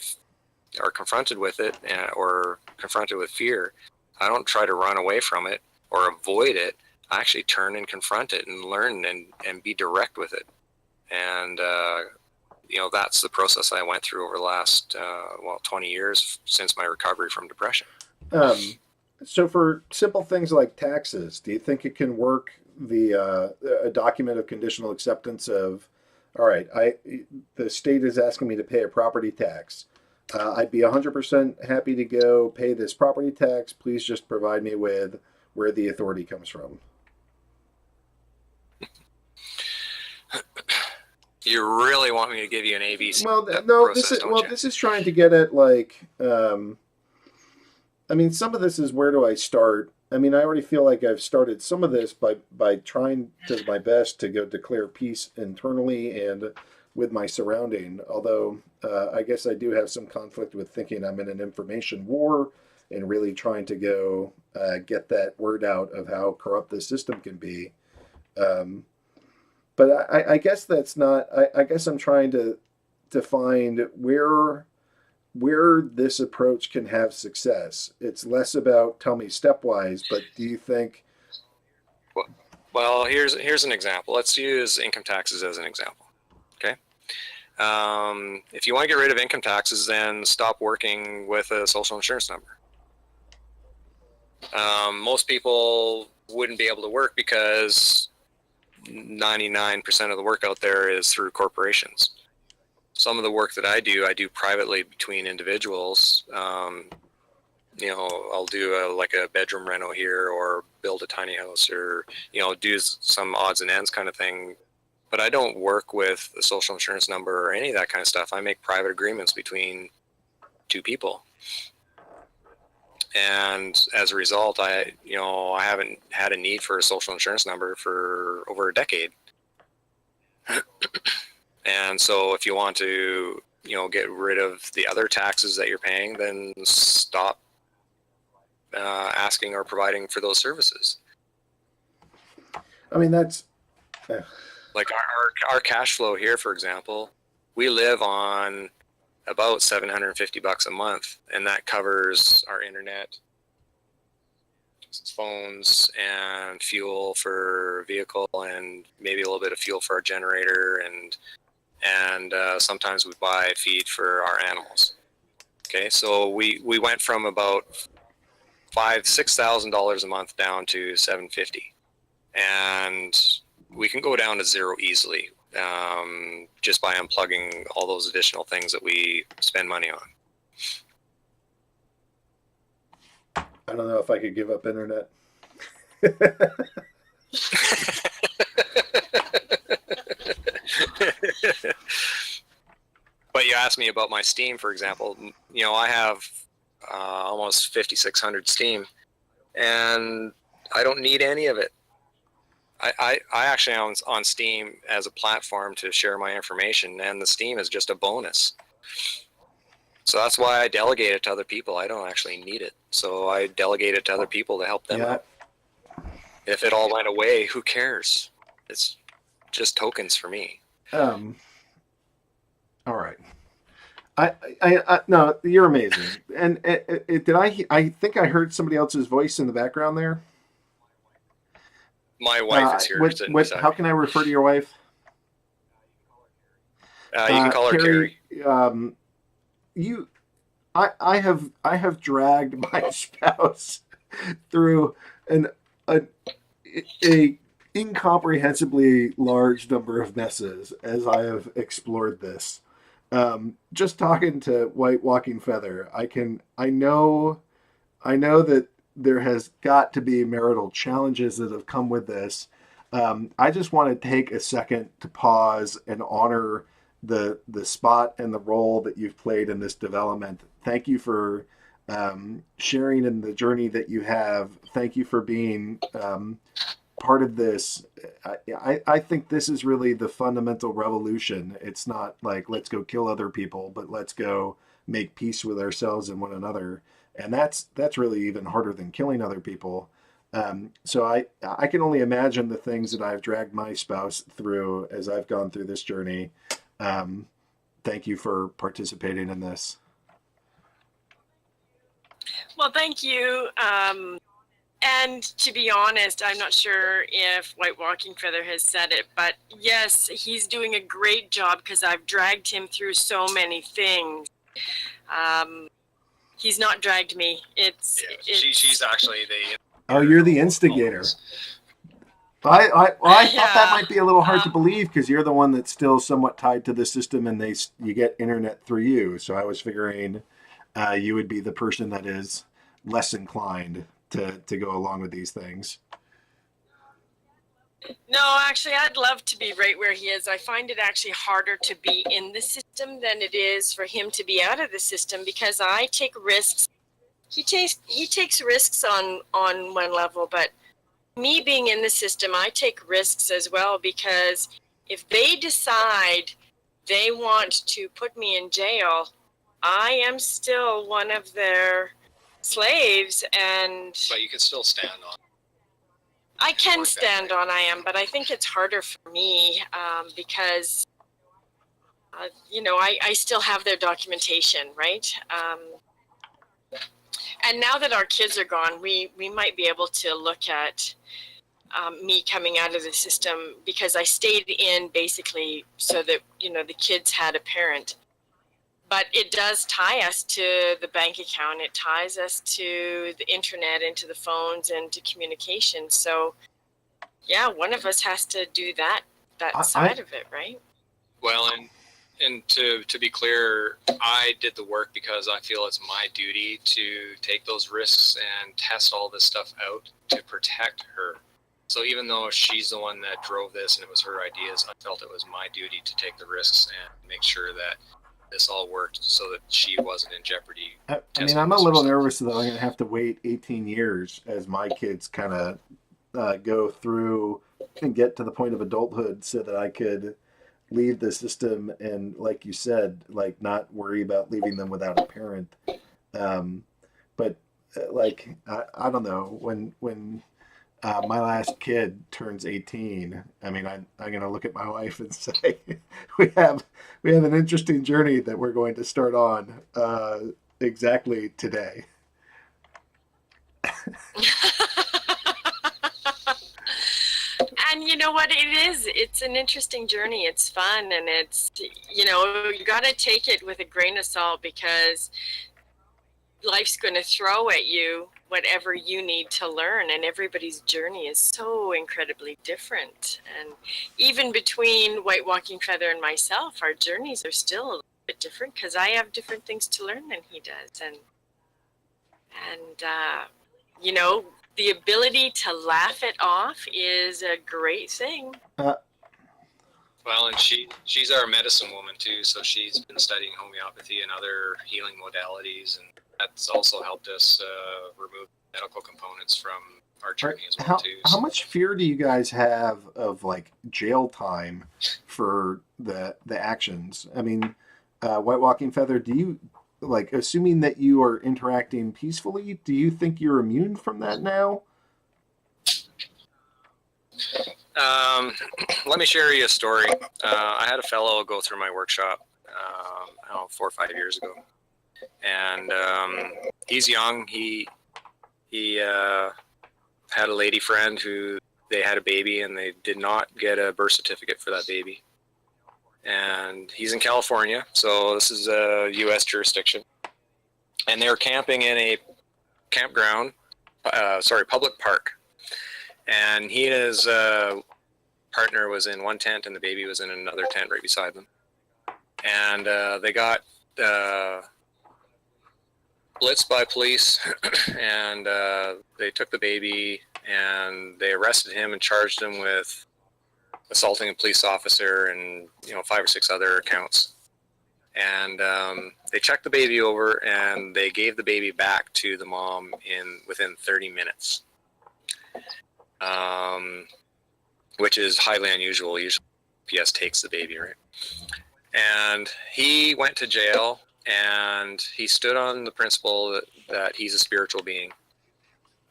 are confronted with it or confronted with fear, I don't try to run away from it or avoid it. I actually turn and confront it and learn and be direct with it. And, you know, that's the process I went through over the last, 20 years since my recovery from depression. So for simple things like taxes, do you think it can work a document of conditional acceptance of, all right, the state is asking me to pay a property tax. I'd be 100% happy to go pay this property tax. Please just provide me with where the authority comes from. You really want me to give you an ABC? Well, no, this is trying to get at, like, I mean, some of this is, where do I start? I mean, I already feel like I've started some of this by trying to my best to go declare peace internally and with my surrounding. Although I guess I do have some conflict with thinking I'm in an information war and really trying to go get that word out of how corrupt the system can be. But I guess that's not. I guess I'm trying to find where this approach can have success. It's less about tell me stepwise, but do you think? Well, here's an example. Let's use income taxes as an example. Okay. If you want to get rid of income taxes, then stop working with a social insurance number. Most people wouldn't be able to work because 99% of the work out there is through corporations. Some of the work that I do privately between individuals. You know, I'll do a bedroom reno here, or build a tiny house, or, you know, do some odds and ends kind of thing. But I don't work with a social insurance number or any of that kind of stuff. I make private agreements between two people. And as a result, I haven't had a need for a social insurance number for over a decade. And so if you want to, you know, get rid of the other taxes that you're paying, then stop asking or providing for those services. I mean, that's. Like our cash flow here, for example, we live on about $750 a month, and that covers our internet, phones, and fuel for vehicle, and maybe a little bit of fuel for our generator, and sometimes we buy feed for our animals. Okay, so we went from about $6,000 a month down to $750, and we can go down to zero easily, just by unplugging all those additional things that we spend money on. I don't know if I could give up internet. But you asked me about my Steam, for example. You know, I have almost 5,600 Steam, and I don't need any of it. I actually am on Steam as a platform to share my information, and the Steam is just a bonus. So that's why I delegate it to other people. I don't actually need it, so I delegate it to other people to help them out. If it all went away, who cares? It's just tokens for me. All right. No, you're amazing. And I think I heard somebody else's voice in the background there. My wife is here. How can I refer to your wife? You can call her Carrie. I have dragged my spouse through a incomprehensibly large number of messes as I have explored this. Just talking to White Walking Feather, I know that there has got to be marital challenges that have come with this. I just want to take a second to pause and honor the spot and the role that you've played in this development. Thank you for sharing in the journey that you have. Thank you for being part of this. I think this is really the fundamental revolution. It's not like let's go kill other people, but let's go make peace with ourselves and one another. And that's really even harder than killing other people. So I can only imagine the things that I've dragged my spouse through as I've gone through this journey. Thank you for participating in this. Well, thank you. And to be honest, I'm not sure if White Walking Feather has said it, but yes, he's doing a great job because I've dragged him through so many things. He's not dragged me. She's actually the... Oh, you're the instigator. I thought that might be a little hard to believe because you're the one that's still somewhat tied to the system and you get internet through you. So I was figuring you would be the person that is less inclined to go along with these things. No, actually, I'd love to be right where he is. I find it actually harder to be in the system than it is for him to be out of the system because I take risks. He takes risks on one level, but me being in the system, I take risks as well because if they decide they want to put me in jail, I am still one of their slaves, But you can still stand on. I can stand on but I think it's harder for me because, I still have their documentation, right? And now that our kids are gone, we might be able to look at me coming out of the system because I stayed in basically so that, the kids had a parent. But it does tie us to the bank account. It ties us to the internet and to the phones and to communication. So, yeah, one of us has to do that side of it, right? Well, and to be clear, I did the work because I feel it's my duty to take those risks and test all this stuff out to protect her. So even though she's the one that drove this and it was her ideas, I felt it was my duty to take the risks and make sure that this all worked so that she wasn't in jeopardy. I mean, I'm a little nervous that I'm going to have to wait 18 years as my kids kind of go through and get to the point of adulthood so that I could leave the system and, like you said, like not worry about leaving them without a parent. But I don't know, when my last kid turns 18. I mean, I'm going to look at my wife and say, we have an interesting journey that we're going to start on exactly today. And you know what it is? It's an interesting journey. It's fun, and it's, you know, you got to take it with a grain of salt, because life's going to throw at you whatever you need to learn, and everybody's journey is so incredibly different. And even between White Walking Feather and myself, our journeys are still a little bit different, because I have different things to learn than he does. And you know, the ability to laugh it off is a great thing. Well, and she's our medicine woman too, so she's been studying homeopathy and other healing modalities, and that's also helped us remove medical components from our journey as well too. How much fear do you guys have of like jail time for the actions? I mean, White Walking Feather, do you, like, assuming that you are interacting peacefully, do you think you're immune from that now? Let me share you a story. I had a fellow go through my workshop, I don't know, 4 or 5 years ago, and he's young. He had a lady friend who they had a baby, and they did not get a birth certificate for that baby. And he's in California, so this is a U.S. jurisdiction. And they were camping in a campground, public park. And he and his partner was in one tent, and the baby was in another tent right beside them. And they got blitzed by police, and they took the baby, and they arrested him and charged him with assaulting a police officer and 5 or 6 other counts. And they checked the baby over, and they gave the baby back to the mom within 30 minutes, which is highly unusual. Usually PS takes the baby, right? And he went to jail, and he stood on the principle that he's a spiritual being.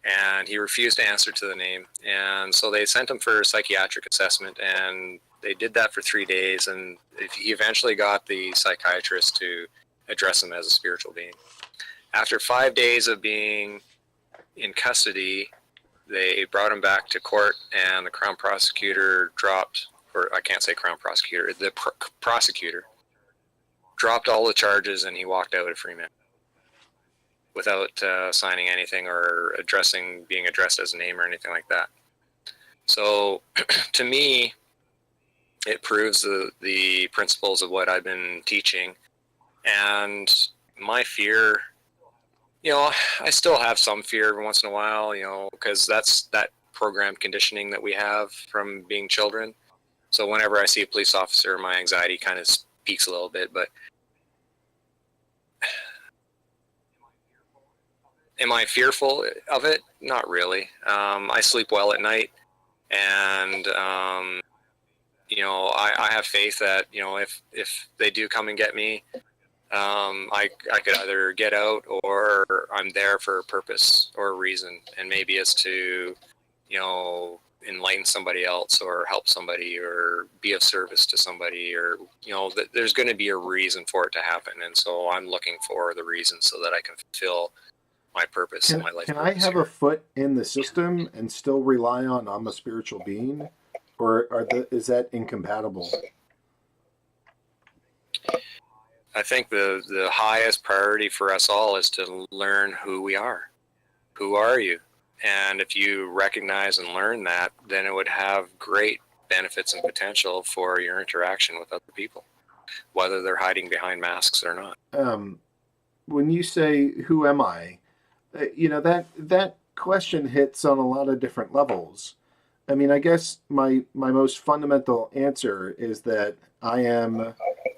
And he refused to answer to the name. And so they sent him for a psychiatric assessment, and they did that for 3 days. And he eventually got the psychiatrist to address him as a spiritual being. After 5 days of being in custody, they brought him back to court, and the Crown prosecutor the prosecutor dropped all the charges, and he walked out a free man without signing anything or being addressed as a name or anything like that. So to me, it proves the principles of what I've been teaching. And my fear, I still have some fear every once in a while, because that's that programmed conditioning that we have from being children. So whenever I see a police officer, my anxiety kind of peaks a little bit. But am I fearful of it? Not really. I sleep well at night, and I have faith that if they do come and get me, I could either get out, or I'm there for a purpose or a reason, and maybe it's to enlighten somebody else, or help somebody, or be of service to somebody, or there's going to be a reason for it to happen. And so I'm looking for the reason so that I can fulfill my purpose in my life. Can I have a foot in the system and still rely on I'm a spiritual being, or is that incompatible? I think the highest priority for us all is to learn who we are. Who are you? And if you recognize and learn that, then it would have great benefits and potential for your interaction with other people, whether they're hiding behind masks or not. When you say, who am I? That question hits on a lot of different levels. I mean, I guess my most fundamental answer is that I am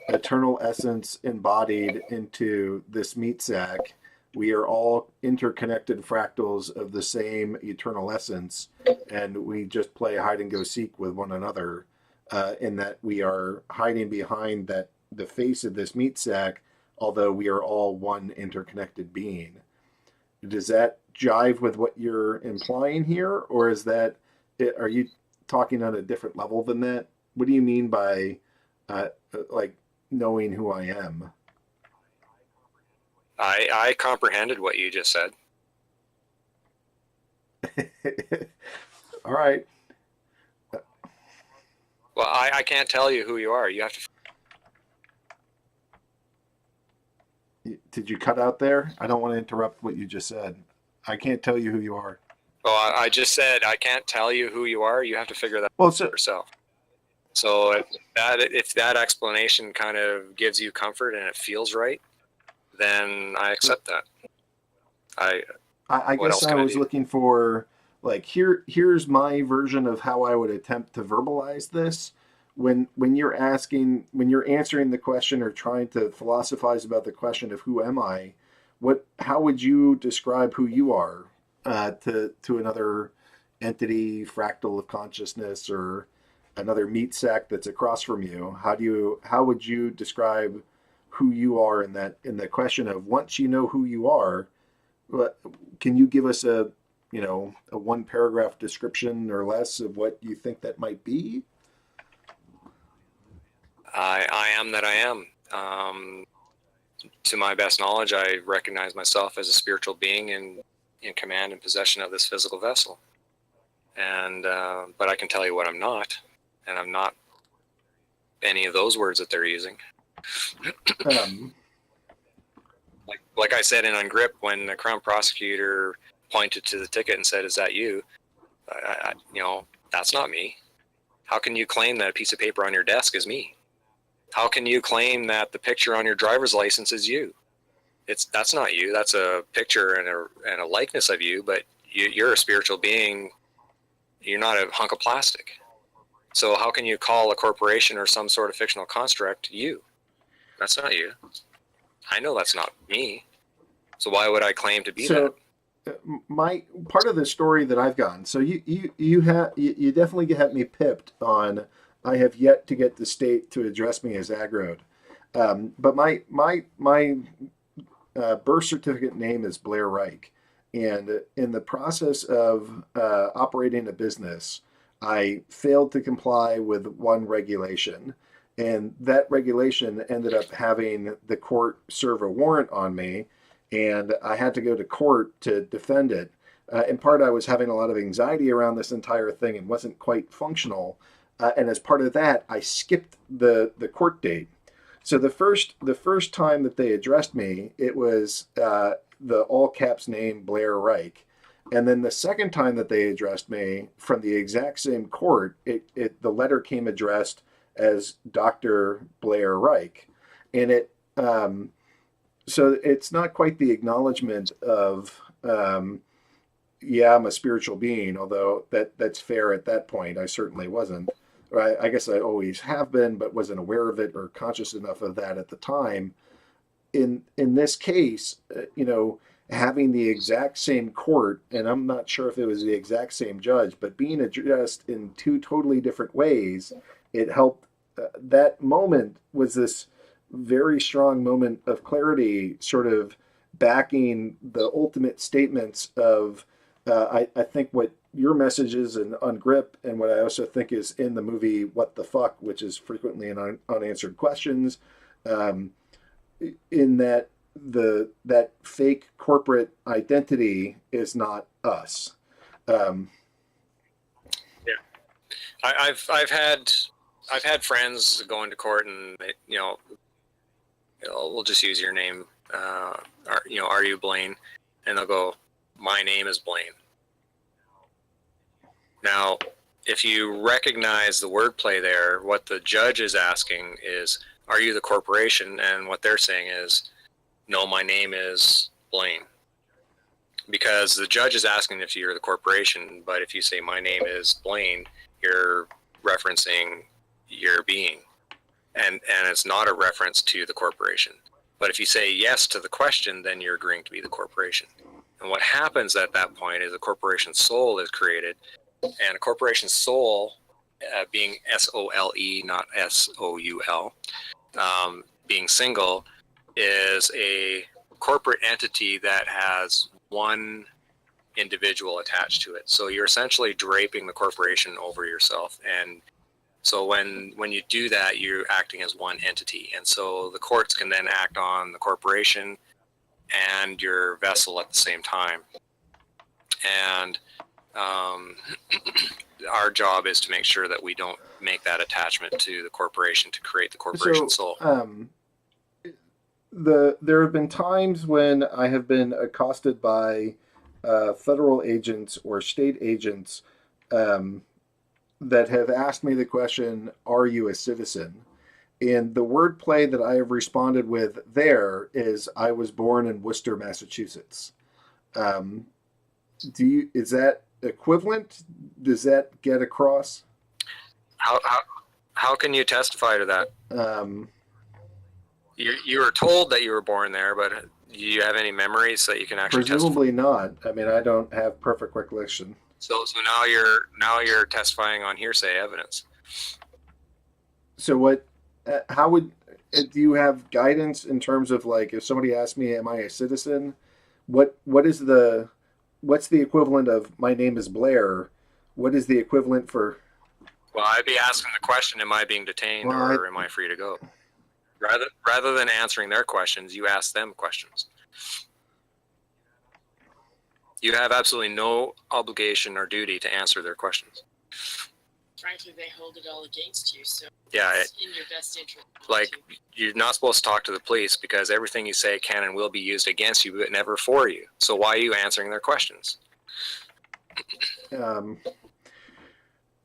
eternal essence embodied into this meat sack. We are all interconnected fractals of the same eternal essence, and we just play hide and go seek with one another, in that we are hiding behind the face of this meat sack, although we are all one interconnected being. Does that jive with what you're implying here, or is that are you talking on a different level than that? What do you mean by like knowing who I am? I comprehended what you just said. All right. Well, I can't tell you who you are. You have to. Did you cut out there? I don't want to interrupt what you just said. I can't tell you who you are. Well, I just said I can't tell you who you are. You have to figure that Well, out yourself. So if that explanation kind of gives you comfort and it feels right, then I accept that. I guess I was looking for like here's my version of how I would attempt to verbalize this. When you're answering the question or trying to philosophize about the question of who am I, how would you describe who you are to another entity, fractal of consciousness, or another meat sack that's across from you? How would you describe who you are in the question of, once you know who you are, can you give us a one paragraph description or less of what you think that might be? I am that I am. To my best knowledge, I recognize myself as a spiritual being in command and possession of this physical vessel. And but I can tell you what I'm not, and I'm not any of those words that they're using. Like I said in Ungrip, when the Crown Prosecutor pointed to the ticket and said, "Is that you?" That's not me. How can you claim that a piece of paper on your desk is me? How can you claim that the picture on your driver's license is you? That's not you. That's a picture and a likeness of you, but you're a spiritual being. You're not a hunk of plastic. So how can you call a corporation or some sort of fictional construct you? That's not you. I know that's not me. So why would I claim to be that? My part of the story that I've gotten. So you definitely have me pipped on. I have yet to get the state to address me as aggroed. But my birth certificate name is Blair Reich. And in the process of operating a business, I failed to comply with one regulation. And that regulation ended up having the court serve a warrant on me. And I had to go to court to defend it. In part, I was having a lot of anxiety around this entire thing and wasn't quite functional. And as part of that, I skipped the court date. So the first time that they addressed me, it was the all caps name Blair Reich. And then the second time that they addressed me from the exact same court, the letter came addressed as Dr. Blair Reich. And so it's not quite the acknowledgement of, yeah, I'm a spiritual being, although that's fair at that point. I certainly wasn't. I guess I always have been, but wasn't aware of it or conscious enough of that at the time. In this case, having the exact same court, and I'm not sure if it was the exact same judge, but being addressed in two totally different ways, it helped. That moment was this very strong moment of clarity, sort of backing the ultimate statements of, I think, what your message is in Ungrip, and what I also think is in the movie What the Fuck, which is frequently in unanswered questions, in that that fake corporate identity is not us. Yeah, I've had friends going to court, and we'll just use your name. Are you Blaine? And they'll go, my name is Blaine. Now, if you recognize the wordplay there, what the judge is asking is, are you the corporation? And what they're saying is, no, my name is Blaine. Because the judge is asking if you're the corporation, but if you say my name is Blaine, you're referencing your being. And it's not a reference to the corporation. But if you say yes to the question, then you're agreeing to be the corporation. And what happens at that point is a corporation's soul is created. And a corporation's soul, being S-O-L-E, not S-O-U-L, being single, is a corporate entity that has one individual attached to it. So you're essentially draping the corporation over yourself. And so when you do that, you're acting as one entity. And so the courts can then act on the corporation and your vessel at the same time. And our job is to make sure that we don't make that attachment to the corporation to create the corporation soul. There have been times when I have been accosted by federal agents or state agents that have asked me the question, "Are you a citizen?" And the wordplay that I have responded with there is, "I was born in Worcester, Massachusetts." Is that equivalent? Does that get across? How can you testify to that? You were told that you were born there, but do you have any memories that you can actually presumably not. I mean, I don't have perfect recollection. So now you're testifying on hearsay evidence. So what? How would do you have guidance in terms of, like, if somebody asked me, "Am I a citizen?" What's the equivalent of "My name is Blair"? What is the equivalent for? Well, I'd be asking the question, "Am I being detained, or am I free to go?" Rather than answering their questions, you ask them questions. You have absolutely no obligation or duty to answer their questions. Frankly, they hold it all against you, so yeah, it's in your best interest. Like, you're not supposed to talk to the police because everything you say can and will be used against you, but never for you. So why are you answering their questions?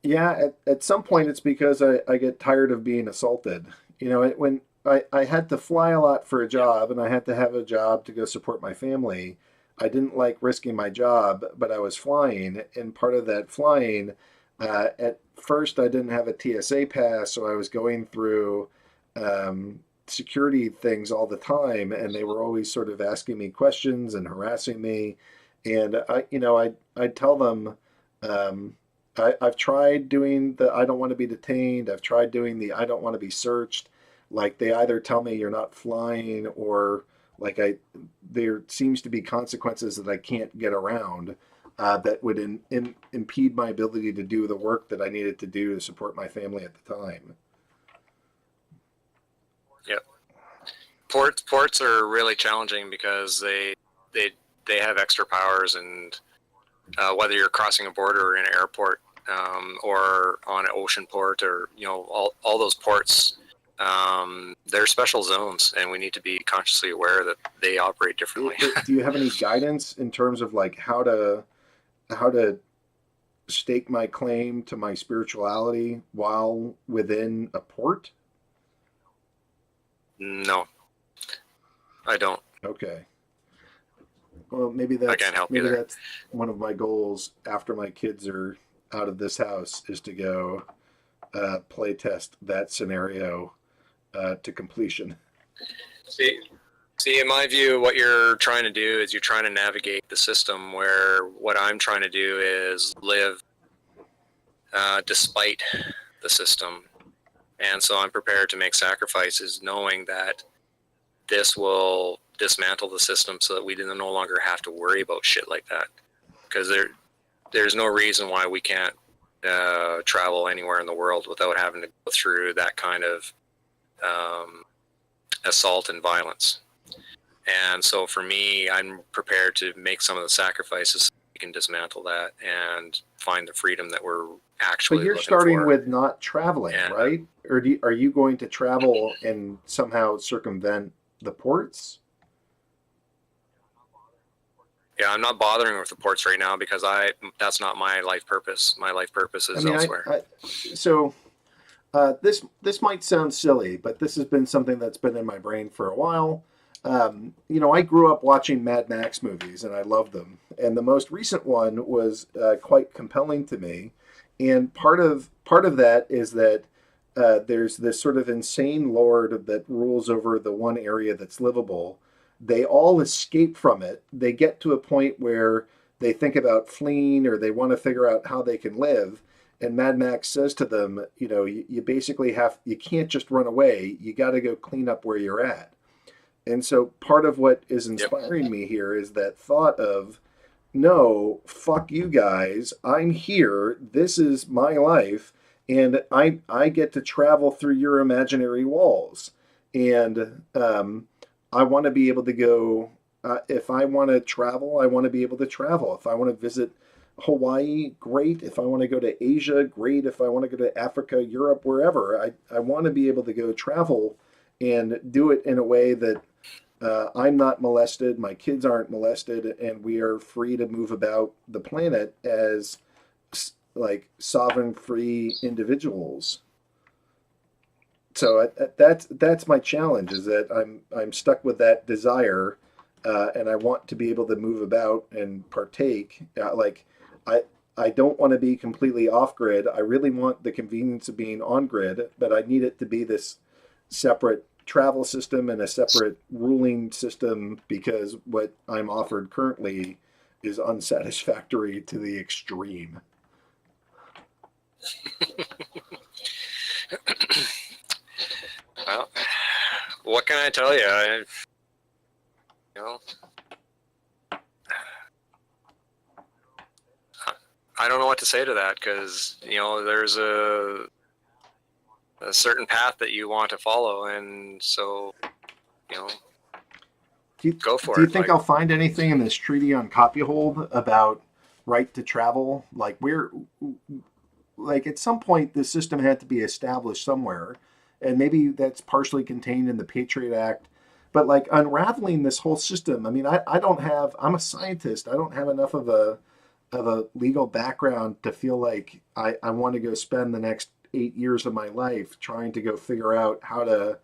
Yeah, at some point it's because I get tired of being assaulted. You know, when I had to fly a lot for a job and I had to have a job to go support my family, I didn't like risking my job, but I was flying. And part of that flying, at first I didn't have a TSA pass, so I was going through security things all the time, and they were always sort of asking me questions and harassing me. And I'd tell them, I've tried doing the "I don't want to be detained." I've tried doing the "I don't want to be searched." Like, they either tell me you're not flying, or like there seems to be consequences that I can't get around that would impede my ability to do the work that I needed to do to support my family at the time. Yep. Ports are really challenging because they have extra powers, and whether you're crossing a border or in an airport, or on an ocean port, or all those ports, they're special zones, and we need to be consciously aware that they operate differently. Do you have any guidance in terms of, like, how to stake my claim to my spirituality while within a port? No, I don't. Okay. Well, maybe I can't help you there. That's one of my goals after my kids are out of this house, is to go play test that scenario to completion. See, in my view, what you're trying to do is you're trying to navigate the system, where what I'm trying to do is live despite the system. And so I'm prepared to make sacrifices, knowing that this will dismantle the system so that we no longer have to worry about shit like that. Because there's no reason why we can't travel anywhere in the world without having to go through that kind of assault and violence. And so for me, I'm prepared to make some of the sacrifices so we can dismantle that and find the freedom that we're actually But you're looking starting for. with not traveling, right? Or are you going to travel and somehow circumvent the ports? Yeah, I'm not bothering with the ports right now because that's not my life purpose. My life purpose is elsewhere. This might sound silly, but this has been something that's been in my brain for a while. I grew up watching Mad Max movies, and I loved them. And the most recent one was quite compelling to me. And part of that is that there's this sort of insane lord that rules over the one area that's livable. They all escape from it. They get to a point where they think about fleeing, or they want to figure out how they can live. And Mad Max says to them, you basically you can't just run away. You got to go clean up where you're at. And so part of what is Yep. inspiring me here is that thought of, no, fuck you guys. I'm here. This is my life. And I get to travel through your imaginary walls. And I want to be able to go, if I want to travel, I want to be able to travel. If I want to visit Hawaii, great. If I want to go to Asia, great. If I want to go to Africa, Europe, wherever, I want to be able to go travel and do it in a way that I'm not molested, my kids aren't molested, and we are free to move about the planet as like sovereign, free individuals. So that's my challenge, is that I'm stuck with that desire, and I want to be able to move about and partake. Like I don't want to be completely off grid. I really want the convenience of being on grid, but I need it to be this separate travel system and a separate ruling system, because what I'm offered currently is unsatisfactory to the extreme. Well, what can I tell you? You know, I don't know what to say to that, because there's a certain path that you want to follow, and so go for it. Do you think I'll find anything in this treaty on copyhold about right to travel? Like at some point the system had to be established somewhere, and maybe that's partially contained in the Patriot Act. But like unraveling this whole system, I mean, I'm a scientist. I don't have enough of a legal background to feel like I want to go spend the next 8 years of my life trying to go figure out how to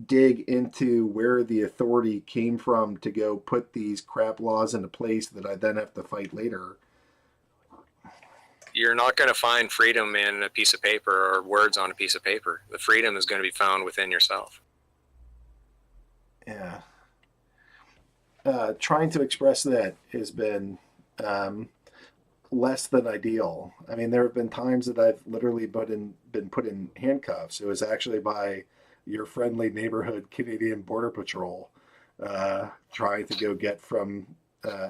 dig into where the authority came from to go put these crap laws into place that I then have to fight later. You're not going to find freedom in a piece of paper or words on a piece of paper. The freedom is going to be found within yourself. Yeah. Trying to express that has been less than ideal. I mean, there have been times that I've literally been put in handcuffs. It was actually by your friendly neighborhood Canadian Border Patrol, trying to go get from,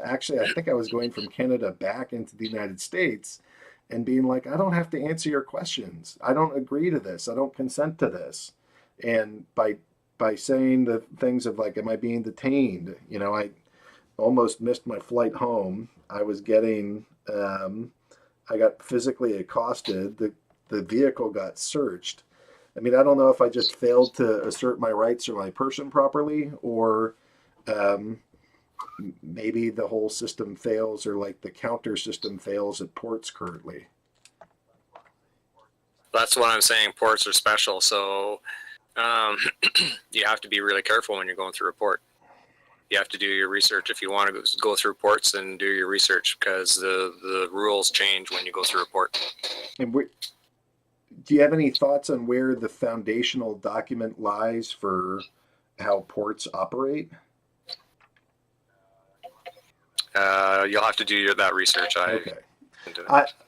actually, I think I was going from Canada back into the United States, and being like, I don't have to answer your questions. I don't agree to this. I don't consent to this. And by saying the things of like, am I being detained? I almost missed my flight home. I was getting, I got physically accosted. The vehicle got searched. I mean, I don't know if I just failed to assert my rights or my person properly, or maybe the whole system fails, or like the counter system fails at ports currently. That's what I'm saying. Ports are special, so you have to be really careful when you're going through a port. You have to do your research if you want to go through ports, and do your research, because the rules change when you go through a port. And do you have any thoughts on where the foundational document lies for how ports operate? You'll have to do that research. Okay.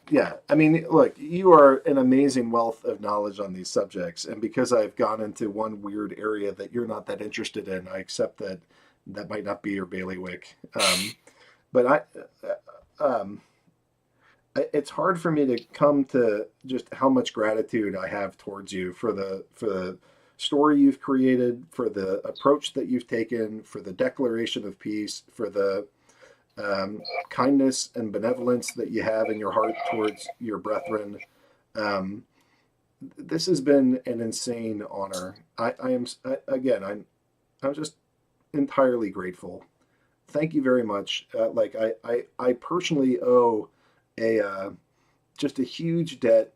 Yeah. I mean, look, you are an amazing wealth of knowledge on these subjects, and because I've gone into one weird area that you're not that interested in, I accept that that might not be your bailiwick. But it's hard for me to come to just how much gratitude I have towards you for the story you've created, for the approach that you've taken, for the declaration of peace, for the kindness and benevolence that you have in your heart towards your brethren. This has been an insane honor. I'm just entirely grateful. Thank you very much. I personally owe just a huge debt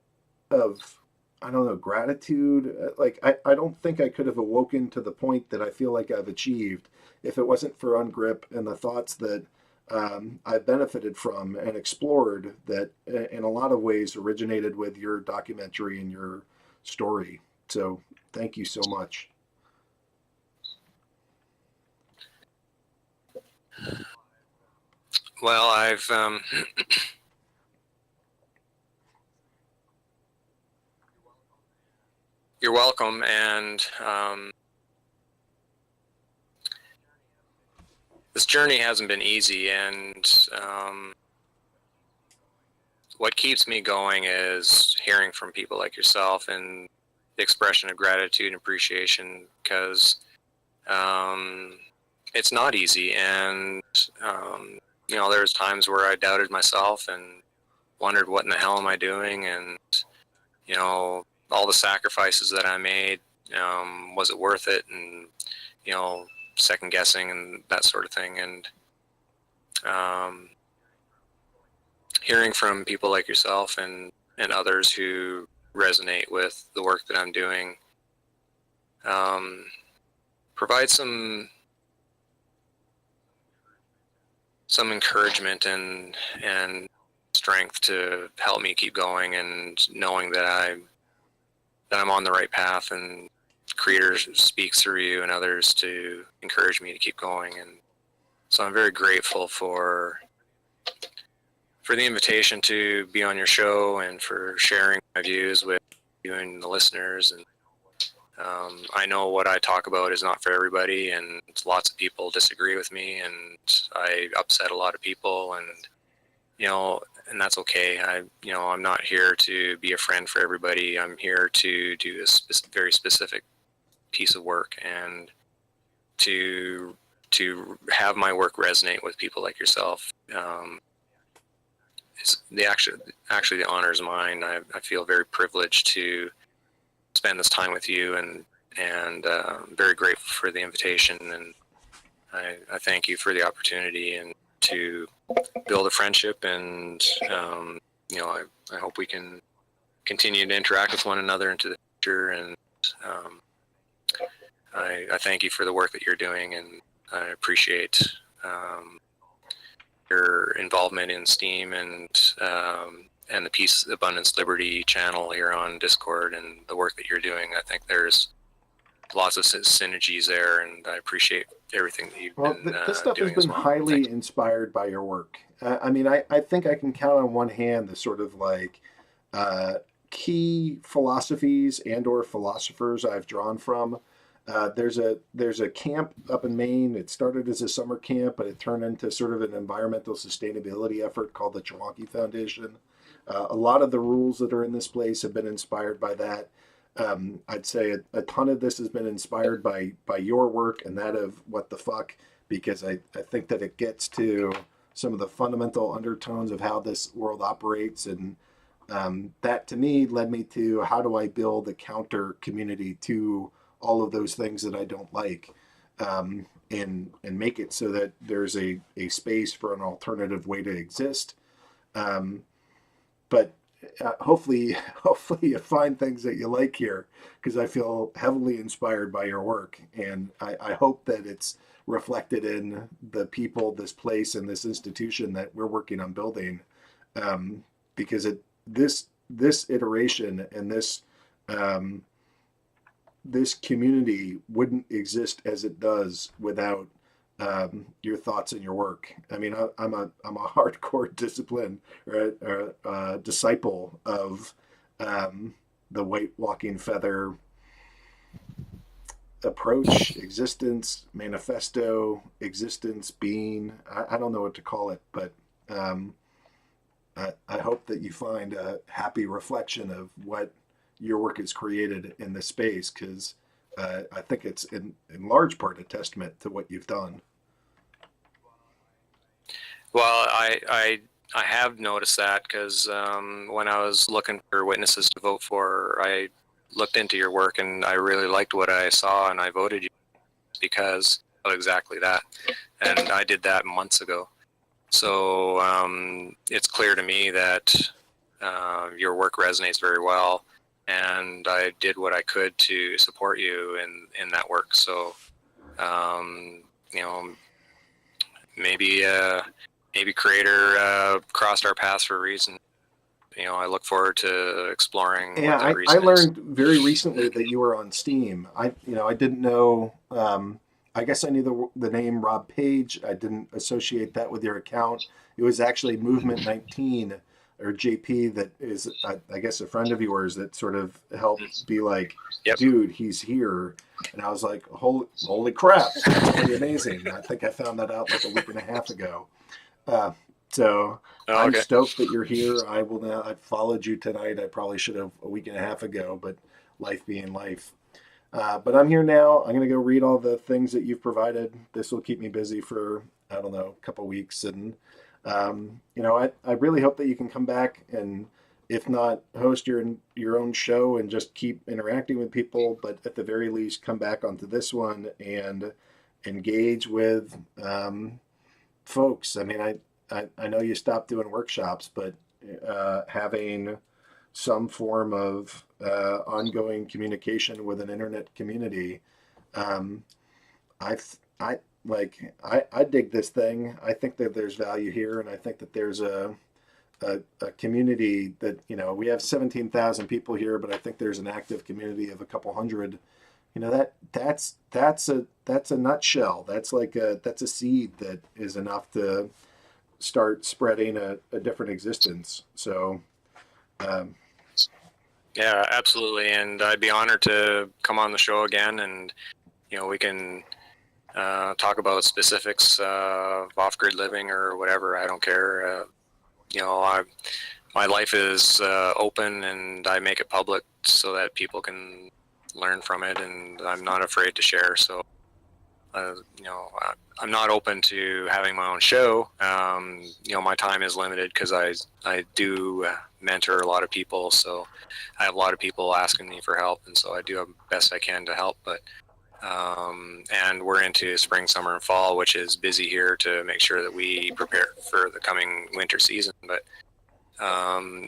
of, I don't know, gratitude. I don't think I could have awoken to the point that I feel like I've achieved if it wasn't for Ungrip and the thoughts that I've benefited from and explored, that in a lot of ways originated with your documentary and your story. So thank you so much. Well, I've you're welcome, and this journey hasn't been easy, and what keeps me going is hearing from people like yourself and the expression of gratitude and appreciation, because it's not easy. And there's times where I doubted myself and wondered, what in the hell am I doing? And all the sacrifices that I made, was it worth it? And second guessing and that sort of thing. And hearing from people like yourself and others who resonate with the work that I'm doing, provide some encouragement and strength to help me keep going, and knowing that I'm on the right path, and Creator speaks through you and others to encourage me to keep going. And so I'm very grateful for the invitation to be on your show and for sharing my views with you and the listeners. And I know what I talk about is not for everybody, and lots of people disagree with me, and I upset a lot of people, and and that's okay. I'm not here to be a friend for everybody. I'm here to do a very specific piece of work, and to have my work resonate with people like yourself. Actually the honor is mine. I feel very privileged to spend this time with you, and very grateful for the invitation, and I thank you for the opportunity and to build a friendship. And I hope we can continue to interact with one another into the future. And I thank you for the work that you're doing, and I appreciate your involvement in STEAM and the Peace, Abundance, Liberty channel here on Discord, and the work that you're doing. I think there's lots of synergies there, and I appreciate everything that you've been this stuff has doing as been well. highly inspired by your work. I think I can count on one hand the sort of like key philosophies and or philosophers I've drawn from. There's a camp up in Maine. It started as a summer camp, but it turned into sort of an environmental sustainability effort called the Chewonki Foundation. A lot of the rules that are in this place have been inspired by that. I'd say a ton of this has been inspired by your work and that of What the Fuck, because I think that it gets to some of the fundamental undertones of how this world operates. And that to me led me to, how do I build a counter community to all of those things that I don't like, and make it so that there's a space for an alternative way to exist. But hopefully you find things that you like here, because I feel heavily inspired by your work, and I hope that it's reflected in the people, this place, and this institution that we're working on building, because this iteration and this community wouldn't exist as it does without your thoughts and your work. I mean, I'm a hardcore discipline or disciple of the white walking feather approach, existence, manifesto, existence, being. I don't know what to call it, but I hope that you find a happy reflection of what your work has created in this space, because I think it's in large part a testament to what you've done. Well, I have noticed that, because when I was looking for witnesses to vote for, I looked into your work and I really liked what I saw, and I voted you because of exactly that. And I did that months ago. So it's clear to me that your work resonates very well, and I did what I could to support you in that work. So maybe Creator crossed our paths for a reason. I look forward to exploring. Yeah, what that reason I learned very recently that you were on Steam. I didn't know. I guess I knew the name Rob Page. I didn't associate that with your account. It was actually Movement 19 or JP that is, I guess, a friend of yours that sort of helped be like, Yep. dude, he's here. And I was like, holy crap, that's pretty amazing. I think I found that out like a week and a half ago. So Oh, I'm okay. stoked that you're here. I followed you tonight. I probably should have a week and a half ago, but life being life. But I'm here now. I'm going to go read all the things that you've provided. This will keep me busy for, I don't know, a couple weeks. And, I really hope that you can come back and, if not, host your own show and just keep interacting with people. But at the very least, come back onto this one and engage with folks. I mean, I know you stopped doing workshops, but having some form of ongoing communication with an internet community, I dig this thing. I think that there's value here, and I think that there's a community that, we have 17,000 people here, but I think there's an active community of a couple hundred. That's a nutshell. That's a seed that is enough to start spreading a different existence. So, Yeah, absolutely. And I'd be honored to come on the show again, and we can talk about specifics of off-grid living or whatever. I don't care. My life is open, and I make it public so that people can learn from it, and I'm not afraid to share. So, I'm not open to having my own show. My time is limited because I do mentor a lot of people, so I have a lot of people asking me for help, and so I do the best I can to help. But and we're into spring, summer, and fall, which is busy here to make sure that we prepare for the coming winter season. But I'm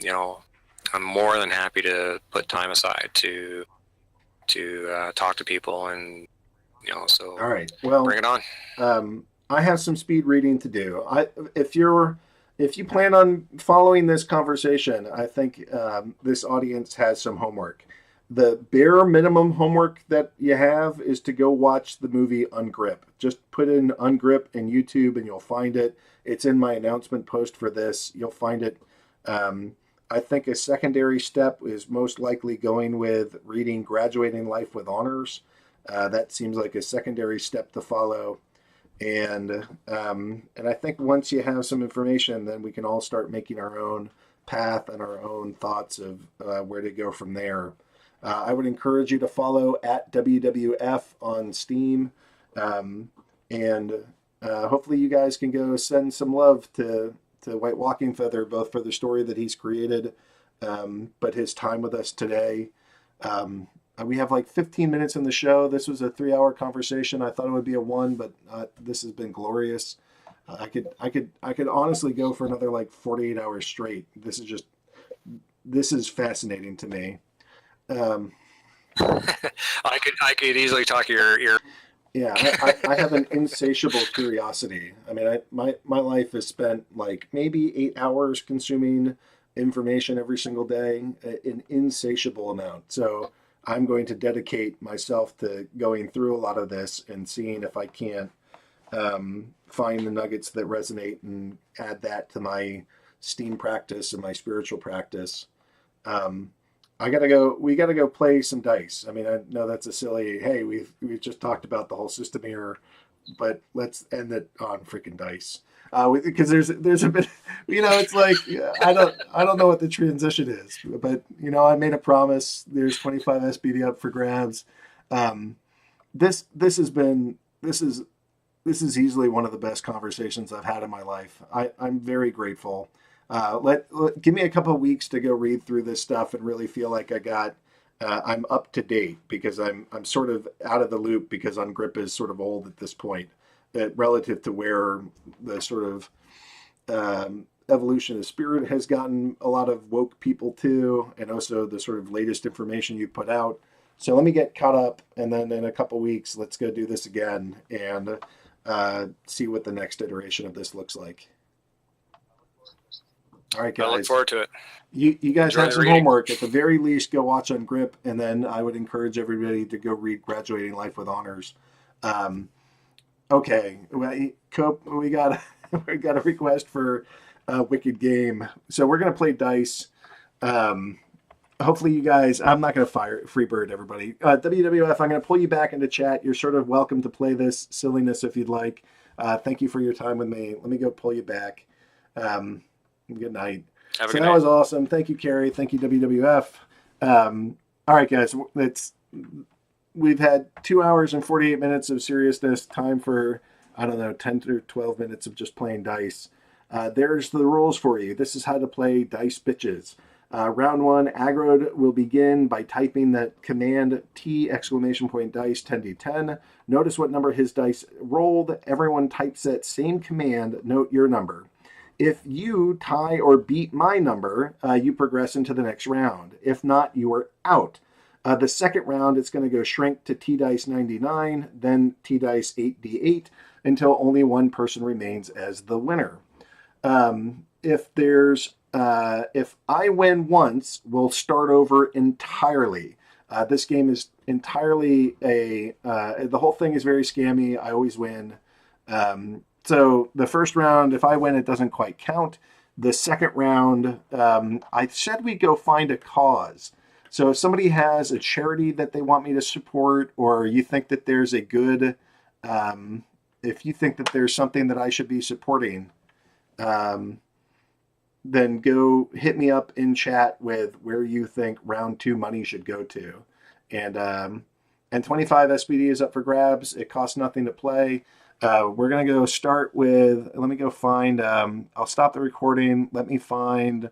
more than happy to put time aside to talk to people, and so all right, well, bring it on. I have some speed reading to do. If you plan on following this conversation, I think this audience has some homework. The bare minimum homework that you have is to go watch the movie Ungrip. Just put in Ungrip in YouTube and you'll find it. It's in my announcement post for this. You'll find it. I think a secondary step is most likely going with reading Graduating Life with Honors. That seems like a secondary step to follow. And I think once you have some information, then we can all start making our own path and our own thoughts of where to go from there. I would encourage you to follow at WWF on Steam. And hopefully you guys can go send some love to White Walking Feather, both for the story that he's created, but his time with us today. We have like 15 minutes in the show. This was a 3-hour conversation. I thought it would be a 1, but this has been glorious. I could honestly go for another like 48 hours straight. This is fascinating to me. I could easily talk your ear. Yeah, I have an insatiable curiosity. I mean, my life is spent like maybe 8 hours consuming information every single day, an insatiable amount. So I'm going to dedicate myself to going through a lot of this and seeing if I can't find the nuggets that resonate and add that to my STEAM practice and my spiritual practice. We gotta go play some dice. I mean, I know that's a silly, hey, we've just talked about the whole system here, but let's end it on freaking dice. Because there's a bit, it's like, I don't know what the transition is, but I made a promise. There's 25 SBD up for grabs. This is easily one of the best conversations I've had in my life. I'm very grateful. Give me a couple of weeks to go read through this stuff and really feel like I'm up to date, because I'm sort of out of the loop, because Ungrip is sort of old at this point, relative to where the sort of evolution of spirit has gotten a lot of woke people to, and also the sort of latest information you put out. So let me get caught up, and then in a couple of weeks, let's go do this again and see what the next iteration of this looks like. All right, guys. I look forward to it. You guys Enjoy have the some reading. homework. At the very least, go watch Ungrip, and then I would encourage everybody to go read Graduating Life with Honors. Okay, Cope, we got We got a request for a Wicked Game. So we're going to play dice. Hopefully you guys, I'm not going to freebird everybody. WWF, I'm going to pull you back into chat. You're sort of welcome to play this silliness if you'd like. Thank you for your time with me. Let me go pull you back. Good night. Have a So good that night. was awesome. Thank you, Carrie. Thank you, WWF. All right, guys. We've had 2 hours and 48 minutes of seriousness. Time for, I don't know, 10 to 12 minutes of just playing dice. There's the rules for you. This is how to play Dice Bitches. Round 1, aggroed will begin by typing the command T exclamation point dice 10d10. Notice what number his dice rolled. Everyone types that same command. Note your number. If you tie or beat my number, you progress into the next round. If not, you are out. The second round, it's going to go shrink to T dice 99, then T dice 8d8, until only one person remains as the winner. If I win once, we'll start over entirely. This game is entirely the whole thing is very scammy. I always win. So the first round, if I win, it doesn't quite count. The second round, I said we go find a cause. So if somebody has a charity that they want me to support, or you think that there's a good, if you think that there's something that I should be supporting, then go hit me up in chat with where you think round 2 money should go to. And 25 SPD is up for grabs. It costs nothing to play. We're going to go start with, let me go find, I'll stop the recording. Let me find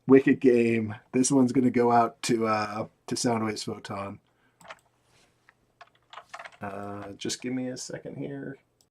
Wicked Game. This one's going to go out to Soundwaves Photon. Just give me a second here.